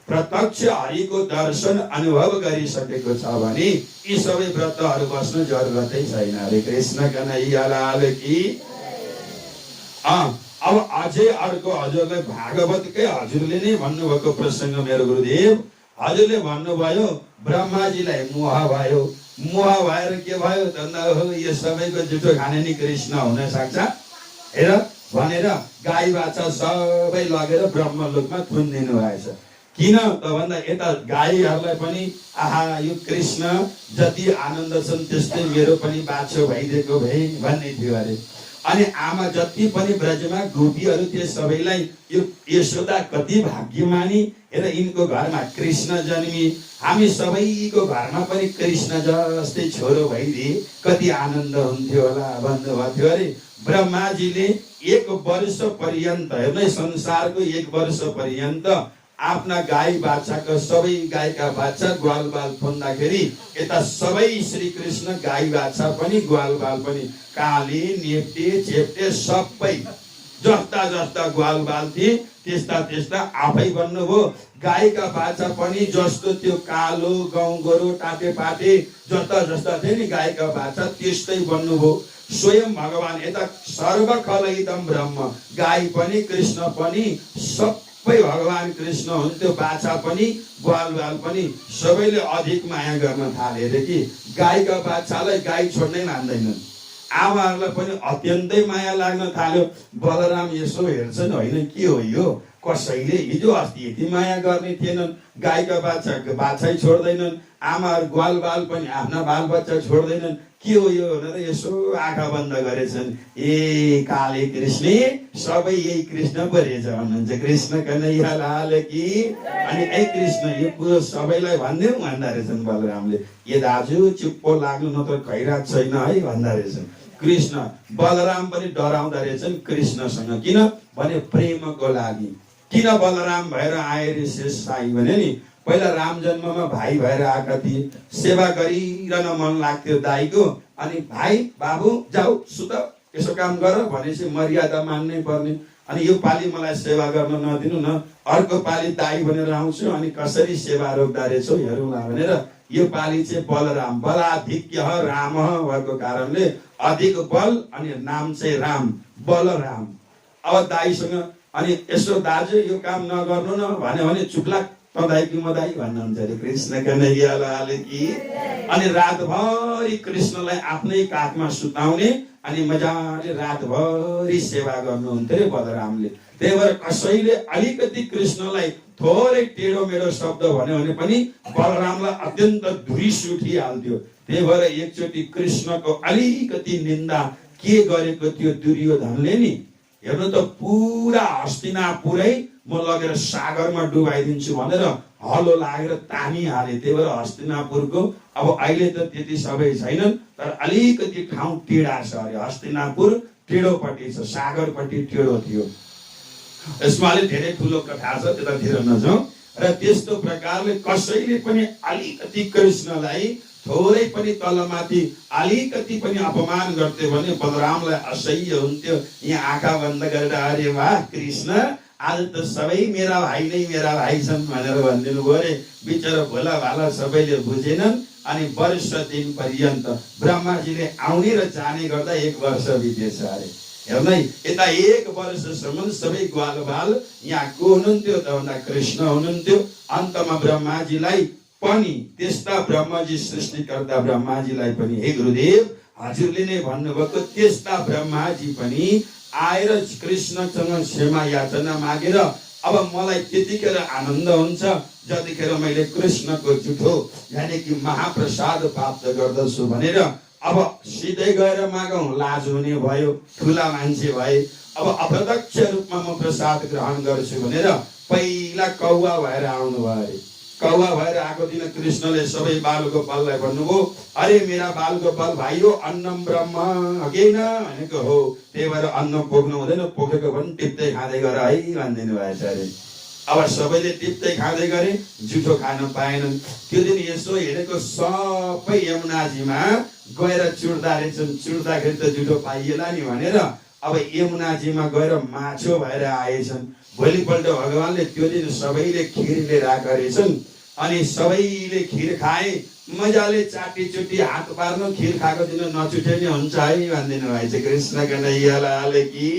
प्रत्यक्ष हरिको दर्शन अनुभव गरिसकेको छ भने यी सबै व्रतहरू बस्न जरुरतै छैन। हरे कृष्ण कन्हैया लाल की। अब अझै अर्को हजुरलाई भागवतकै हजुरले नै भन्नुभएको प्रसङ्ग मेरो गुरुदेव हजुरले भन्नुभयो, ब्रह्माजीलाई मोह भयो। मोह भएर के भयो भन्दा यो सबैको जुठो खाने नि कृष्ण हुन सक्छ हेर भनेर गाई बाछा सबै लगेर ब्रह्मलोकमा थुनिदिनु भएछ। किन त भन्दा यता गाईहरूलाई पनि आहा यो कृष्ण जति आनन्द छन् त्यस्तै मेरो पनि बाछो भइदिएको भए भन्ने थियो अरे। अनि आमा जति पनि ब्रजमा गोपीहरू त्यो सबैलाई यो यशोदा कति भाग्यमानी हेर, यिनको घरमा कृष्ण जन्मी, हामी सबैको घरमा पनि कृष्ण जस्तै छोरो भइदिए कति आनन्द हुन्थ्यो होला भन्नुभएको थियो अरे। ब्रह्माजीले 1 वर्ष पर्यन्त हेर्नु, संसारको 1 वर्ष पर्यन्त आफ्ना गाई बाछाको सबै गाईका बाछा ग्वाल बाल थुन्दाखेरि यता सबै श्री कृष्ण गाई बाछा पनि ग्वाल बाल पनि काली नेप्टे चेप्टे सबै जस्ता जस्ता ग्वाल बाल थिए त्यस्ता त्यस्ता आफै बन्नुभयो। गाईका बाछा पनि जस्तो त्यो कालो गाउँ गोरु टाटे पाटे जस्ता जस्ता थिए नि गाईका बाछा त्यस्तै बन्नुभयो। स्वयं भगवान यता सर्वखलइदम ब्रह्म, गाई पनि कृष्ण पनि सबै भगवान कृष्ण हुन्थ्यो। बाछा पनि ग्वाल बाल पनि सबैले अधिक माया गर्न थाले अरे कि गाईका बाछालाई गाई छोड्नै मान्दैनन्। आमाहरूलाई पनि अत्यन्तै माया लाग्न थाल्यो। बलराम यसो हेर्छन्, होइन के हो यो, कसैले हिजो अस्ति यति माया गर्ने थिएनन्, गाईका बाछै छोड्दैनन्, आमाहरू ग्वाल बाल पनि आफ्ना बाल बच्चा छोड्दैनन्, के हो यो भनेर यसो आँखा बन्द गरेछन्। ए काले कृष्ण सबै यही कृष्ण पो रहेछ भन्नुहुन्छ। कृष्ण कन्हैया लाल की। अनि ए कृष्ण यो कुरो सबैलाई भन्दिउँ भन्दा रहेछन् बलरामले। ए दाजु चुप्पो लाग्नु नत्र खैरात छैन है भन्दा रहेछन्। कृष्ण बलराम पनि डराउँदा रहेछन् कृष्णसँग। किन भने प्रेमको लागि। किन बलराम भएर आए रे शेष साई भने नि, पहिला राम जन्ममा भाइ भएर आएका थिए। सेवा गरिरहन मन लाग्थ्यो दाईको। अनि भाइ बाबु जाऊ सुत यसो काम गर भनेपछि मर्यादा मान्नै पर्ने। अनि यो पालि मलाई सेवा गर्न नदिनु न, अर्को पालि दाई भनेर आउँछु, अनि कसरी सेवा रोक्दा रहेछौ हेरौँला भनेर यो पालि चाहिँ बलराम बलाधिक्य राम भएको कारणले अधिक बल अनि नाम चाहिँ राम बलराम। अब दाईसँग अनि यसो दाजु यो काम नगर्नु न भन्यो भने चुप्लाक तँदाई कि मदाई भन्नुहुन्छ अरे। कृष्ण कन्हैया लाल की। अनि रातभरि कृष्णलाई आफ्नै काखमा सुताउने अनि मजाले रातभरि सेवा गर्नुहुन्थ्यो रे बलरामले। त्यही भएर कसैले अलिकति कृष्णलाई थोरै टेढो मेढो शब्द भन्यो भने पनि बलरामलाई अत्यन्त धुरिस उठिहाल्थ्यो। त्यही भएर एकचोटि कृष्णको अलिकति निन्दा के गरेको थियो दुर्योधनले नि, हेर्नु त पुरा हस्तिनापुरै म लगेर सागरमा डुबाइदिन्छु भनेर हलो लागेर तानिहाले। त्यही भएर हस्तिनापुरको अब अहिले त त्यति सबै छैनन्, तर अलिकति ठाउँ टेढा छ अरे। हस्तिनापुर टेढोपट्टि छ, सागरपट्टि टेढो थियो। यसमा अलिक धेरै ठुलो कथा छ, त्यतातिर नजाउँ। र त्यस्तो प्रकारले कसैले पनि अलिकति कृष्णलाई थोरै पनि तलमाथि अलिकति पनि अपमान गर्थ्यो भने बलरामलाई असह्य हुन्थ्यो। यहाँ आँखा बन्द गरेर अरे वाह कृष्ण, आज त सबै मेरा भाइ नै मेरा भाइ छन् भनेर भनिदिनु भयो अरे। बिचरा भोला भाला सबैले बुझेनन्। अनि वर्ष दिन पर्यन्त ब्रह्माजीले आउने र जाने गर्दा 1 वर्ष बितेछ अरे। हेर्नु है, यता 1 वर्षसम्म सबै ग्वालबाल यहाँ को हुनुहुन्थ्यो त भन्दा कृष्ण हुनुहुन्थ्यो। अन्तमा ब्रह्माजीलाई पनि, त्यस्ता ब्रह्माजी सृष्टिकर्ता ब्रह्माजीलाई पनि, हे गुरुदेव हजुरले नै भन्नुभएको त्यस्ता ब्रह्माजी पनि आएर कृष्णसँग क्षमा याचना मागेर अब मलाई त्यतिखेर आनन्द हुन्छ जतिखेर मैले कृष्णको जुठो यानि कि महाप्रसाद प्राप्त गर्दछु भनेर अब सिधै गएर मागौँ, लाज हुने भयो, ठुला मान्छे भए, अब अप्रत्यक्ष रूपमा म प्रसाद ग्रहण गर्छु भनेर पहिला कौवा भएर आउनु भयो अरे। कौवा भएर आएको दिन कृष्णले सबै बालगोपाललाई भन्नुभयो, अरे मेरा बालगोपाल भाइ हो, अन्नम ब्रह्म हगेन भनेको हो, त्यही भएर अन्न पोख्नु हुँदैन, पोखेको पनि टिप्दै खाँदै गर है भनिदिनु भएछ अरे। अब सबैले टिप्दै खाँदै गरे, जुठो खान पाएनन्। त्यो दिन यसो हेरेको सबै यमुनाजीमा गएर चुड्दा रहेछन्। चुड्दाखेरि त जुठो पाइएला नि भनेर अब यमुनाजीमा गएर माछो भएर आएछन्। भोलिपल्ट भगवानले त्यो दिन सबैले खिर लिएर आएका रहेछन्। अनि सबैले खिर खाए, मजाले चाटी चुटी हात पार्नु, खिर खाएको दिन नचुटे नि हुन्छ है भनिदिनु भएछ कृष्ण कन्हैयालाल की।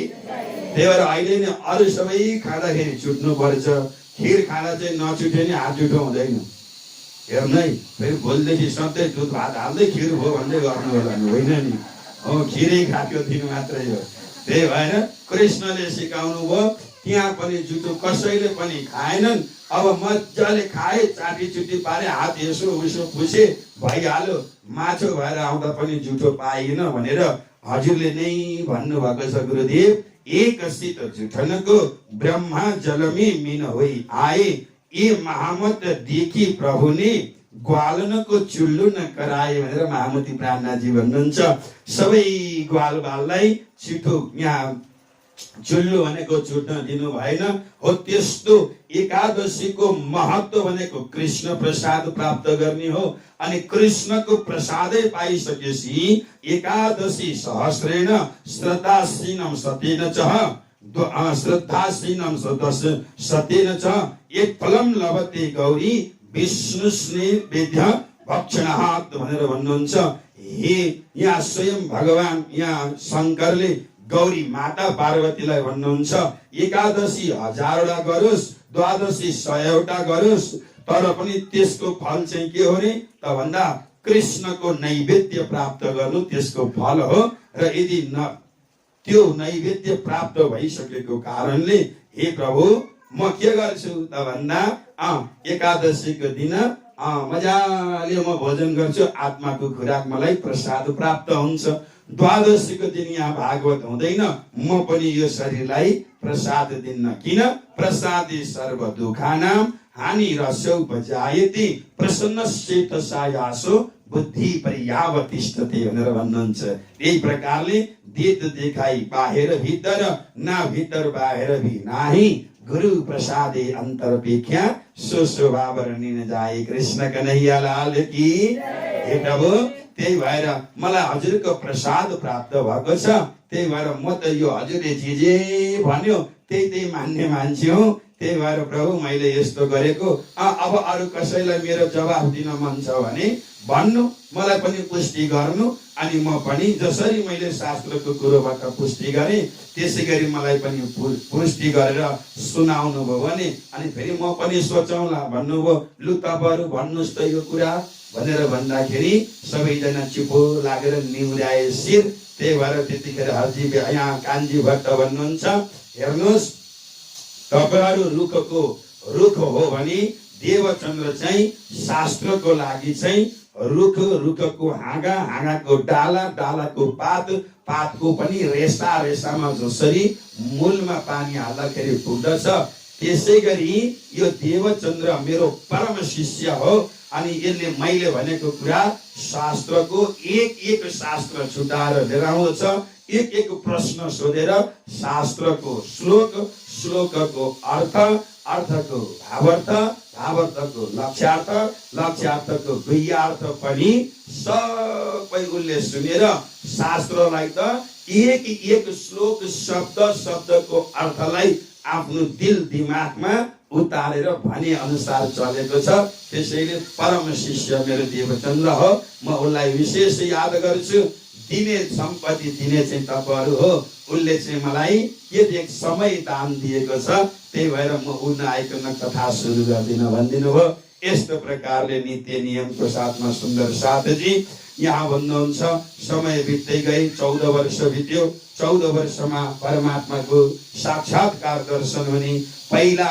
त्यही भएर अहिले नै अरू सबै खाँदाखेरि छुट्नु पर्छ, खिर खाँदा चाहिँ नचुटे नि हात जुठो हुँदैन। हेर्नु है, फेरि भोलिदेखि सधैँ दुध भात हाल्दै खिर भयो भन्दै गर्नु होला नि, होइन नि। हो, खिरै खाएको दिन मात्रै हो। त्यही भएर कृष्णले सिकाउनु भयो, त्यहाँ पनि जुठो कसैले पनि खाएनन्। अब मजाले खाए, चाटी चुटी पारे, हात यसो उसो पुछे, भइहाल्यो। माछो भएर आउँदा पनि जुठो पाइएन भनेर हजुरले नै भन्नुभएको छ गुरुदेव। एकसित जुठनको ब्रह्मा जलमी मिन होई आए, ये महामत देखी प्रभु ने ग्वालनको चुल्लु न कराए भनेर महामती प्राणनाथजी भन्नुहुन्छ। सबै ग्वाल बाललाई छिटो यहाँ चुल्लु भनेको चुट्न दिनु भएन हो। त्यस्तो एकादशीको महत्व भनेको कृष्ण प्रसाद प्राप्त गर्ने हो। अनि कृष्णको प्रसादै पाइसकेपछि एकादशी सहस्रेण श्रद्धासीनम सतेन चह श्रद्धासीनम सतेन चह एक फलम लभते गौरी विष्णुस्ने वेद्य भक्षणात् भनेर भन्नुहुन्छ। हे यहाँ स्वयं भगवान यहाँ शङ्करले गौरी माता पार्वतीलाई भन्नुहुन्छ, एकादशी 1000वटा गरोस्, द्वादशी 100वटा गरोस्, तर पनि त्यसको फल चाहिँ के हो रे त भन्दा कृष्णको नैवेद्य प्राप्त गर्नु त्यसको फल हो। र यदि त्यो नैवेद्य प्राप्त भइसकेको कारणले हे प्रभु म के गर्छु त भन्दा एकादशीको दिन मजाले म भोजन गर्छु, आत्माको खुराक मलाई प्रसाद प्राप्त हुन्छ। द्वादशीको दिन यहाँ भागवत हुँदैन, म पनि यो शरीरलाई प्रसाद दिन्न। किन? प्रसादे सर्व दुखानाम हानि रसोपजायते प्रसन्नश्चेतसायासो बुद्धि पर्यावतिष्ठते भनेर भन्नुहुन्छ। यही प्रकारले देत देखाई बाहिर भित्र, ना भित्र बाहिर भी नाही, गुरु प्रसादे अन्तरपेक्षा सो स्वभाव रनिन जाए। कृष्ण कन्हैयालाल की। हे प्रभु, त्यही भएर मलाई हजुरको प्रसाद प्राप्त भएको छ। त्यही भएर म त यो हजुरले जे जे भन्यो त्यही मान्ने मान्छे हो। त्यही भएर प्रभु मैले यस्तो गरेको। अब अरू कसैलाई मेरो जवाफ दिन मन छ भने भन्नु, मलाई पनि पुष्टि गर्नु। अनि म पनि जसरी मैले शास्त्रको कुरोबाट पुष्टि गरेँ त्यसै गरी मलाई पनि पुष्टि गरेर सुनाउनु भयो भने अनि फेरि म पनि सोचौँला भन्नुभयो। लु तपाईँहरू भन्नुहोस् त यो कुरा भनेर भन्दाखेरि सबैजना चुपो लागेर निहुर्याए शिर। त्यही भएर त्यतिखेर हरजी यहाँ कान्छी भट्ट भन्नुहुन्छ, हेर्नुहोस् तपाईँहरू रुख हो भने देवचन्द्र चाहिँ शास्त्रको लागि चाहिँ रुखको हाँगाको डालाको पातको पनि रेसामा जसरी मूलमा पानी हाल्दाखेरि पुग्दछ त्यसै गरी यो देवचन्द्र मेरो परम शिष्य हो। अनि यसले मैले भनेको कुरा शास्त्रको एक शास्त्र छुटाएर लिएर आउँछ। एक प्रश्न सोधेर शास्त्रको श्लोकको अर्थ, अर्थको भावार्थ, भावार्थको लक्ष्यार्थ, लक्ष्यार्थको गृह्यार्थ पनि सबै उनले सुनेर शास्त्रलाई त एक एक श्लोक शब्द शब्दको अर्थलाई आफ्नो दिल दिमागमा उतारेर भने अनुसार चलेको छ। त्यसैले परम शिष्य मेरो देवचन्द्र हो, म उनलाई विशेष याद गर्छु। दिने सम्पत्ति दिने चाहिँ तपाईहरु हो। उनले चाहिँ मलाई एक समय दान दिएको छ, त्यही भएर म उन आइकन कथा सुरु गर्दिन भनिदिनु भयो। यस्तो प्रकारले नित्य नियमको साथमा सुन्दर साथजी यहाँ भन्नुहुन्छ समय बित्दै गए, 14 वर्ष बित्यो। 14 वर्षमा परमात्माको साक्षात्कार दर्शन हुने, पहिला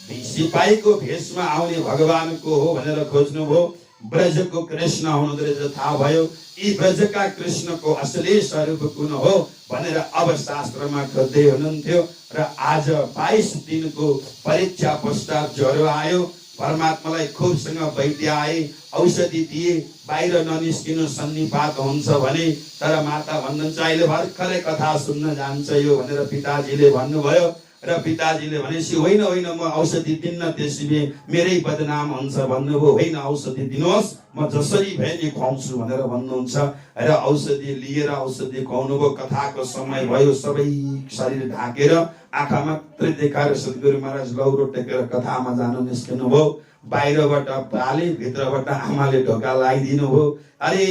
सिपाहीको भेषमा आउने भगवानको हो भनेर खोज्नुभयो। ब्रजको कृष्ण हुनुहुँदो रहेछ थाहा भयो। यी ब्रजका कृष्णको असली स्वरूप कुन हो भनेर अब शास्त्रमा खोज्दै हुनुहुन्थ्यो। र आज 22 दिनको परीक्षा पश्चात ज्वरो आयो। परमात्मालाई खुबसँग वैद्य आए, औषधि दिए, बाहिर ननिस्किनु सन्निपात हुन्छ भने। तर माता भन्नुहुन्छ अहिले भर्खरै कथा सुन्न जान्छ यो भनेर पिताजीले भन्नुभयो। र पिताजीले भनेपछि होइन होइन म औषधि दिन्न, त्यसैले मेरै बदनाम हुन्छ भन्नुभयो। होइन औषधि दिनुहोस्, म जसरी भए नि खुवाउँछु भनेर भन्नुहुन्छ। र औषधि लिएर औषधि खुवाउनुभयो। कथाको समय भयो, सबै शरीर ढाकेर आँखा मात्रै देखाएर सद्गुरु महाराज लौरो टेकेर कथामा जानु निस्किनु भयो। बाहिरबाट बाले, भित्रबाट आमाले ढोका लगाइदिनु भयो। अरे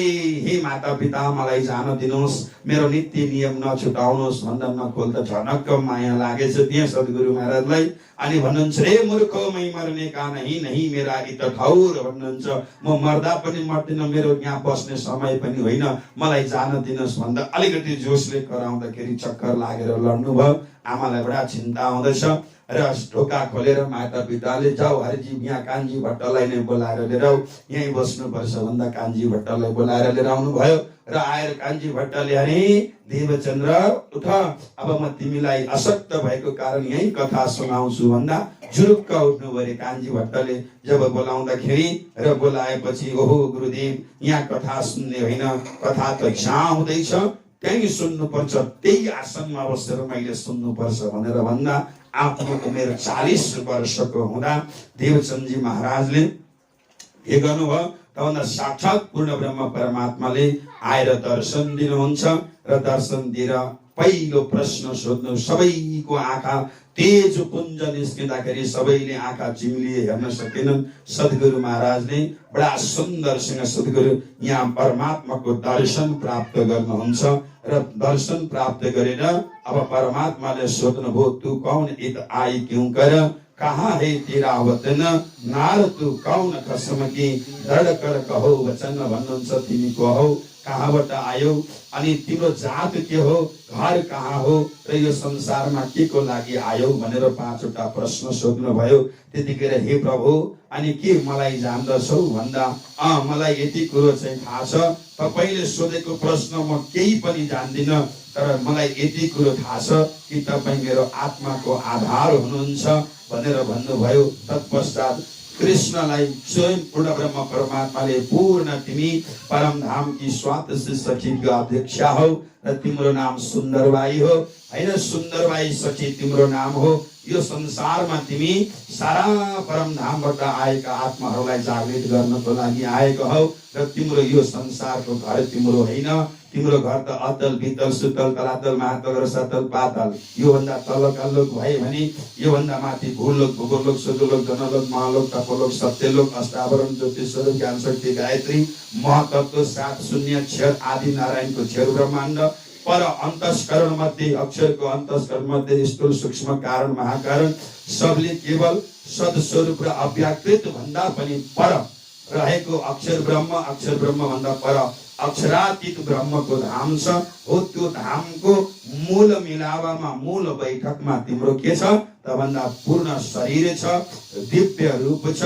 हे माता पिता मलाई जान दिनुहोस्, मेरो नित्य नियम नछुटाउनुहोस् भन्दा नखोल त झनक्क माया लागेछ त्यहाँ सद्गुरु महाराजलाई। अनि भन्नुहुन्छ रे मूर्ख मै मर्ने का नहीं नहीं मेरा इत ठौर भन्नुहुन्छ। म मर्दा पनि मर्दिन, मेरो यहाँ बस्ने समय पनि होइन, मलाई जान दिनुहोस् भन्दा अलिकति जोसले कराउँदाखेरि चक्कर लागेर लड्नु भयो। आमालाई बडा चिन्ता हुँदैछ। र ढोका खोलेर माता पिताले जाऊ हरिजी यहाँ कान्छी भट्टलाई नै बोलाएर लिएर आऊ, यहीँ बस्नुपर्छ भन्दा कान्छी भट्टलाई बोलाएर लिएर आउनु भयो। र आएर कान्छी भट्टले अरे देवचन्द्र उठ, अब म तिमीलाई अशक्त भएको कारण यही कथा सुनाउँछु भन्दा जुरुक्क उठ्नु भयो कान्छी भट्टले। जब बोलाउँदाखेरि र बोलाएपछि ओहो गुरुदेव यहाँ कथा सुन्ने होइन, कथा त जहाँ हुँदैछ त्यही सुन्नुपर्छ, त्यही आसनमा बसेर मैले सुन्नुपर्छ भनेर भन्दा आफ्नो उमेर 40 वर्षको हुँदा देवचन्द्रजी महाराजले के गर्नुभयो त भन्दा साक्षात् पूर्ण ब्रह्म परमात्माले आएर दर्शन दिनुहुन्छ। र दर्शन दिएर पहिलो प्रश्न सोध्नु, सबैको आँखा तेज पुञ्ज निस्किँदाखेरि सबैले आँखा चिम्लिए हेर्न सकेनन्। सद्गुरु महाराजले बडा सुन्दरसँग सद्गुरु यहाँ परमात्माको दर्शन प्राप्त गर्नुहुन्छ। र दर्शन प्राप्त गरेर अब परमात्माले सोध्नुभयो तू कौन इत आई क्यों कर, कहाँ है तेरा वतन, नार तू कौन कसम की दृढ कर कहो वचन भन्नुहुन्छ। तिमी को हौ, कहाँबाट आयौ, अनि तिम्रो जात के हो, घर कहाँ हो, र यो संसारमा के को लागि आयौ भनेर 5वटा प्रश्न सोध्नु भयो। त्यतिखेर हे प्रभु अनि के मलाई जान्दछौ भन्दा मलाई यति कुरो चाहिँ थाहा छ, तपाईले सोधेको प्रश्न म केही पनि जान्दिन, तर मलाई यति कुरो थाहा छ कि तपाईँ मेरो आत्माको आधार हुनुहुन्छ भनेर भन्नुभयो। तत्पश्चात कृष्णलाई स्वयं पूर्ण ब्रह्म परमात्माले पूर्ण तिमी परम धाम की स्वात सखीको अध्यक्षा हौ र तिम्रो नाम सुन्दरबाई हो, हैन सुन्दरबाई सखी तिम्रो नाम हो। यो संसारमा तिमी सारा परम धामबाट आएका आत्माहरूलाई जागृत गर्नको लागि आएको हौ र तिम्रो यो संसारको घर तिम्रो होइन। तिम्रो घर त अतल वितल सुतल तलातल महातल र सतल पातल, यो भन्दा तलका लोक भए भने यो भन्दा माथि भूलोक भूगोलोक सुदुलोक जनलोक महालोक तपोलोक सत्यलोक अष्टावरण ज्योतिषलोक ज्ञान शक्ति गायत्री महतत्व 7 शून्य क्षर आदि नारायणको क्षर ब्रह्माण्ड पर अन्तस्करण मध्ये अक्षरको अन्तस्करण मध्ये स्थूल सूक्ष्म कारण महाकारण सबले केवल सदस्वरूप र अव्याकृत भन्दा पनि पर रहेको अक्षर ब्रह्म भन्दा पर अक्षरातीत ब्रह्मको धाम छ हो। त्यो धामको मूल मिलावामा मूल बैठकमा तिम्रो के छ त भन्दा पूर्ण शरीर छ, दिव्य रूप छ।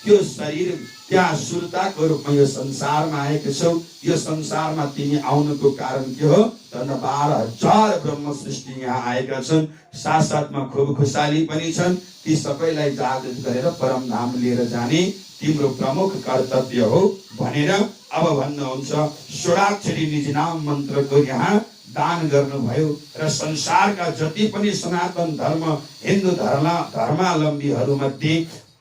त्यो शरीर त्यहाँ सुरताको रूपमा यो संसारमा आएको छौ। यो संसारमा तिमी आउनुको कारण के हो त 12,000 ब्रह्म सृष्टि यहाँ आएका छन्। साथसाथमा खूब खुशाली पनि छन्। ती सबैलाई जागृत गरेर परम धाम लिएर जाने तिम्रो प्रमुख कर्तव्य हो भनेर अब भन्नुहुन्छ। षोडाक्षरी निज नाम मन्त्रको यहाँ दान गर्नुभयो र संसारका जति पनि सनातन धर्म हिन्दू धर्मावलम्बीहरू मध्ये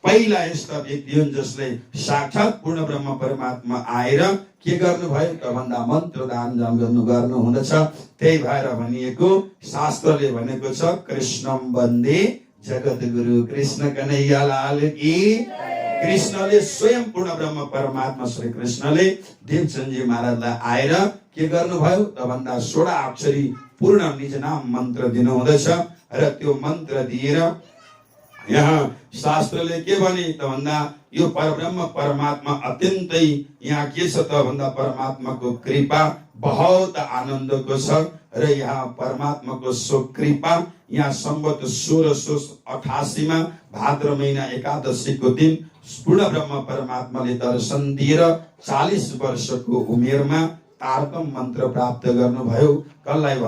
पहिला यस्ता व्यक्ति हुन् जसले साक्षात पूर्ण ब्रह्म परमात्मा आएर के गर्नुभयो त भन्दा मन्त्र दान गर्नु हुँदछ। त्यही भएर भनिएको शास्त्रले भनेको छ कृष्णम वन्दे जगत गुरु कृष्ण कन्हैया लाल की। कृष्णले स्वयं पूर्ण ब्रह्म परमात्मा श्री कृष्णले देवचन्दजी महाराजलाई आएर के गर्नुभयो त भन्दा 16 अक्षरी पूर्ण निज नाम मन्त्र दिनु हुँदछ र त्यो मन्त्र दिएर यहाँ शास्त्रले के भने त भन्दा यो परब्रह्म परमात्मा अत्यन्तै यहाँ के छ त भन्दा परमात्माको कृपा बहुत आनन्दको छ र यहाँ परमात्माको सो कृपा यहाँ सम्वत 1688 मा भाद्र महिना एकादशीको दिन पूर्ण ब्रह्म परमात्माले दर्शन दिएर 40 वर्षको उमेरमा तारकम मन्त्र प्राप्त गर्नुभयो। कसलाई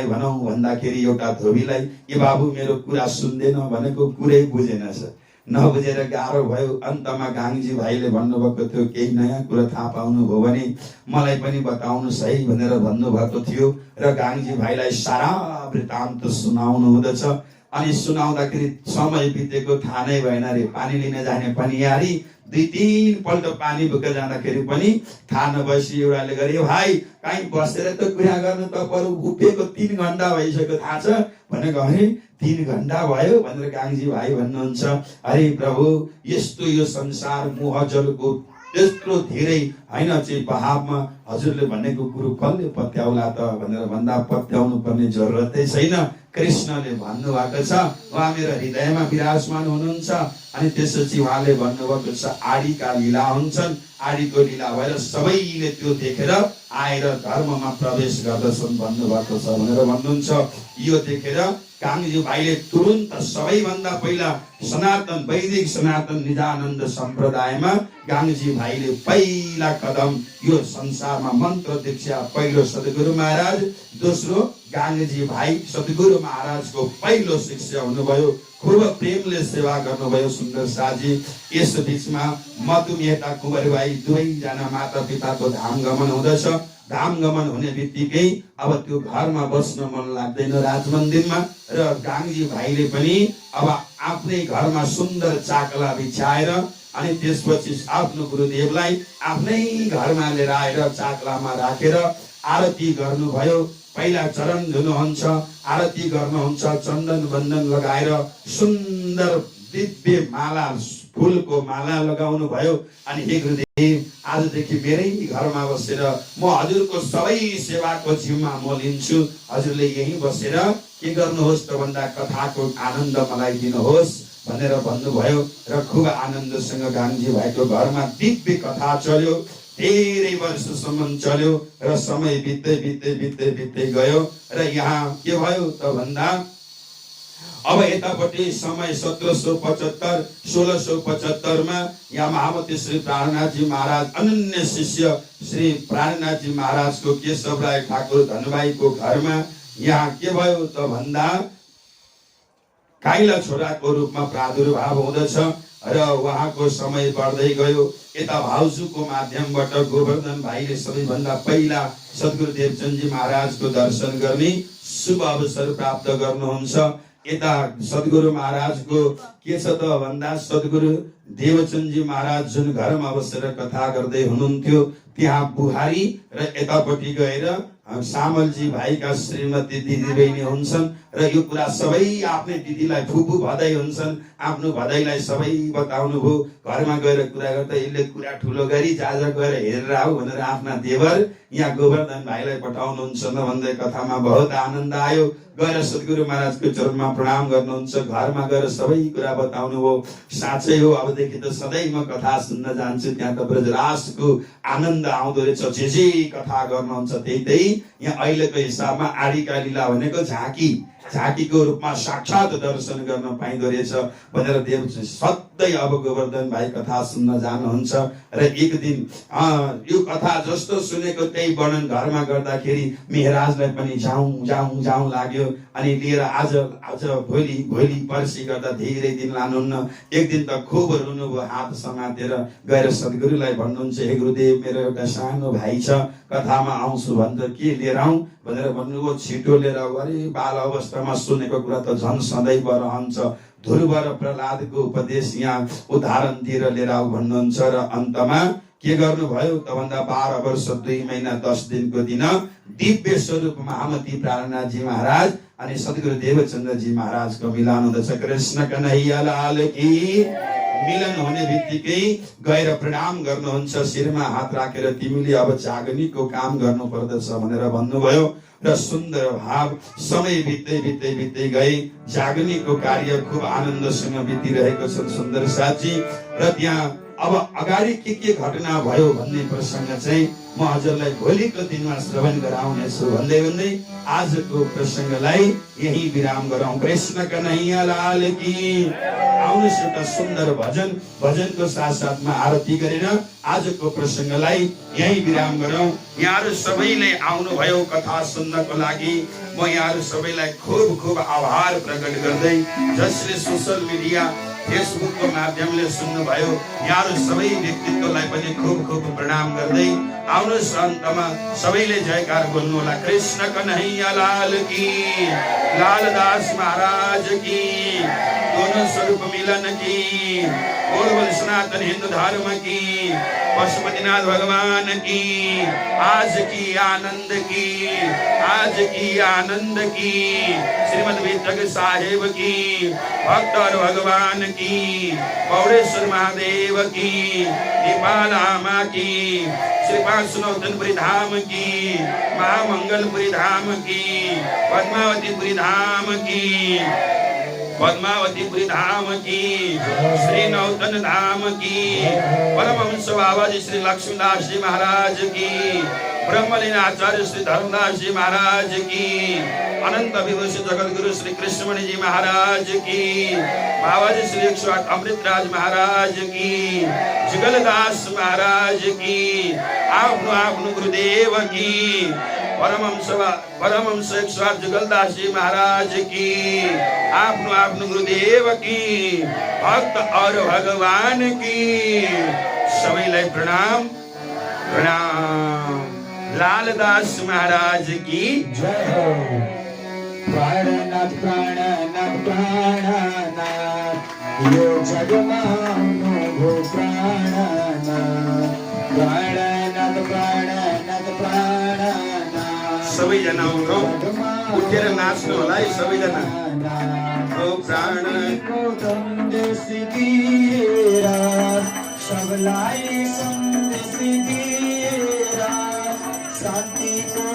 भनौं भन्दाखेरि एउटा धोबीलाई ए बाबु मेरो कुरा सुन्दैन भनेको कुरै बुझेनछ, नबुझेर गाह्रो भयो। अन्तमा गाङजी भाइले भन्नुभएको थियो केही नयाँ कुरा थाहा पाउनु भयो भने मलाई पनि बताउनुस् है भनेर भन्नुभएको थियो र गाङजी भाइलाई सारा वृत्तान्त सुनाउनु हुँदछ। अनि सुनाउँदाखेरि समय बितेको थाहा नै भएन रे। पानी लिन जाने पनियारी 2-3 पल्ट पानी बोकेर जाँदाखेरि पनि थाहा नभएपछि एउटाले गरे भाइ कहीँ बसेर त कुरा गर्नु त बरु उभिएको 3 घण्टा भइसक्यो थाहा छ भनेको। अरे 3 घण्टा भयो भनेर गाङजी भाइ भन्नुहुन्छ। अरे प्रभु यस्तो यो संसार मोह जलको त्यत्रो धेरै हैन चाहिँ बहावमा हजुरले भनेको कुरो कसले पत्याउला त भनेर भन्दा पत्याउनु पर्ने जरुरतै छैन। कृष्णले भन्नुभएको छ, उहाँ मेरो हृदयमा विराजमान हुनुहुन्छ। अनि त्यसपछि उहाँले भन्नुभएको छ आडीका लीला हुन्छन्, आडीको लीला भएर सबैले त्यो देखेर आएर धर्ममा प्रवेश गर्दछन् भन्नुभएको छ भनेर भन्नुहुन्छ। यो देखेर गाङजी भाइले तुरुन्त सबैभन्दा पहिला सनातन वैदिक सनातन निजानन्द सम्प्रदायमा गाङजी भाइले पहिला कदम यो संसारमा मन्त्र दीक्षा पहिलो सद्गुरु महाराज, दोस्रो गाङजी भाइ सद्गुरु महाराजको पहिलो शिष्य हुनुभयो। खूब प्रेमले सेवा गर्नुभयो सुन्दर साजी। यस बीचमा मधुमेहता कुँवर भाइ दुवैजना माता पिताको धाम गमन हुँदछ। धाम गमन हुने बित्तिकै अब त्यो घरमा बस्न मन लाग्दैन राजमन्दिरमा र गाङजी भाइले पनि अब आफ्नै घरमा सुन्दर चाकला बिछाएर अनि त्यसपछि आफ्नो गुरुदेवलाई आफ्नै घरमा लिएर आएर चाकलामा राखेर आरती गर्नुभयो। पहिला चरण धुनुहुन्छ, आरती गर्नुहुन्छ, चन्दन बन्दन लगाएर सुन्दर दिव्य माला फूलको माला लगाउनु भयो। अनि हे गुरुदेव आजदेखि मेरै घरमा बसेर म हजुरको सबै सेवाको जिम्मा म लिन्छु, हजुरले यही बसेर के गर्नुहोस् त भन्दा कथाको आनन्द मलाई दिनुहोस् भनेर भन्नुभयो। र खूब आनन्दसँग गाङजी भाइको घरमा दिव्य कथा चल्यो। धेरै वर्षसम्म चल्यो र समय बित्दै गयो र यहाँ के भयो त भन्दा अब यतापट्टि समय 1775 1675 मा यहाँ महामती श्री प्राणनाथजी महाराज अनन्य शिष्य श्री प्राणनाथजी महाराजको केशव राय ठाकुर धनभाइको घरमा यहाँ के भयो त भन्दा काइला छोराको रूपमा प्रादुर्भाव हुँदछ र उहाँको समय बढ्दै गयो। यता भाउजूको माध्यमबाट गोवर्धन भाइले सबैभन्दा पहिला सद्गुरु देवचन्दजी महाराजको दर्शन गर्ने शुभ अवसर प्राप्त गर्नुहुन्छ। यता सद्गुरु महाराजको के छ त भन्दा सद्गुरु देवचन्दजी महाराज जुन घरमा बसेर कथा गर्दै हुनुहुन्थ्यो त्यहाँ बुहारी र यतापट्टि गएर सामलजी भाइका श्रीमती दिदी बहिनी हुन्छन् र यो कुरा सबै आफ्नै दिदीलाई फुपू भदै हुन्छन्। आफ्नो भदैलाई सबै बताउनु भयो। घरमा गएर कुरा गर्दा यसले कुरा ठुलो गरी जाजा गएर हेरेर आऊ भनेर आफ्ना देवर यहाँ गोवर्धन भाइलाई पठाउनुहुन्छ भन्दै कथामा बहुत आनन्द आयो। गएर सद्गुरु महाराजको चरणमा प्रणाम गर्नुहुन्छ, घरमा गएर सबै कुरा बताउनु भयो। साँच्चै हो अबदेखि त सधैँ म कथा सुन्न जान्छु, त्यहाँ त ब्रजराजको आनन्द आउँदो रहेछ। जे कथा गर्नुहुन्छ त्यही यहाँ अहिलेको हिसाबमा आडीका लीला भनेको झाँकीको रूपमा साक्षात दर्शन गर्न पाइँदो रहेछ भनेर देव सधैँ अब गोवर्धन भाइ कथा सुन्न जानुहुन्छ। र एक दिन यो कथा जस्तो सुनेको त्यही वर्णन घरमा गर्दाखेरि मेहराजलाई पनि जाउँ लाग्यो। अनि लिएर आज भोलि पर्सि गर्दा धेरै दिन लानुहुन्न। एक दिन त खुब रुनुभयो, हात समातेर गएर सद्गुरुलाई भन्नुहुन्छ हे गुरुदेव मेरो एउटा सानो भाइ छ, कथामा आउँछु भन्दा के लिएर आउँ भनेर भन्नुभयो। छिटो लिएर अरे बाल अवस्थामा सुनेको कुरा त झन् सधैँ रहन्छ ध्रुव र प्रहलादको उपदेश यहाँ उदाहरणतिर लिएर आऊ भन्नुहुन्छ र अन्तमा के गर्नुभयो त भन्दा 12 वर्ष 2 महिना 10 दिनको दिन दिव्य स्वरूप महामती प्राणनाथजी महाराज अनि सद्गुरु देवचन्द्रजी महाराजको मिलन हुँदछ। कृष्ण कन्हैया लाल की। मिलन हुने बित्तिकै गएर प्रणाम गर्नुहुन्छ, शिरमा हात राखेर तिमीले अब जागनीको काम गर्नु पर्दछ भनेर भन्नुभयो र सुन्दर भाव समय बित्दै गए। जागनीको कार्य खूब आनन्दसँग बितिरहेको छ सुन्दर साथी। र त्यहाँ अब अगाडि के घटना भयो भन्ने प्रसंग चाहिँ म हजुरलाई भोलिको दिनमा श्रवण गराउनेछु भन्दै आजको प्रसंगलाई यही विराम गरौँ। कृष्ण कन्हैया लाल की। आउनुहोस् एउटा सुन्दर भजनको साथमा आरती गरेर आजको प्रसंगलाई यही विराम गरौँ। यहाँहरू सबैले आउनुभयो कथा सुन्नको लागि। म यहाँहरू सबैलाई खूब आभार प्रकट गर्दै जसले सोशल मिडिया फेसबुकको माध्यमले सुन्नुभयो यहाँहरू सबै व्यक्तित्वलाई पनि खूब प्रणाम गर्दै आउनुहोस् अन्तमा सबैले जयकार बोल्नु होला। कृष्ण कन्हैया लाल की। लालदास महाराज की। दोनों स्वरूप मिलन की। बोल सनातन हिंदू धर्म की। पशुपतिनाथ भगवान की। आज की आनंद की। आज की आनंद की। श्रीमद वितक साहेब की। भक्त और भगवान की। पौड़ेश्वर महादेव की। नेपाल आमा की। श्रीपाद सुनौतनपुरी धाम की। महामंगलपुरी धाम की। पद्मावतीपुरी धाम की। पद्मावतीपुरी धाम की। श्री नौतन धाम की। परमहंस बाबा जी श्री लक्ष्मीदास जी महाराज की। ब्रह्मलीन आचार्य श्री धर्मदास जी महाराज की। अनंत विभूषित जगत गुरु श्री कृष्णमणि जी महाराज की। बाबा जी श्री 108 अमृतराज महाराज की। जुगलदास महाराज की। आफ्नो गुरुदेव की। परमहंस 108 जुगलदास जी महाराज की। आफ्नो गुरुदेव की। भक्त और भगवान की। सबैलाई प्रणाम। लालदास महाराज की जय हो। प्राणनाथ यो जगमा भो प्राणनाथ। सबैजना उठेर नाच्नु होला है सबैजना। ओ प्राण सबलाई सन्देश दिएर शान्तिको